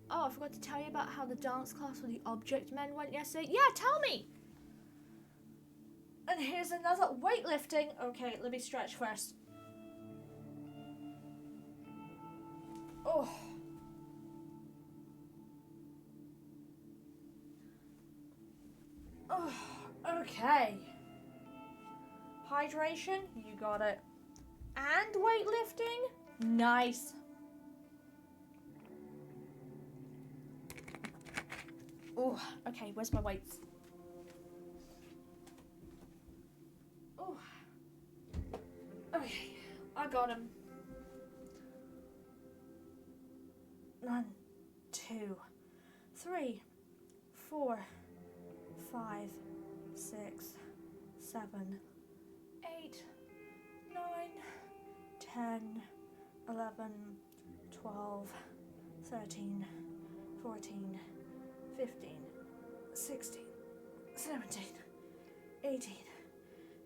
Oh, I forgot to tell you about how the dance class for the object men went yesterday. Yeah, tell me! And here's another weightlifting. Okay, let me stretch first. Oh. Oh, okay. Hydration, you got it. And weightlifting? Nice. Oh, okay, where's my weights? Oh. Okay, I got him. 1, 2, 3, 4, 5, 6, 7, 8, 9, 10, 11, 12, 13, 14, 15, 16, 17, 18,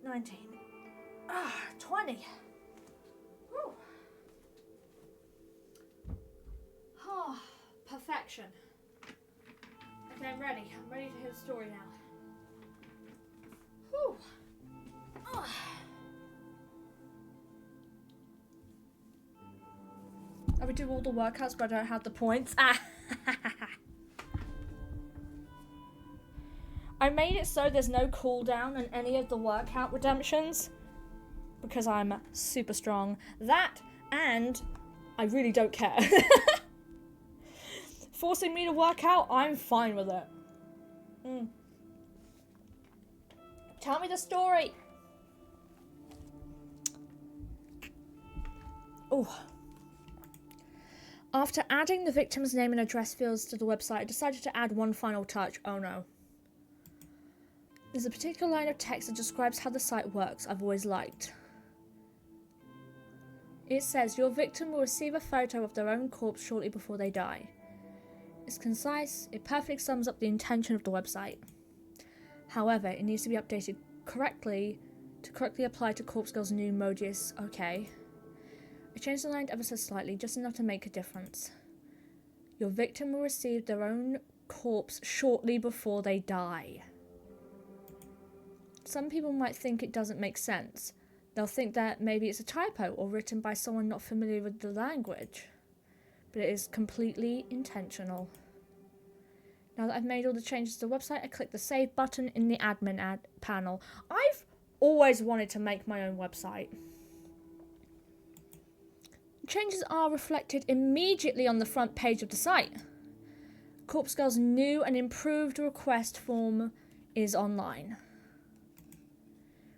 19, 20. Whew. Oh, perfection. Okay, I'm ready. I'm ready to hear the story now. Whew. Oh. I would do all the workouts, but I don't have the points. I made it so there's no cooldown on any of the workout redemptions because I'm super strong. That and I really don't care. Forcing me to work out, I'm fine with it. Tell me the story. Oh. After adding the victim's name and address fields to the website, I decided to add one final touch. Oh no. There's a particular line of text that describes how the site works I've always liked. It says, your victim will receive a photo of their own corpse shortly before they die. It's concise, it perfectly sums up the intention of the website. However, it needs to be updated correctly to correctly apply to Corpse Girl's new modus. Okay. I changed the line ever so slightly, just enough to make a difference. Your victim will receive their own corpse shortly before they die. Some people might think it doesn't make sense. They'll think that maybe it's a typo or written by someone not familiar with the language. But it is completely intentional. Now that I've made all the changes to the website, I click the save button in the admin panel. I've always wanted to make my own website. Changes are reflected immediately on the front page of the site. Corpse Girl's new and improved request form is online.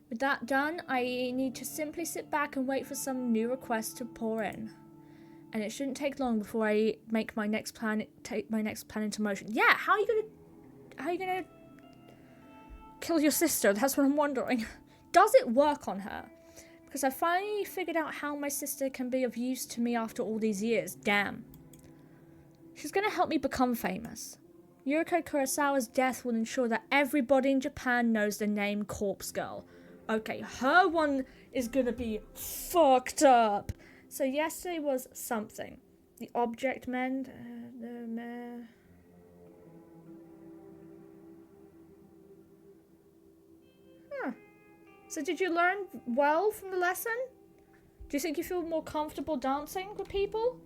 With that done, I need to simply sit back and wait for some new requests to pour in. And it shouldn't take long before I make my next plan, take my next plan into motion. Yeah, how are you gonna kill your sister? That's what I'm wondering. Does it work on her? Because I finally figured out how my sister can be of use to me after all these years. Damn. She's gonna help me become famous. Yuriko Kurosawa's death will ensure that everybody in Japan knows the name Corpse Girl. Okay, her one is gonna be fucked up. So yesterday was something. The object men. So did you learn well from the lesson? Do you think you feel more comfortable dancing with people?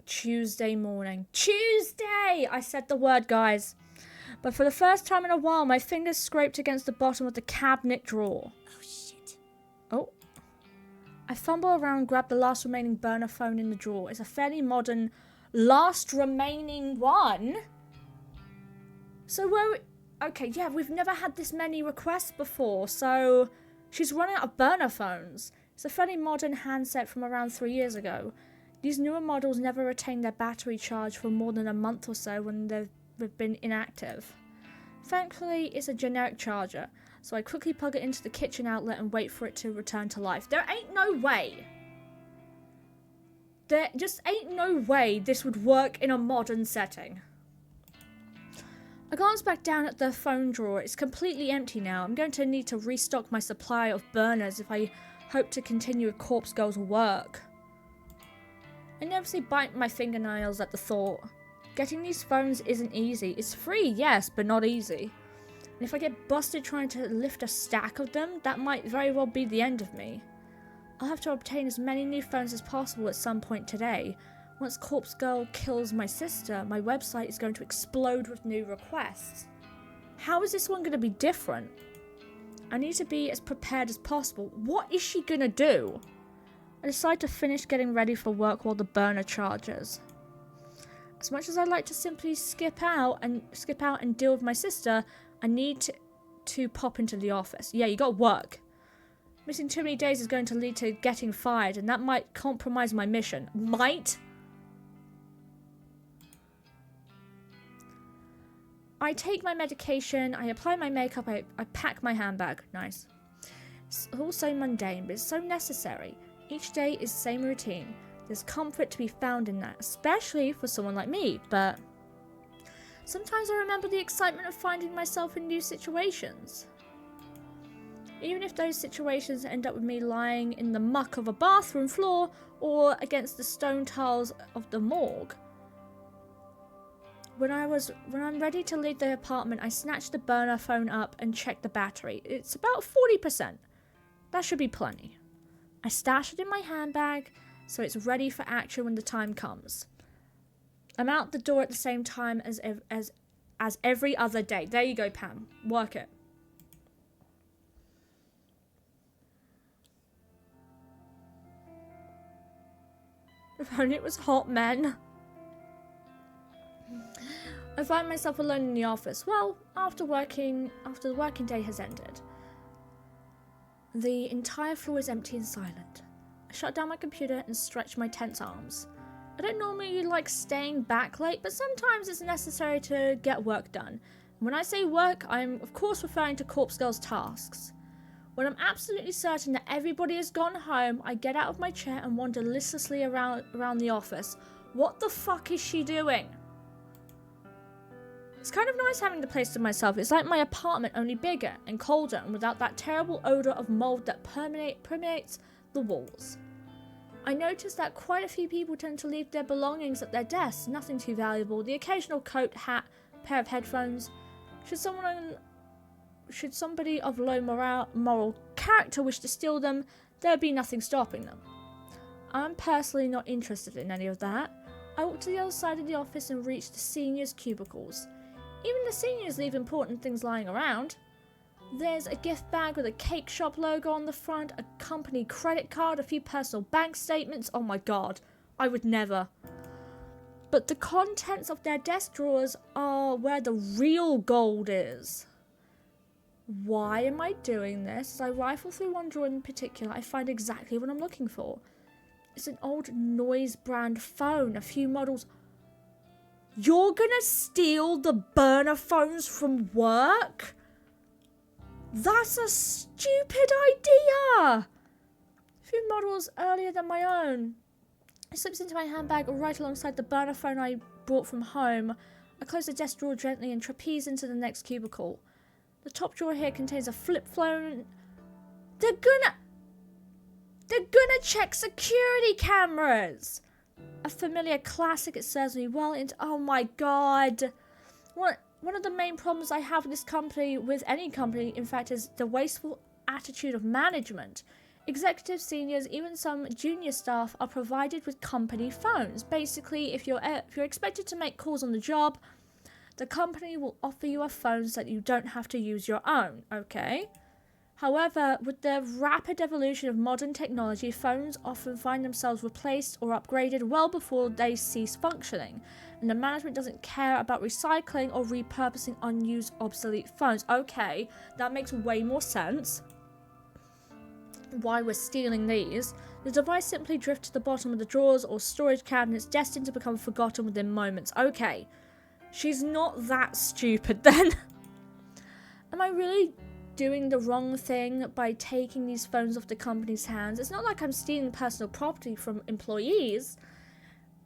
Tuesday morning. Tuesday! I said the word, guys. But for the first time in a while, my fingers scraped against the bottom of the cabinet drawer. Oh, shit. Oh. I fumble around, grab the last remaining burner phone in the drawer. It's a fairly modern last remaining one. So okay, yeah, we've never had this many requests before, so she's run out of burner phones. It's a fairly modern handset from around 3 years ago. These newer models never retain their battery charge for more than a month or so when they've been inactive. Thankfully, it's a generic charger. So I quickly plug it into the kitchen outlet and wait for it to return to life. There ain't no way. There just ain't no way this would work in a modern setting. I glance back down at the phone drawer. It's completely empty now. I'm going to need to restock my supply of burners if I hope to continue with Corpse Girl's work. I nervously bite my fingernails at the thought. Getting these phones isn't easy. It's free, yes, but not easy. And if I get busted trying to lift a stack of them, that might very well be the end of me. I'll have to obtain as many new phones as possible at some point today. Once Corpse Girl kills my sister, my website is going to explode with new requests. How is this one going to be different? I need to be as prepared as possible. What is she going to do? I decide to finish getting ready for work while the burner charges. As much as I'd like to simply skip out and deal with my sister, I need to pop into the office. Yeah, you got work. Missing too many days is going to lead to getting fired, and that might compromise my mission. Might? I take my medication, I apply my makeup, I pack my handbag. Nice. It's all so mundane, but it's so necessary. Each day is the same routine. There's comfort to be found in that, especially for someone like me, but sometimes I remember the excitement of finding myself in new situations. Even if those situations end up with me lying in the muck of a bathroom floor or against the stone tiles of the morgue. When I'm ready to leave the apartment, I snatch the burner phone up and check the battery. It's about 40%. That should be plenty. I stash it in my handbag so it's ready for action when the time comes. I'm out the door at the same time as every other day. There you go, Pam. Work it. If only it was hot men. I find myself alone in the office. Well, after the working day has ended. The entire floor is empty and silent. I shut down my computer and stretch my tense arms. I don't normally like staying back late, but sometimes it's necessary to get work done. When I say work, I'm of course referring to Corpse Girl's tasks. When I'm absolutely certain that everybody has gone home, I get out of my chair and wander listlessly around the office. What the fuck is she doing? It's kind of nice having the place to myself. It's like my apartment, only bigger and colder and without that terrible odour of mould that permeates the walls. I notice that quite a few people tend to leave their belongings at their desks, nothing too valuable, the occasional coat, hat, pair of headphones. Should somebody of low moral character wish to steal them, there would be nothing stopping them. I'm personally not interested in any of that. I walk to the other side of the office and reach the seniors' cubicles. Even the seniors leave important things lying around. There's a gift bag with a cake shop logo on the front, a company credit card, a few personal bank statements. Oh my god, I would never. But the contents of their desk drawers are where the real gold is. Why am I doing this? As I rifle through one drawer in particular, I find exactly what I'm looking for. It's an old Noise brand phone, a few models. You're gonna steal the burner phones from work? That's a stupid idea! A few models earlier than my own. It slips into my handbag right alongside the burner phone I brought from home. I close the desk drawer gently and trapeze into the next cubicle. The top drawer here contains a flip phone. They're gonna check security cameras! A familiar classic, it serves me well into... Oh my god! One of the main problems I have with any company, in fact, is the wasteful attitude of management. Executives, seniors, even some junior staff are provided with company phones. Basically, if you're expected to make calls on the job, the company will offer you a phone so that you don't have to use your own, okay? However, with the rapid evolution of modern technology, phones often find themselves replaced or upgraded well before they cease functioning, and the management doesn't care about recycling or repurposing unused, obsolete phones. Okay, that makes way more sense. Why we're stealing these. The device simply drifts to the bottom of the drawers or storage cabinets, destined to become forgotten within moments. Okay, she's not that stupid then. Am I really doing the wrong thing by taking these phones off the company's hands. It's not like I'm stealing personal property from employees.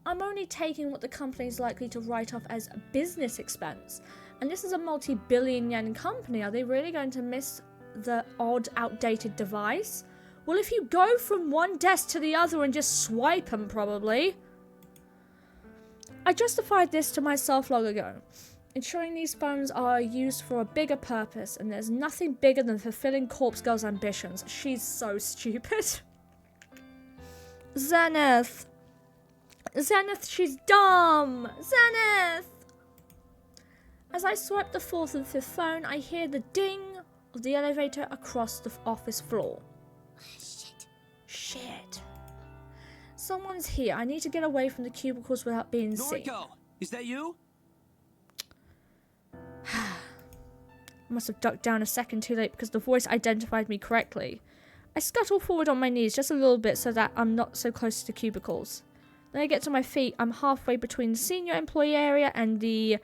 I'm only taking what the company is likely to write off as a business expense. And this is a multi-billion yen company. Are they really going to miss the odd, outdated device? Well, if you go from one desk to the other and just swipe them, probably. I justified this to myself long ago, ensuring these phones are used for a bigger purpose, and there's nothing bigger than fulfilling Corpse Girl's ambitions. She's so stupid. Zenith! Zenith, she's dumb! Zenith! As I swipe the fourth and fifth phone, I hear the ding of the elevator across the office floor. Shit. Shit. Someone's here. I need to get away from the cubicles without being seen. Noriko, is that you? I must have ducked down a second too late because the voice identified me correctly. I scuttle forward on my knees just a little bit so that I'm not so close to the cubicles. Then I get to my feet. I'm halfway between the senior employee area and the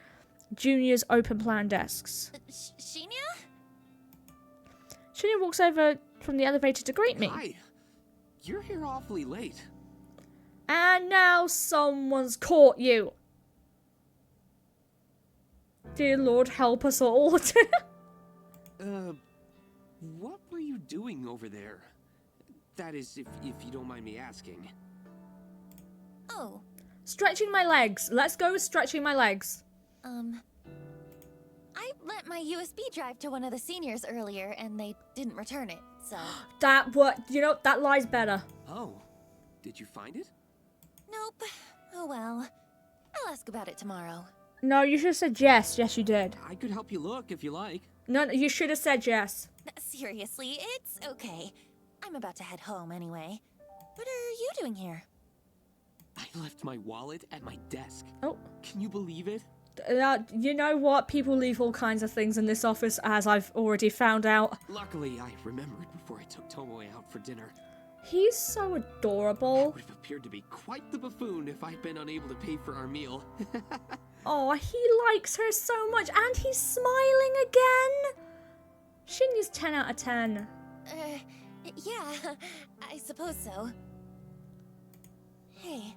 junior's open plan desks. Shinya? Shinya walks over from the elevator to greet me. Hi. You're here awfully late. And now someone's caught you. Dear Lord, help us all. What were you doing over there? That is, if you don't mind me asking. Oh, Stretching my legs. Let's go with stretching my legs. I lent my USB drive to one of the seniors earlier, and they didn't return it, so... That lies better. Oh, did you find it? Nope. Oh well. I'll ask about it tomorrow. No, you should have said yes. Yes, you did. I could help you look if you like. No, you should have said yes. Seriously, it's okay. I'm about to head home anyway. What are you doing here? I left my wallet at my desk. Oh. Can you believe it? You know what? People leave all kinds of things in this office, as I've already found out. Luckily, I remembered before I took Tomoe out for dinner. He's so I adorable. would have appeared to be quite the buffoon if I'd been unable to pay for our meal. Oh, he likes her so much, and he's smiling again. Shinya's 10 out of 10. Yeah, I suppose so. Hey,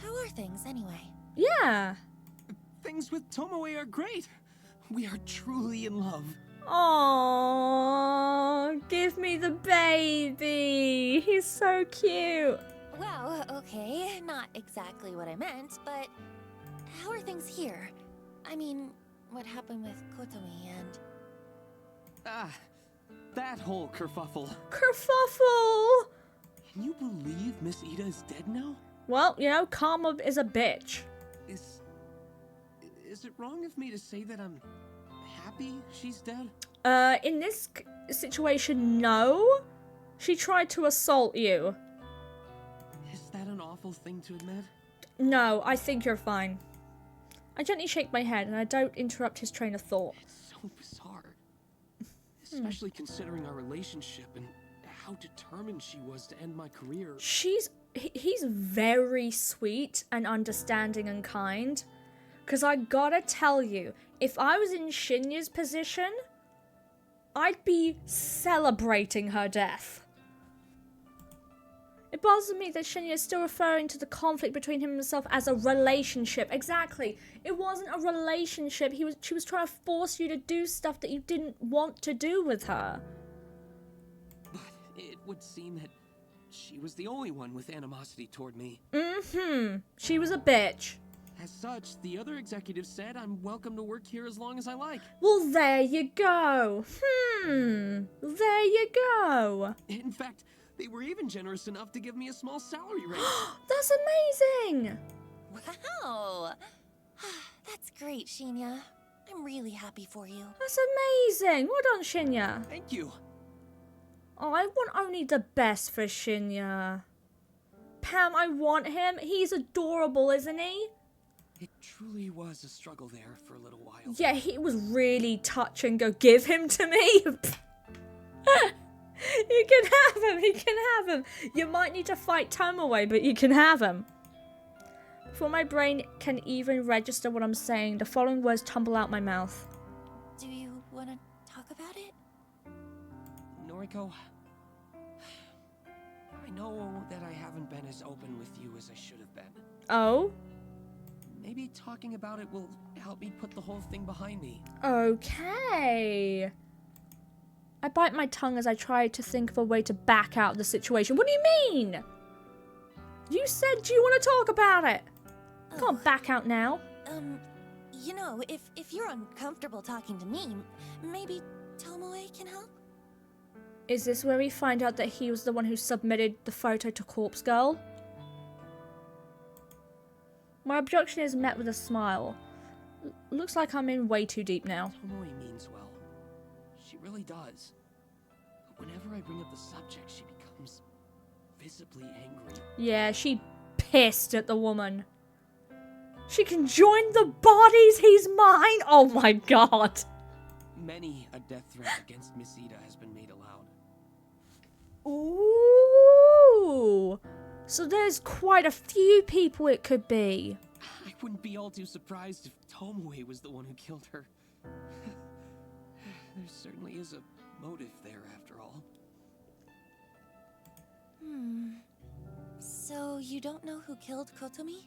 how are things anyway? Yeah. Things with Tomoe are great. We are truly in love. Aww, give me the baby. He's so cute. Well, okay, not exactly what I meant, but how are things here? I mean, what happened with Kotomi and... Ah, that whole kerfuffle. Kerfuffle. Can you believe Miss Ida is dead now? Well, you know, Karma is a bitch. Is it wrong of me to say that I'm happy she's dead? In this situation, no. She tried to assault you. Is that an awful thing to admit? No, I think you're fine. I gently shake my head and I don't interrupt his train of thought. It's so bizarre. Especially considering our relationship and how determined she was to end my career. He's very sweet and understanding and kind. Because I gotta tell you, if I was in Shinya's position, I'd be celebrating her death. It bothers me that Shinya is still referring to the conflict between him and himself as a relationship. Exactly. It wasn't a relationship. She was trying to force you to do stuff that you didn't want to do with her. But it would seem that she was the only one with animosity toward me. She was a bitch. As such, the other executives said I'm welcome to work here as long as I like. Well, there you go. There you go. In fact, they were even generous enough to give me a small salary raise. That's amazing. Wow! That's great, Shinya. I'm really happy for you. That's amazing. Well done, Shinya. Thank you. Oh, I want only the best for Shinya. Pam, I want him. He's adorable, isn't he? It truly was a struggle there for a little while. Yeah, he was really touch and go, give him to me. You can have him. You can have him. You might need to fight Tomoe, but you can have him. Before my brain can even register what I'm saying, the following words tumble out my mouth. Do you want to talk talk about it? Noriko, I know that I haven't been as open with you as I should have been. Oh? Maybe talking about it will help me put the whole thing behind me. Okay. I bite my tongue as I try to think of a way to back out of the situation. What do you mean? You said you want to talk about it. I can't back out now. You know, if you're uncomfortable talking to me, maybe Tomoe can help? Is this where we find out that he was the one who submitted the photo to Corpse Girl? My objection is met with a smile. Looks like I'm in way too deep now. Tomoe means well. She really does. But whenever I bring up the subject, she becomes visibly angry. Yeah, she pissed at the woman. She can join the bodies, he's mine! Oh my god. Many a death threat against Miss Ida has been made aloud. Ooh. So there's quite a few people it could be. I wouldn't be all too surprised if Tomoe was the one who killed her. There certainly is a motive there, after all. So you don't know who killed Kotomi?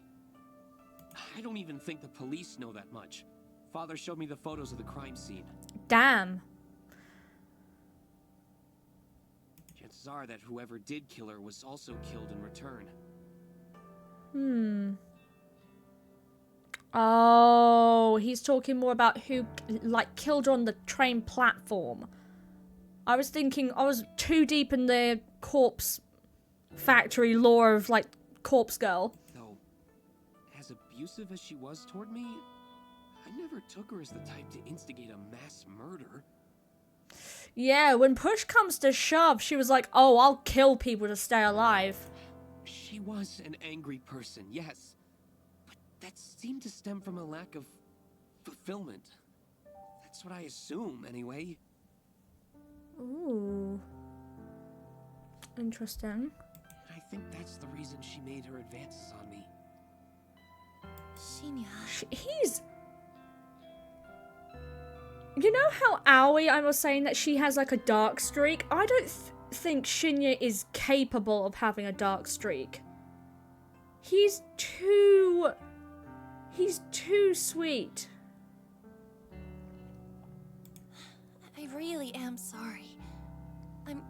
I don't even think the police know that much. Father showed me the photos of the crime scene. Damn. Chances are that whoever did kill her was also killed in return. Oh, he's talking more about who, like, killed her on the train platform. I was too deep in the corpse factory lore of, like, Corpse Girl. Though, as abusive as she was toward me, I never took her as the type to instigate a mass murder. Yeah, when push comes to shove, she was like, oh, I'll kill people to stay alive. She was an angry person, yes. But that seemed to stem from a lack of fulfillment. That's what I assume, anyway. Ooh. Interesting. I think that's the reason she made her advances on me. Shinya. He's... You know how Aoi, I was saying that she has like a dark streak? I don't think Shinya is capable of having a dark streak. He's too sweet. I really am sorry. I'm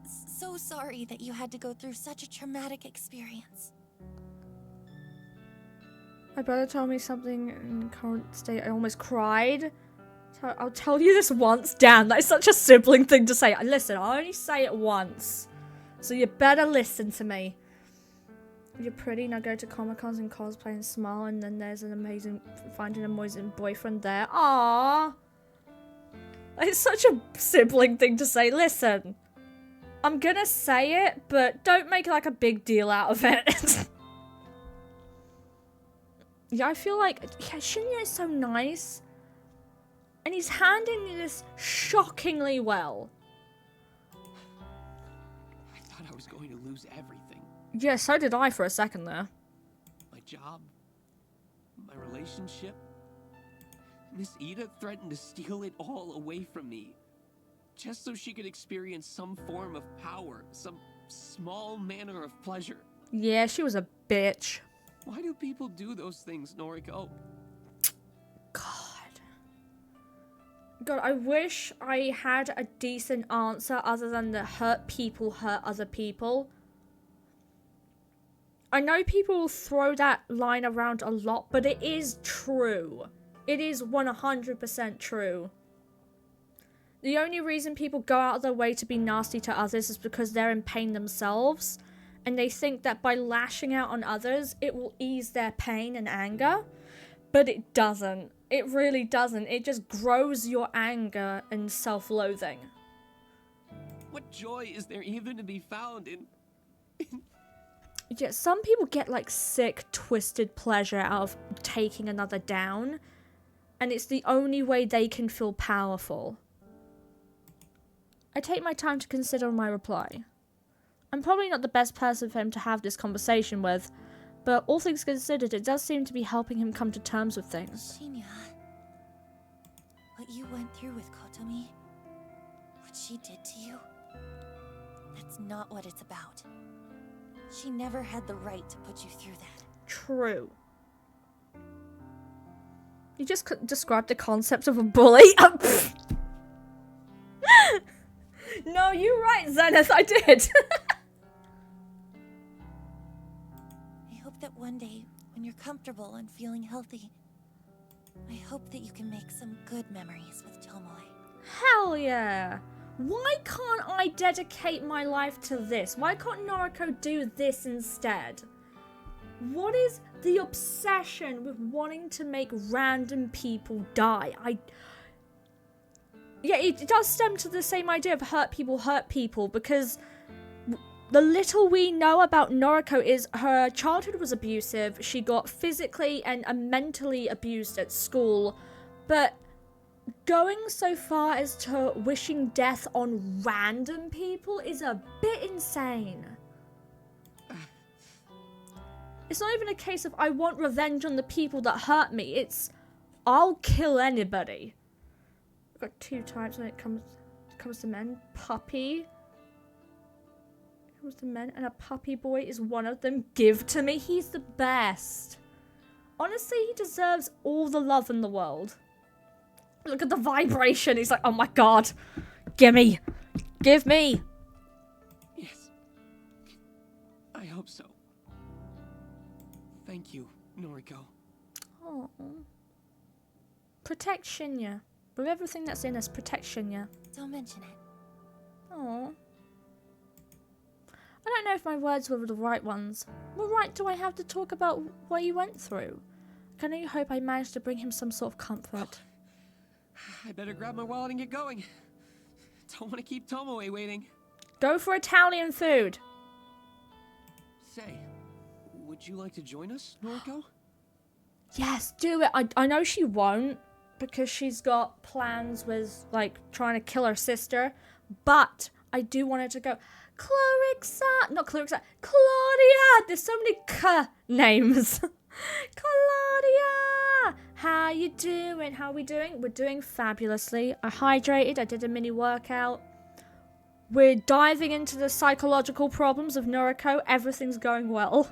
so sorry that you had to go through such a traumatic experience. My brother told me something in the current state. I almost cried. So I'll tell you this once. Damn, that is such a sibling thing to say. Listen, I only say it once. So you better listen to me. You're pretty, now go to Comic-Cons and cosplay and smile, and then there's finding an amazing boyfriend there. Aww. It's such a sibling thing to say. Listen, I'm gonna say it, but don't make like a big deal out of it. Yeah, I feel like Shinya is so nice. And he's handling this shockingly well. I thought I was going to lose everything. Yeah, so did I for a second there. My job, my relationship. Miss Ida threatened to steal it all away from me. Just so she could experience some form of power, some small manner of pleasure. Yeah, she was a bitch. Why do people do those things, Noriko? God, I wish I had a decent answer other than the hurt people hurt other people. I know people will throw that line around a lot, but it is true. It is 100% true. The only reason people go out of their way to be nasty to others is because they're in pain themselves, and they think that by lashing out on others, it will ease their pain and anger, but it doesn't. It really doesn't. It just grows your anger and self-loathing. What joy is there even to be found in... Yeah, some people get like sick, twisted pleasure out of taking another down, and it's the only way they can feel powerful. I take my time to consider my reply. I'm probably not the best person for him to have this conversation with, but all things considered, it does seem to be helping him come to terms with things. Shinya, what you went through with Kotomi, What she did to you? That's not what it's about. She never had the right to put you through that. True. You just described the concept of a bully. No, you're right, Zenith, I did. I hope that one day, when you're comfortable and feeling healthy, I hope that you can make some good memories with Tomoe. Hell yeah. Why can't I dedicate my life to this? Why can't Noriko do this instead? What is the obsession with wanting to make random people die? Yeah, it does stem to the same idea of hurt people, because the little we know about Noriko is her childhood was abusive. She got physically and mentally abused at school, but going so far as to wishing death on random people is a bit insane. It's not even a case of I want revenge on the people that hurt me. It's I'll kill anybody. I've got two types when it comes to men. Puppy. Comes to men, and a puppy boy is one of them. Give to me. He's the best. Honestly, he deserves all the love in the world. Look at the vibration. He's like, oh my god. Gimme. Give me. Yes. I hope so. Thank you, Noriko. Oh. Protect Shinya. With everything that's in us, protect Shinya. Don't mention it. Oh. I don't know if my words were the right ones. What right do I have to talk about what you went through? I can only hope I managed to bring him some sort of comfort. I better grab my wallet and get going. Don't want to keep Tomoe waiting. Go for Italian food. Say, would you like to join us, Noriko? Yes, do it. I know she won't, because she's got plans with, like, trying to kill her sister. But I do want her to go. Not Claudia. There's so many names. Claudia! How you doing? How are we doing? We're doing fabulously. I hydrated. I did a mini workout. We're diving into the psychological problems of Noriko. Everything's going well.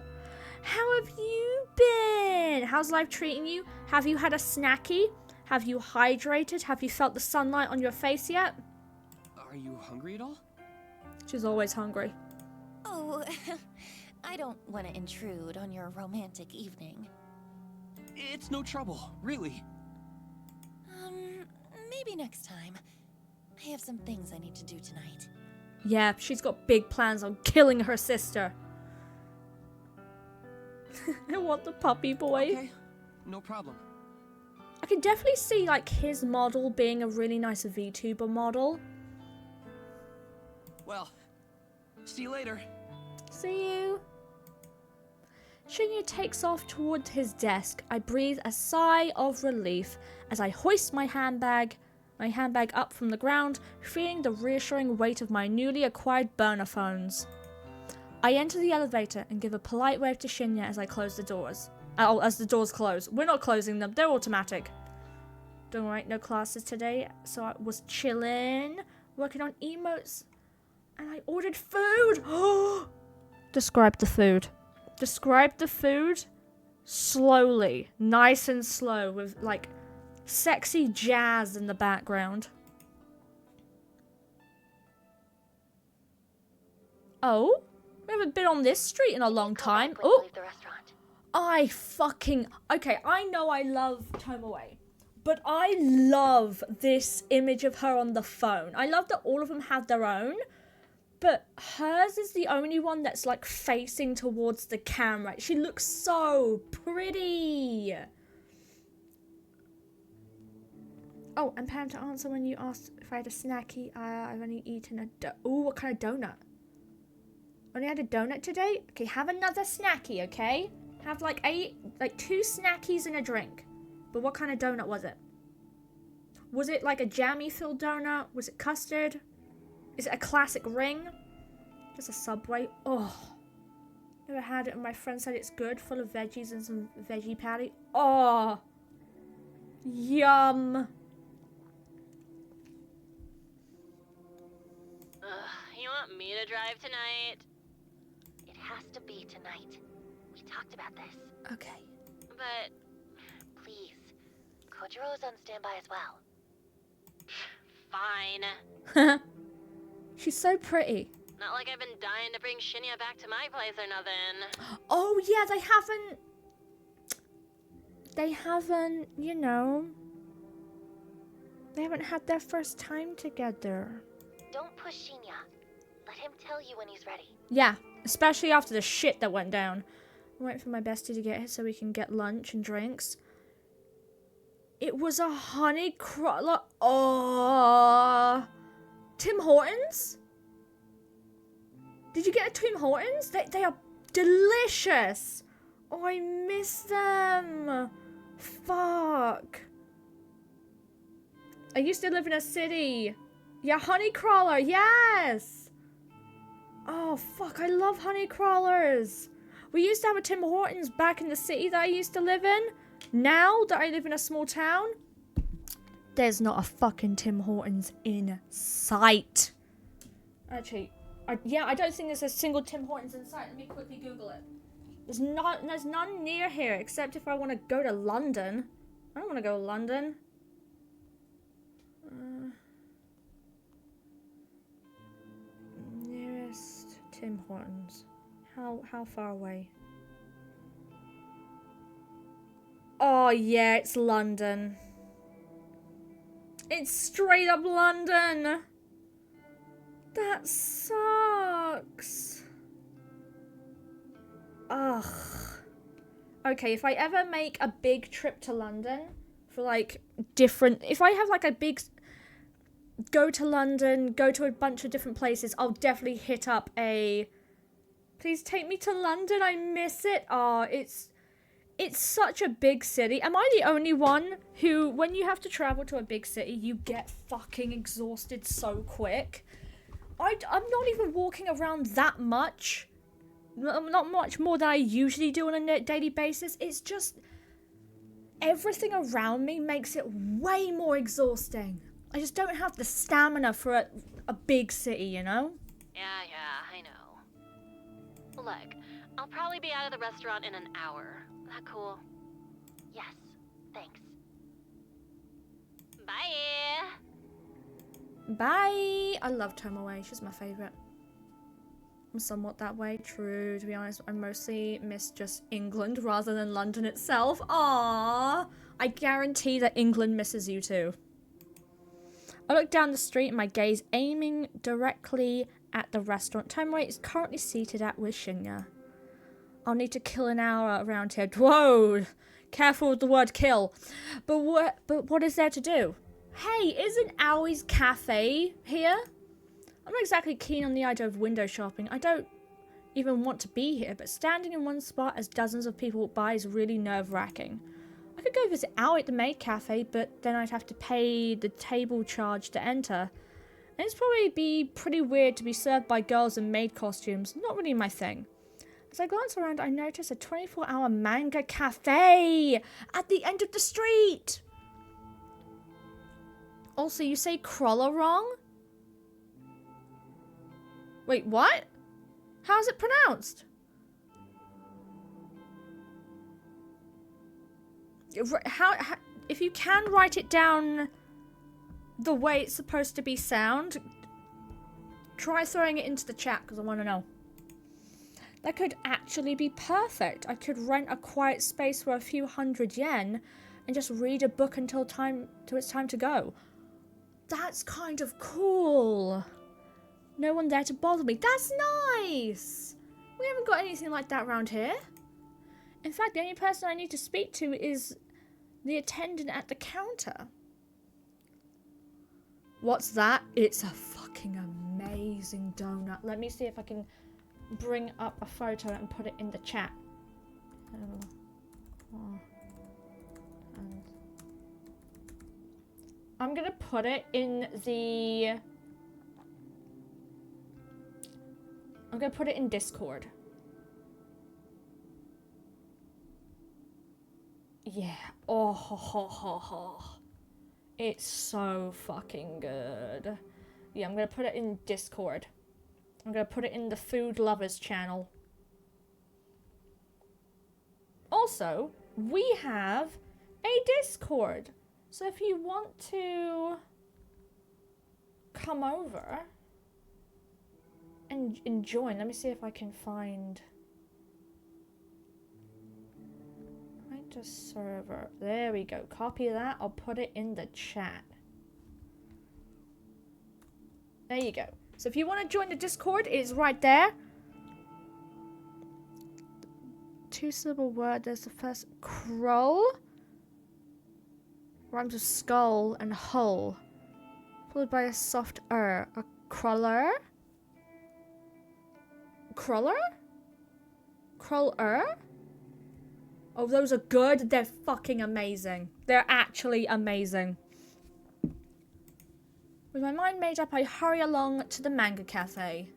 How have you been? How's life treating you? Have you had a snacky? Have you hydrated? Have you felt the sunlight on your face yet? Are you hungry at all? She's always hungry. Oh, I don't want to intrude on your romantic evening. It's no trouble, really. Maybe next time. I have some things I need to do tonight. Yeah, she's got big plans on killing her sister. I want the puppy boy. Okay, no problem. I can definitely see, like, his model being a really nice VTuber model. Well, see you later. See you. Shinya takes off toward his desk. I breathe a sigh of relief as I hoist my handbag up from the ground, feeling the reassuring weight of my newly acquired burner phones. I enter the elevator and give a polite wave to Shinya as I close the doors. As the doors close. We're not closing them, they're automatic. Don't worry, no classes today, so I was chilling, working on emotes, and I ordered food! Describe the food. Describe the food slowly, nice and slow, with, like, sexy jazz in the background. Oh? We haven't been on this street in a long time. Oh! Okay, I know I love Tomoe, but I love this image of her on the phone. I love that all of them have their own, but hers is the only one that's, like, facing towards the camera. She looks so pretty. Oh, and Pam, to answer when you asked if I had a snacky, I've only eaten ooh, what kind of donut? Only had a donut today? Okay, have another snacky, okay? Have like 2 snackies and a drink. But what kind of donut was it? Was it like a jammy filled donut? Was it custard? Is it a classic ring? Just a Subway? Oh. Never had it and my friend said it's good. Full of veggies and some veggie patty. Oh. Yum. me to drive tonight? It has to be tonight. We talked about this. Okay. But Please. Kojiro is on standby as well. fine. She's so pretty. Not like I've been dying to bring Shinya back to my place or nothing. Oh yeah, they haven't, you know, they haven't had their first time together. Don't push Shinya. Let him tell you when he's ready. Yeah, especially after the shit that went down. I'm waiting for my bestie to get here so we can get lunch and drinks. It was a honey cruller. Oh, Tim Hortons? Did you get a Tim Hortons? They are delicious. Oh, I miss them. Fuck. I used to live in a city. Yeah, honey crawler. Yes. Oh, fuck. I love honey crawlers. We used to have a Tim Hortons back in the city that I used to live in. Now that I live in a small town, there's not a fucking Tim Hortons in sight. Actually, I don't think there's a single Tim Hortons in sight. Let me quickly Google it. There's none near here, except if I want to go to London. I don't want to go to London. Nearest Tim Hortons. How far away? Oh yeah, it's London. It's straight up London. That sucks. Ugh. Okay, if I ever make a big trip to London for like different, if I have like a big go to London, go to a bunch of different places, I'll definitely hit up a please take me to London, I miss it. Oh, it's such a big city. Am I the only one who, when you have to travel to a big city, you get fucking exhausted so quick? I'm not even walking around that much. Not much more than I usually do on a daily basis. It's just everything around me makes it way more exhausting. I just don't have the stamina for a big city, you know? Yeah, I know. Look, I'll probably be out of the restaurant in an hour. That cool? Yes. Thanks. Bye! Bye! I love Tomoe. She's my favourite. I'm somewhat that way. True, to be honest. I mostly miss just England rather than London itself. Aww! I guarantee that England misses you too. I look down the street and my gaze aiming directly at the restaurant Tomoe is currently seated at with Shinya. I'll need to kill an hour around here. Whoa! Careful with the word kill. But what is there to do? Hey, isn't Aoi's cafe here? I'm not exactly keen on the idea of window shopping. I don't even want to be here, but standing in one spot as dozens of people walk by is really nerve-wracking. I could go visit Aoi at the maid cafe, but then I'd have to pay the table charge to enter. And it's probably be pretty weird to be served by girls in maid costumes. Not really my thing. As I glance around, I notice a 24-hour manga cafe at the end of the street. Also, you say crawler wrong? Wait, what? How's it pronounced? How if you can write it down the way it's supposed to be sound, try throwing it into the chat because I want to know. That could actually be perfect. I could rent a quiet space for a few hundred yen and just read a book until it's time to go. That's kind of cool. No one there to bother me. That's nice. We haven't got anything like that around here. In fact, the only person I need to speak to is the attendant at the counter. What's that? It's a fucking amazing donut. Let me see if I can bring up a photo and put it in the chat. I'm gonna put it in the... I'm gonna put it in Discord. Yeah. Oh, ho, ho, ho, ho. It's so fucking good. Yeah, I'm gonna put it in Discord. I'm gonna put it in the food lovers channel. Also, we have a Discord. So if you want to come over and join, let me see if I can find... Right to server. There we go. Copy that. I'll put it in the chat. There you go. So if you want to join the Discord, it is right there. Two-syllable word. There's the first Krull. Rhymes with skull and hull. Followed by a soft A cruller? Cruller? Cruller? Oh, those are good. They're fucking amazing. They're actually amazing. With my mind made up, I hurry along to the manga cafe.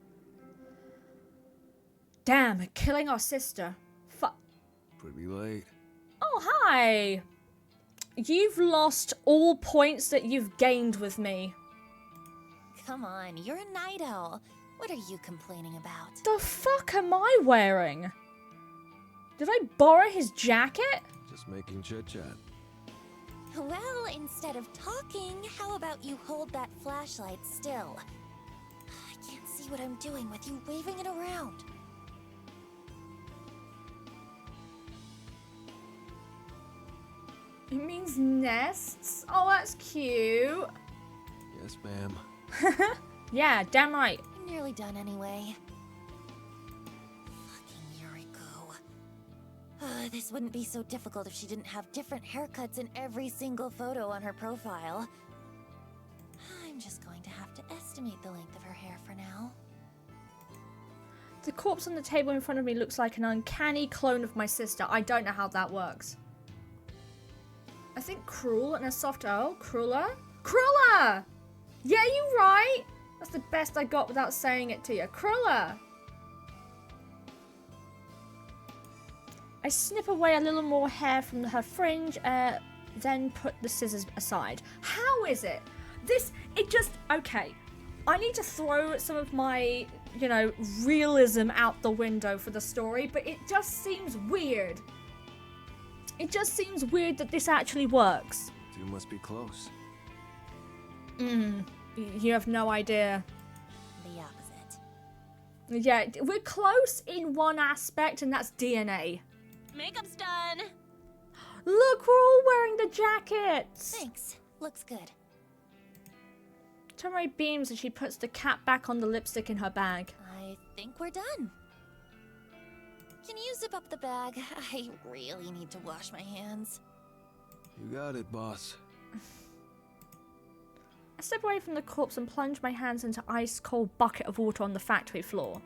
Damn, killing our sister. Fuck. Pretty late. Oh, hi. You've lost all points that you've gained with me. Come on, you're a night owl. What are you complaining about? The fuck am I wearing? Did I borrow his jacket? Just making chit-chat. Well, instead of talking, how about you hold that flashlight still? I can't see what I'm doing with you waving it around. It means nests. Oh, that's cute. Yes, ma'am. Yeah, damn right. I'm nearly done anyway. Fucking Yuriko. This wouldn't be so difficult if she didn't have different haircuts in every single photo on her profile. I'm just going to have to estimate the length of her hair for now. The corpse on the table in front of me looks like an uncanny clone of my sister. I don't know how that works. I think cruel and a soft O. Crueler? Crueler! Yeah, you right. That's the best I got without saying it to you. Crueler! I snip away a little more hair from her fringe, then put the scissors aside. How is it? Okay. I need to throw some of my, realism out the window for the story, but it just seems weird. It just seems weird that this actually works. Two must be close. You have no idea. The opposite. Yeah, we're close in one aspect, and that's DNA. Makeup's done. Look, we're all wearing the jackets. Thanks. Looks good. Tomori beams as she puts the cap back on the lipstick in her bag. I think we're done. Can you zip up the bag? I really need to wash my hands. You got it, boss. I step away from the corpse and plunge my hands into ice-cold bucket of water on the factory floor.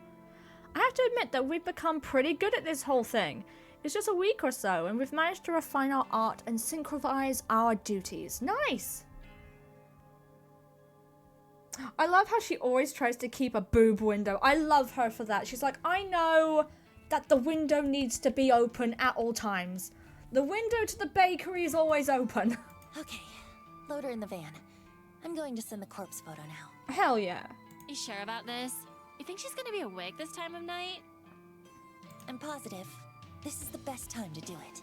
I have to admit that we've become pretty good at this whole thing. It's just a week or so, and we've managed to refine our art and synchronize our duties. Nice! I love how she always tries to keep a boob window. I love her for that. She's like, I know that the window needs to be open at all times. The window to the bakery is always open. Okay, load her in the van. I'm going to send the corpse photo now. Hell yeah. You sure about this? You think she's gonna be awake this time of night? I'm positive. This is the best time to do it.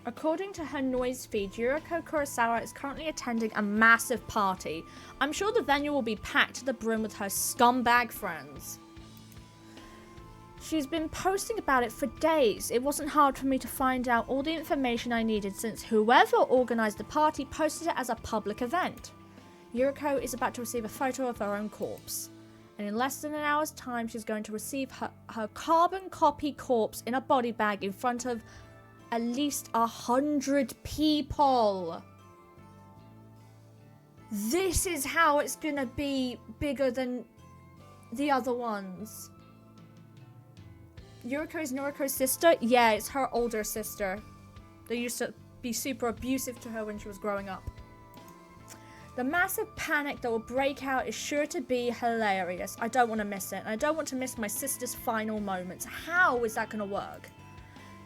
According to her noise feed, Yuriko Kurosawa is currently attending a massive party. I'm sure the venue will be packed to the brim with her scumbag friends. She's been posting about it for days. It wasn't hard for me to find out all the information I needed since whoever organised the party posted it as a public event. Yuriko is about to receive a photo of her own corpse. And in less than an hour's time, she's going to receive her carbon copy corpse in a body bag in front of at least 100 people. This is how it's gonna be bigger than the other ones. Yuriko is Noriko's sister? Yeah, it's her older sister. They used to be super abusive to her when she was growing up. The massive panic that will break out is sure to be hilarious. I don't want to miss it, and I don't want to miss my sister's final moments. How is that going to work?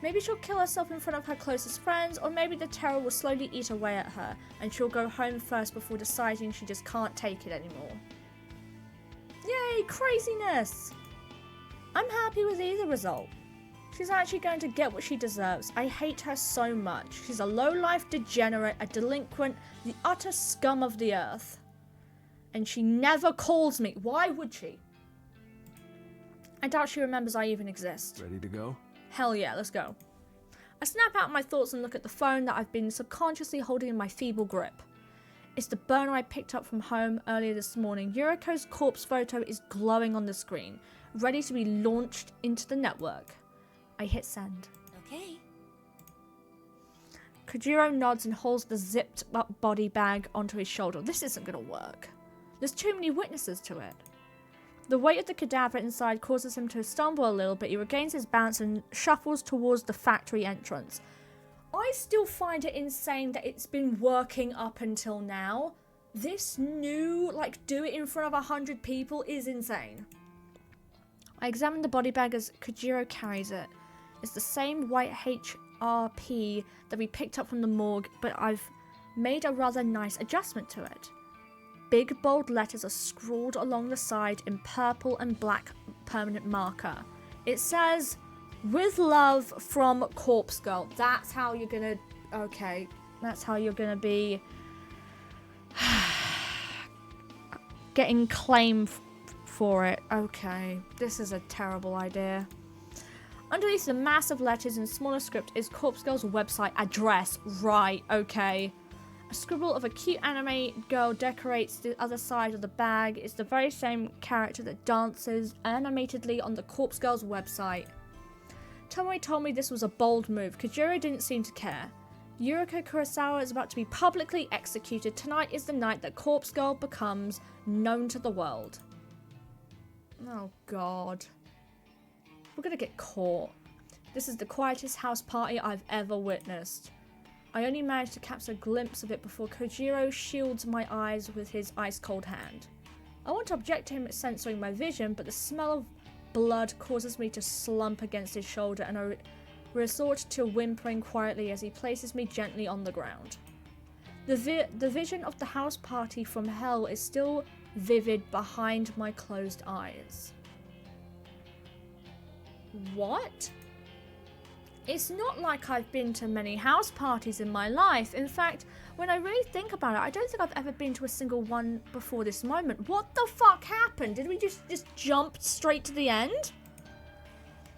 Maybe she'll kill herself in front of her closest friends, or maybe the terror will slowly eat away at her, and she'll go home first before deciding she just can't take it anymore. Yay, craziness! I'm happy with either result. She's actually going to get what she deserves. I hate her so much. She's a low-life degenerate, a delinquent, the utter scum of the earth. And she never calls me. Why would she? I doubt she remembers I even exist. Ready to go? Hell yeah, let's go. I snap out my thoughts and look at the phone that I've been subconsciously holding in my feeble grip. It's the burner I picked up from home earlier this morning. Yuriko's corpse photo is glowing on the screen, ready to be launched into the network. I hit send. Okay. Kojiro nods and holds the zipped up body bag onto his shoulder. This isn't gonna work. There's too many witnesses to it. The weight of the cadaver inside causes him to stumble a little, but he regains his balance and shuffles towards the factory entrance. I still find it insane that it's been working up until now. This new, do it in front of 100 people is insane. I examine the body bag as Kojiro carries it. It's the same white HRP that we picked up from the morgue, but I've made a rather nice adjustment to it. Big bold letters are scrawled along the side in purple and black permanent marker. It says, "With love from Corpse Girl." That's how you're gonna... Okay. That's how you're gonna be... getting claim for it. Okay. This is a terrible idea. Underneath the massive letters in smaller script is Corpse Girl's website address. Right, okay. A scribble of a cute anime girl decorates the other side of the bag. It's the very same character that dances animatedly on the Corpse Girl's website. Tomoe told me this was a bold move. Kojiro didn't seem to care. Yuriko Kurosawa is about to be publicly executed. Tonight is the night that Corpse Girl becomes known to the world. Oh god. We're gonna get caught. This is the quietest house party I've ever witnessed. I only managed to catch a glimpse of it before Kojiro shields my eyes with his ice-cold hand. I want to object to him censoring my vision, but the smell of blood causes me to slump against his shoulder, and I resort to whimpering quietly as he places me gently on the ground. The vision of the house party from hell is still vivid behind my closed eyes. What? It's not like I've been to many house parties in my life. In fact, when I really think about it, I don't think I've ever been to a single one before this moment. What the fuck happened? Did we just jump straight to the end?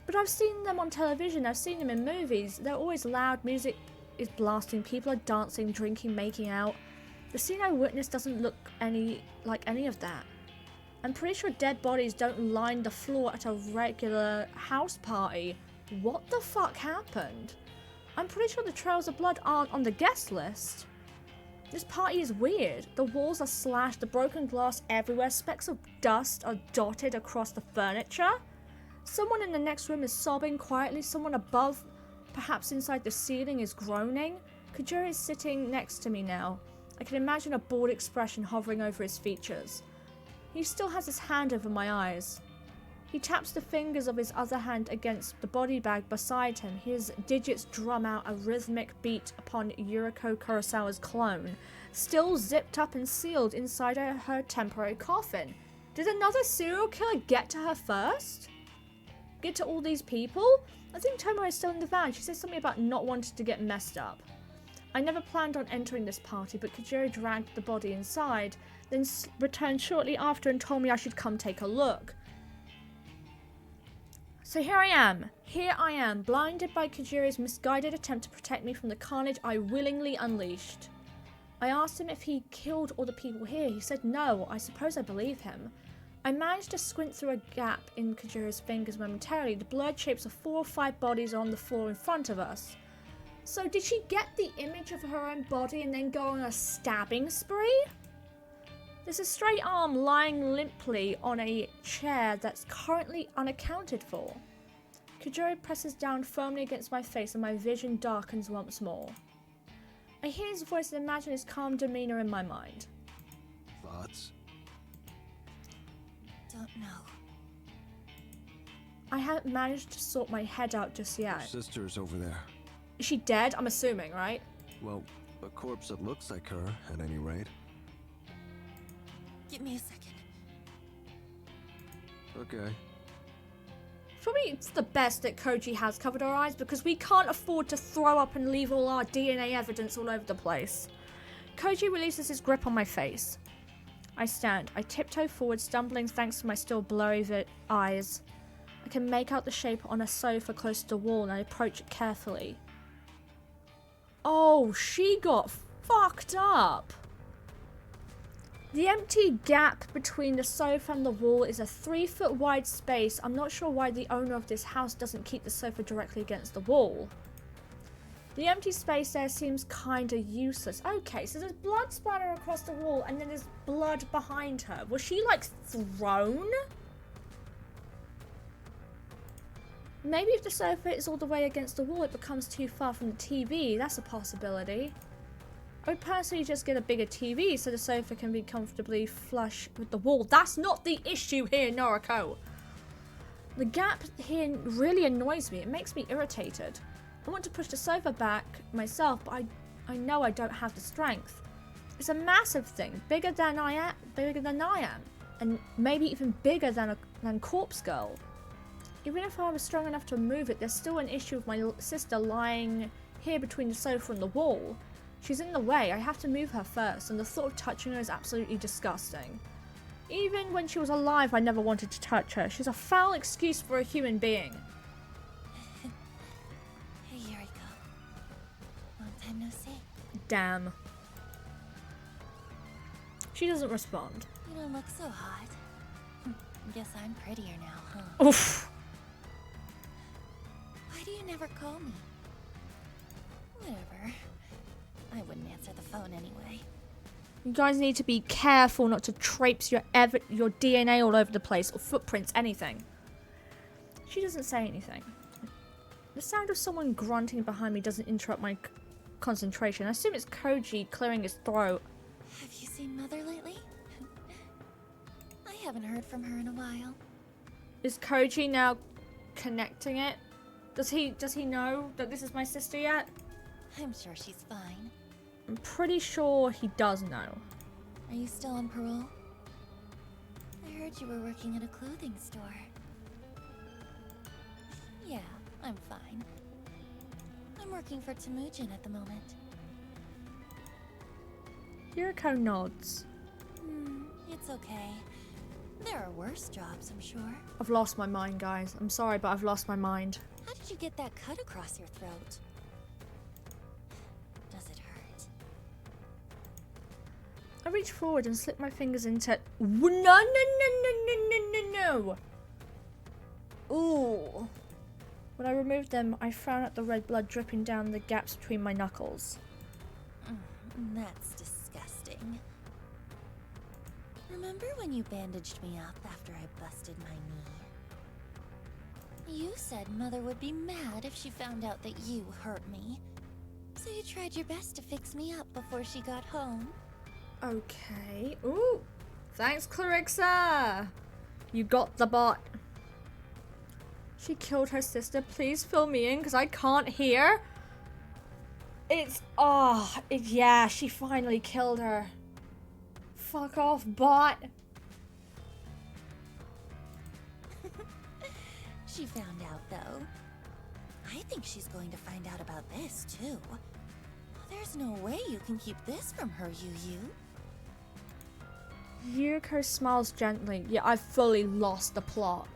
But I've seen them on television, I've seen them in movies. They're always loud, music is blasting, people are dancing, drinking, making out. The scene I witnessed doesn't look like any of that. I'm pretty sure dead bodies don't line the floor at a regular house party. What the fuck happened? I'm pretty sure the trails of blood aren't on the guest list. This party is weird. The walls are slashed, the broken glass everywhere, specks of dust are dotted across the furniture. Someone in the next room is sobbing quietly, someone above, perhaps inside the ceiling, is groaning. Kojiro is sitting next to me now. I can imagine a bored expression hovering over his features. He still has his hand over my eyes. He taps the fingers of his other hand against the body bag beside him. His digits drum out a rhythmic beat upon Yuriko Kurosawa's clone, still zipped up and sealed inside her temporary coffin. Did another serial killer get to her first? Get to all these people? I think Tomoe is still in the van. She said something about not wanting to get messed up. I never planned on entering this party, but Kojiro dragged the body inside, then returned shortly after and told me I should come take a look. So here I am, blinded by Kojiro's misguided attempt to protect me from the carnage I willingly unleashed. I asked him if he killed all the people here. He said no. I suppose I believe him. I managed to squint through a gap in Kojiro's fingers momentarily. The blurred shapes of 4 or 5 bodies are on the floor in front of us. So did she get the image of her own body and then go on a stabbing spree? There's a straight arm lying limply on a chair that's currently unaccounted for. Kojiro presses down firmly against my face and my vision darkens once more. I hear his voice and imagine his calm demeanor in my mind. Thoughts? Don't know. I haven't managed to sort my head out just yet. Your sister's over there. Is she dead? I'm assuming, right? Well, a corpse that looks like her, at any rate. Give me a second. Okay. Probably it's the best that Koji has covered her eyes because we can't afford to throw up and leave all our DNA evidence all over the place. Koji releases his grip on my face. I stand. I tiptoe forward, stumbling thanks to my still blurry eyes. I can make out the shape on a sofa close to the wall and I approach it carefully. Oh, she got fucked up. The empty gap between the sofa and the wall is a 3-foot wide space. I'm not sure why the owner of this house doesn't keep the sofa directly against the wall. The empty space there seems kinda useless. Okay, so there's blood splatter across the wall and then there's blood behind her. Was she like thrown? Maybe if the sofa is all the way against the wall it becomes too far from the TV. That's a possibility. I would personally just get a bigger TV so the sofa can be comfortably flush with the wall. That's not the issue here, Noriko. The gap here really annoys me. It makes me irritated. I want to push the sofa back myself, but I know I don't have the strength. It's a massive thing, bigger than I am, and maybe even bigger than Corpse Girl. Even if I was strong enough to move it, there's still an issue with my sister lying here between the sofa and the wall. She's in the way. I have to move her first, and the thought of touching her is absolutely disgusting. Even when she was alive, I never wanted to touch her. She's a foul excuse for a human being. Hey, Yuriko. Long time no see. Damn. She doesn't respond. You don't look so hot. Guess I'm prettier now, huh? Oof. Why do you never call me? Whatever. I wouldn't answer the phone anyway. You guys need to be careful not to traipse your DNA all over the place, or footprints, anything. She doesn't say anything. The sound of someone grunting behind me doesn't interrupt my concentration. I assume it's Koji clearing his throat. Have you seen Mother lately? I haven't heard from her in a while. Is Koji now connecting it? Does he know that this is my sister yet? I'm sure she's fine. I'm pretty sure he does know. Are you still on parole? I heard you were working at a clothing store. Yeah, I'm fine. I'm working for Temujin at the moment. Yuriko nods. It's okay. There are worse jobs, I'm sure. I've lost my mind, guys. I'm sorry, but I've lost my mind. How did you get that cut across your throat? Does it hurt? I reach forward and slip my fingers into... No. Ooh. When I removed them, I frowned at the red blood dripping down the gaps between my knuckles. That's disgusting. Remember when you bandaged me up after I busted my knee? You said Mother would be mad if she found out that you hurt me. So you tried your best to fix me up before she got home. Okay. Ooh. Thanks, Clarissa. You got the bot. She killed her sister. Please fill me in because I can't hear. Yeah, she finally killed her. Fuck off, bot. She found out, though. I think she's going to find out about this, too. There's no way you can keep this from her, Yu. Yuriko smiles gently. Yeah, I've fully lost the plot.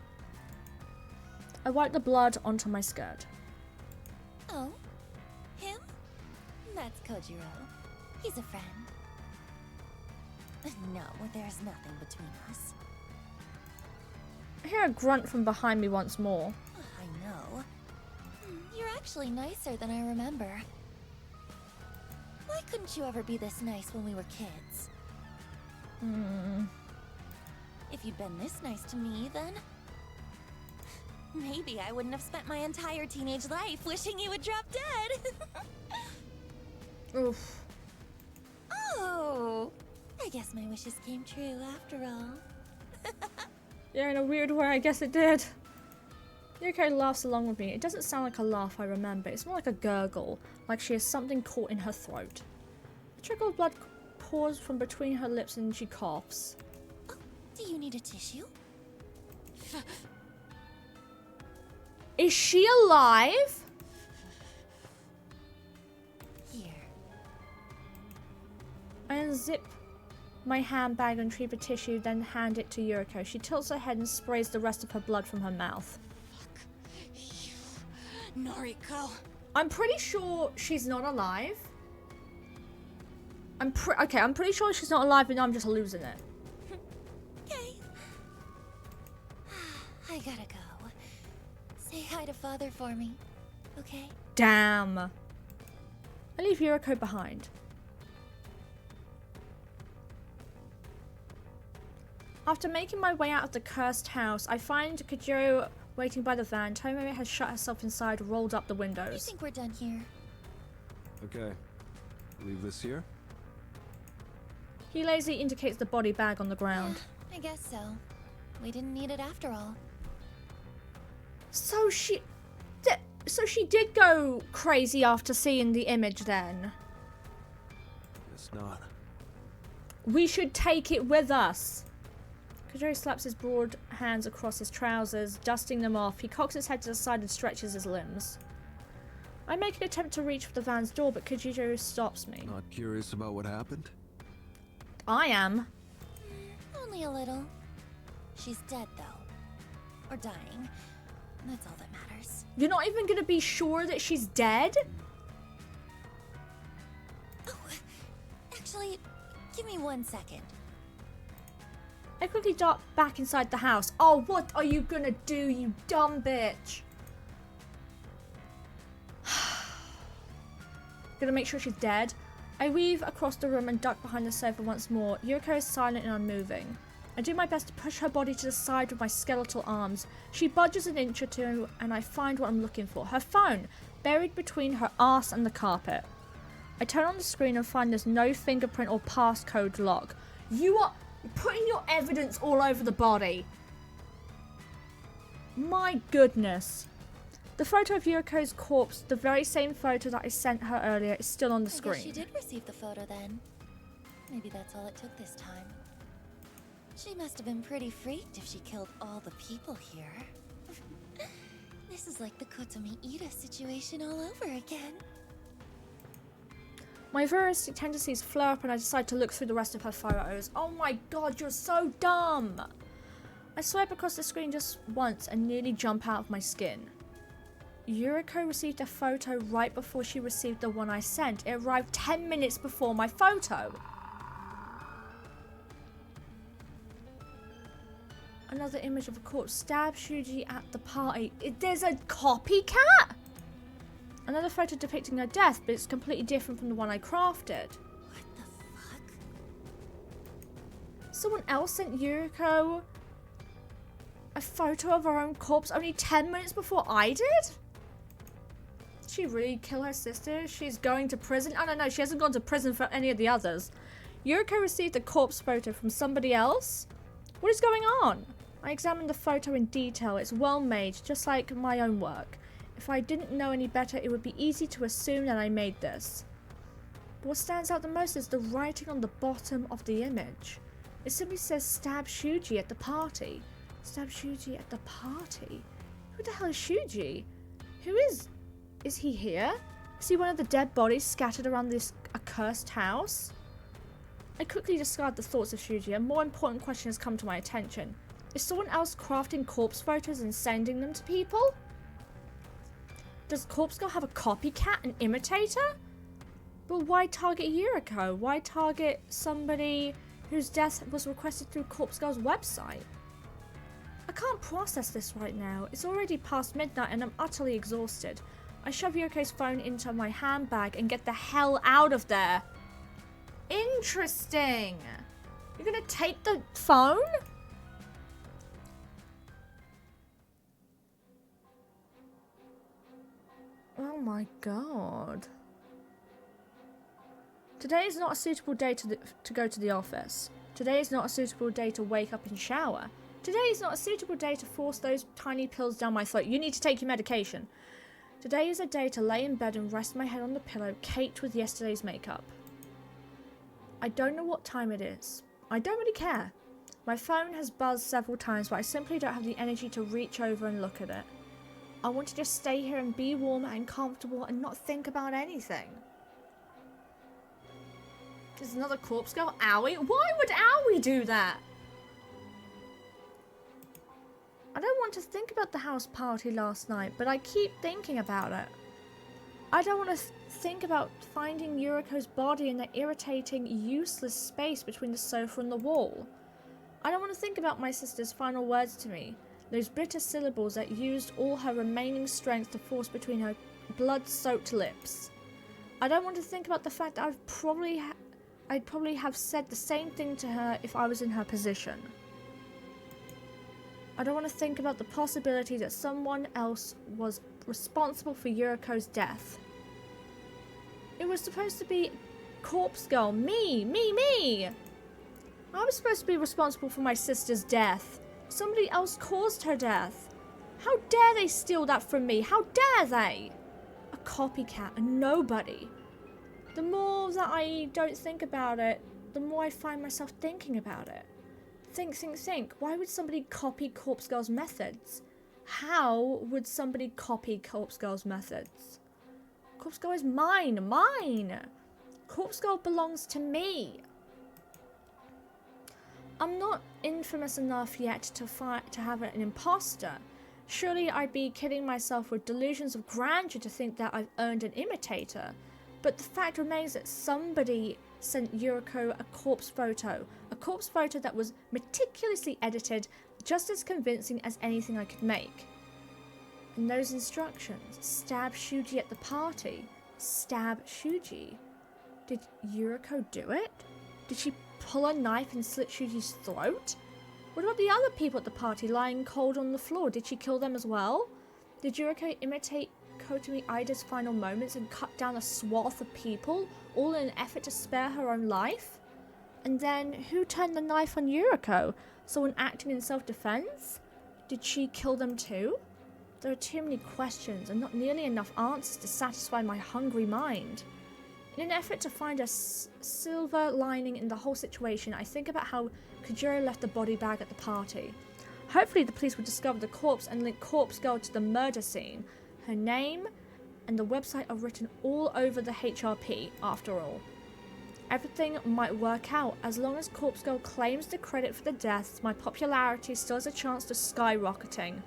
I wipe the blood onto my skirt. Oh? Him? That's Kojiro. He's a friend. No, there's nothing between us. I hear a grunt from behind me once more. I know. You're actually nicer than I remember. Why couldn't you ever be this nice when we were kids? If you'd been this nice to me, then... maybe I wouldn't have spent my entire teenage life wishing you would drop dead. Oof. Oh, I guess my wishes came true after all. Yeah, in a weird way, I guess it did. Yuriko laughs along with me. It doesn't sound like a laugh I remember. It's more like a gurgle, like she has something caught in her throat. A trickle of blood pours from between her lips and she coughs. Oh, do you need a tissue? alive. Is she alive? Here. I unzip my handbag and retrieve a tissue, then hand it to Yuriko. She tilts her head and sprays the rest of her blood from her mouth. Fuck you, Noriko. I'm pretty sure she's not alive. I'm pretty sure she's not alive, and I'm just losing it. Okay. I gotta go. Say hi to Father for me, okay? Damn. I leave Yuriko behind. After making my way out of the cursed house, I find Kajiro waiting by the van. Tomoe has shut herself inside, rolled up the I windows. think we're done here. Okay. Leave this here? He lazily indicates the body bag on the ground. I guess so. We didn't need it after all. So she did go crazy after seeing the image then. Guess not. We should take it with us. Kajiro slaps his broad hands across his trousers, dusting them off. He cocks his head to the side and stretches his limbs. I make an attempt to reach for the van's door, but Kajiro stops me. Not curious about what happened? I am. Only a little. She's dead, though. Or dying. That's all that matters. You're not even gonna be sure that she's dead? Oh, actually, give me 1 second. I quickly dart back inside the house. Oh, what are you gonna do, you dumb bitch? Gonna make sure she's dead. I weave across the room and duck behind the sofa once more. Yuriko is silent and unmoving. I do my best to push her body to the side with my skeletal arms. She budges an inch or two, and I find what I'm looking for. Her phone, buried between her arse and the carpet. I turn on the screen and find there's no fingerprint or passcode log. You are putting your evidence all over the body. My goodness. The photo of Yuriko's corpse, the very same photo that I sent her earlier, is still on the I screen. guess she did receive the photo then. Maybe that's all it took this time. She must have been pretty freaked if she killed all the people here. This is like the Kotomi Ida situation all over again. My voyeuristic tendencies flare up and I decide to look through the rest of her photos. Oh my god, you're so dumb! I swipe across the screen just once and nearly jump out of my skin. Yuriko received a photo right before she received the one I sent. It arrived 10 minutes before my photo. Another image of a corpse. Stab Shuji at the party. There's a copycat? Another photo depicting her death, but it's completely different from the one I crafted. What the fuck? Someone else sent Yuriko a photo of her own corpse only 10 minutes before I did? Did she really kill her sister? She's going to prison? Oh no, she hasn't gone to prison for any of the others. Yuriko received a corpse photo from somebody else? What is going on? I examined the photo in detail. It's well made, just like my own work. If I didn't know any better, it would be easy to assume that I made this. But what stands out the most is the writing on the bottom of the image. It simply says stab Shuji at the party. Stab Shuji at the party? Who the hell is Shuji? Who is he here? Is he one of the dead bodies scattered around this accursed house? I quickly discard the thoughts of Shuji. A more important question has come to my attention. Is someone else crafting corpse photos and sending them to people? Does Corpse Girl have a copycat, an imitator? But why target Yuriko? Why target somebody whose death was requested through Corpse Girl's website? I can't process this right now. It's already past midnight and I'm utterly exhausted. I shove Yuriko's phone into my handbag and get the hell out of there. Interesting. You're gonna take the phone? Oh my god. Today is not a suitable day to go to the office. Today is not a suitable day to wake up and shower. Today is not a suitable day to force those tiny pills down my throat. You need to take your medication. Today is a day to lay in bed and rest my head on the pillow, caked with yesterday's makeup. I don't know what time it is. I don't really care. My phone has buzzed several times, but I simply don't have the energy to reach over and look at it. I want to just stay here and be warm and comfortable and not think about anything. There's another corpse girl? Owie? Why would Owie do that? I don't want to think about the house party last night, but I keep thinking about it. I don't want to think about finding Yuriko's body in the irritating, useless space between the sofa and the wall. I don't want to think about my sister's final words to me, those bitter syllables that used all her remaining strength to force between her blood-soaked lips. I don't want to think about the fact that I'd probably have said the same thing to her if I was in her position. I don't want to think about the possibility that someone else was responsible for Yuriko's death. It was supposed to be Corpse Girl. Me! I was supposed to be responsible for my sister's death. Somebody else caused her death. How dare they steal that from me? How dare they? A copycat, a nobody. The more that I don't think about it, the more I find myself thinking about it. Think. Why would somebody copy Corpse Girl's methods? How would somebody copy Corpse Girl's methods? Corpse Girl is mine. Corpse Girl belongs to me. I'm not infamous enough yet to have an imposter. Surely I'd be kidding myself with delusions of grandeur to think that I've earned an imitator. But the fact remains that somebody sent Yuriko a corpse photo that was meticulously edited, just as convincing as anything I could make. And those instructions, stab Shuji at the party. Stab Shuji. Did Yuriko do it? Did she pull a knife and slit Shuji's throat? What about the other people at the party lying cold on the floor? Did she kill them as well? Did Yuriko imitate Kotomi Ida's final moments and cut down a swath of people, all in an effort to spare her own life? And then, who turned the knife on Yuriko? Someone acting in self-defense? Did she kill them too? There are too many questions and not nearly enough answers to satisfy my hungry mind. In an effort to find a silver lining in the whole situation, I think about how Kojiro left the body bag at the party. Hopefully the police will discover the corpse and link Corpse Girl to the murder scene. Her name and the website are written all over the HRP, after all. Everything might work out. As long as Corpse Girl claims the credit for the deaths, my popularity still has a chance to skyrocketing.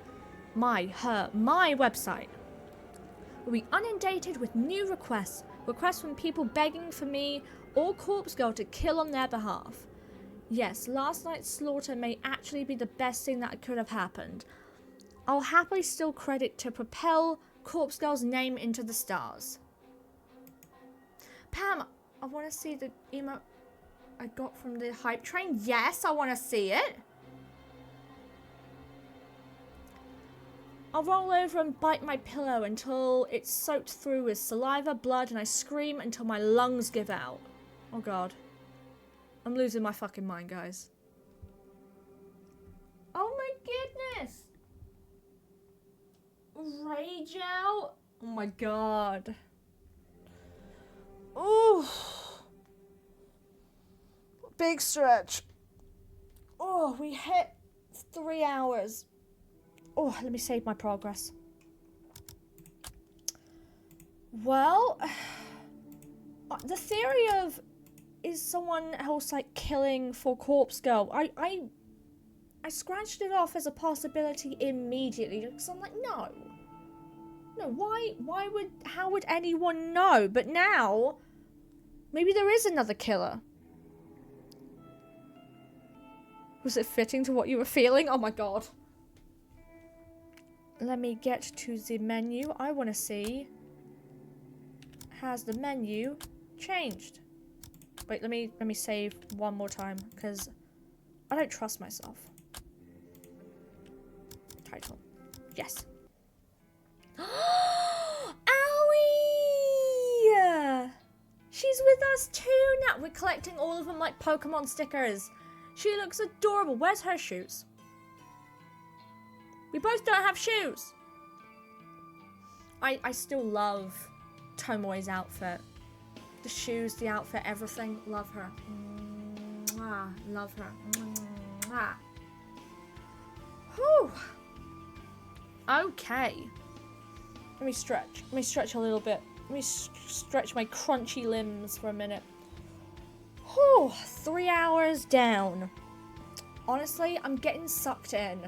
My website will be inundated with new requests from people begging for me or Corpse Girl to kill on their behalf. Yes, last night's slaughter may actually be the best thing that could have happened. I'll happily still credit to propel Corpse Girl's name into the stars. Pam, I want to see the emote I got from the hype train. Yes, I want to see it. I'll roll over and bite my pillow until it's soaked through with saliva, blood, and I scream until my lungs give out. Oh god. I'm losing my fucking mind, guys. Oh my goodness! Rage out? Oh my god. Ooh. Big stretch. Oh, we hit 3 hours. Oh, let me save my progress. Well, the theory of is someone else like killing for Corpse Girl? I scratched it off as a possibility immediately because I'm like, no, how would anyone know? But now, maybe there is another killer. Was it fitting to what you were feeling? Oh my god. Let me get to the menu. I want to see, has the menu changed? Wait, let me save one more time because I don't trust myself. Title. Yes. Owie! She's with us too now. We're collecting all of them like Pokemon stickers. She looks adorable. Where's her shoes? We both don't have shoes. I still love Tomoe's outfit. The shoes, the outfit, everything. Love her. Mwah, love her. Mwah. Whew. Okay. Let me stretch. Let me stretch a little bit. Let me stretch my crunchy limbs for a minute. Whew. 3 hours down. Honestly, I'm getting sucked in.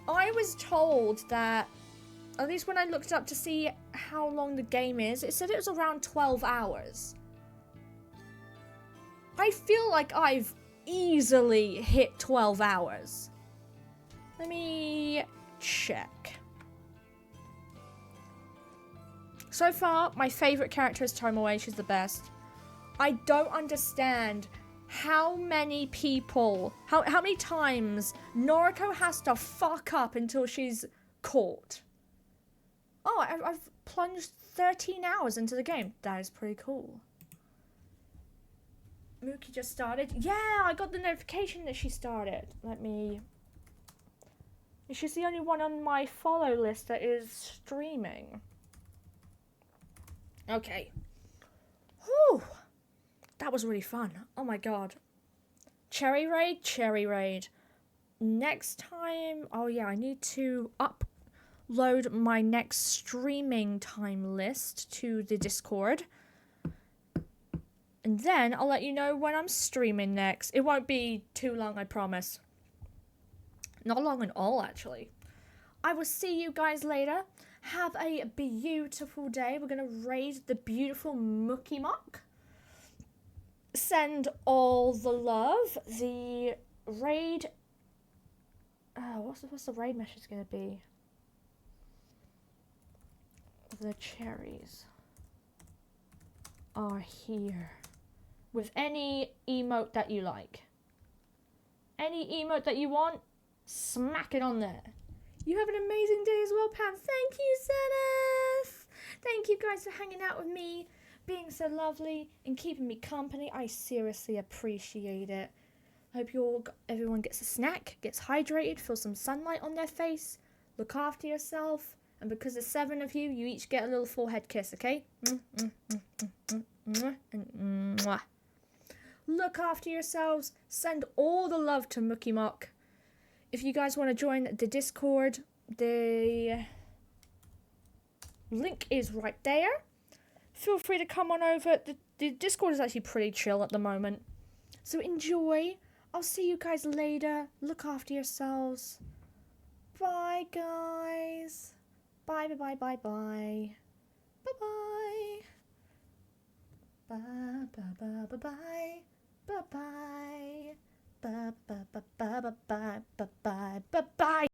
I was told that, at least when I looked up to see how long the game is, it said it was around 12 hours. I feel like I've easily hit 12 hours. Let me check. So far, my favourite character is Tomoe. She's the best. I don't understand how many people, how many times Noriko has to fuck up until she's caught. Oh, I've plunged 13 hours into the game. That is pretty cool. Mookie just started. Yeah, I got the notification that she started. Let me... She's the only one on my follow list that is streaming. Okay. Whew. That was really fun. Oh my god. Cherry Raid? Cherry Raid. Next time... Oh yeah, I need to upload my next streaming time list to the Discord. And then I'll let you know when I'm streaming next. It won't be too long, I promise. Not long at all, actually. I will see you guys later. Have a beautiful day. We're going to raid the beautiful Mookie Mock. Send all the love. The raid... what's the raid message going to be? The cherries are here. With any emote that you like. Any emote that you want, smack it on there. You have an amazing day as well, Pam. Thank you, Zenith. Thank you guys for hanging out with me, being so lovely, and keeping me company. I seriously appreciate it. I hope everyone gets a snack, gets hydrated, feels some sunlight on their face, look after yourself, and because there's 7 of you, you each get a little forehead kiss, okay? And mwah. Look after yourselves. Send all the love to Mookie Mock. If you guys want to join the Discord, the link is right there. Feel free to come on over. The Discord is actually pretty chill at the moment. So enjoy. I'll see you guys later. Look after yourselves. Bye, guys. Bye, bye, bye, bye. Bye-bye. Bye, bye, bye, bye, bye. Bye-bye. Bye-bye. Bye-bye. Bye-bye. Bye-bye.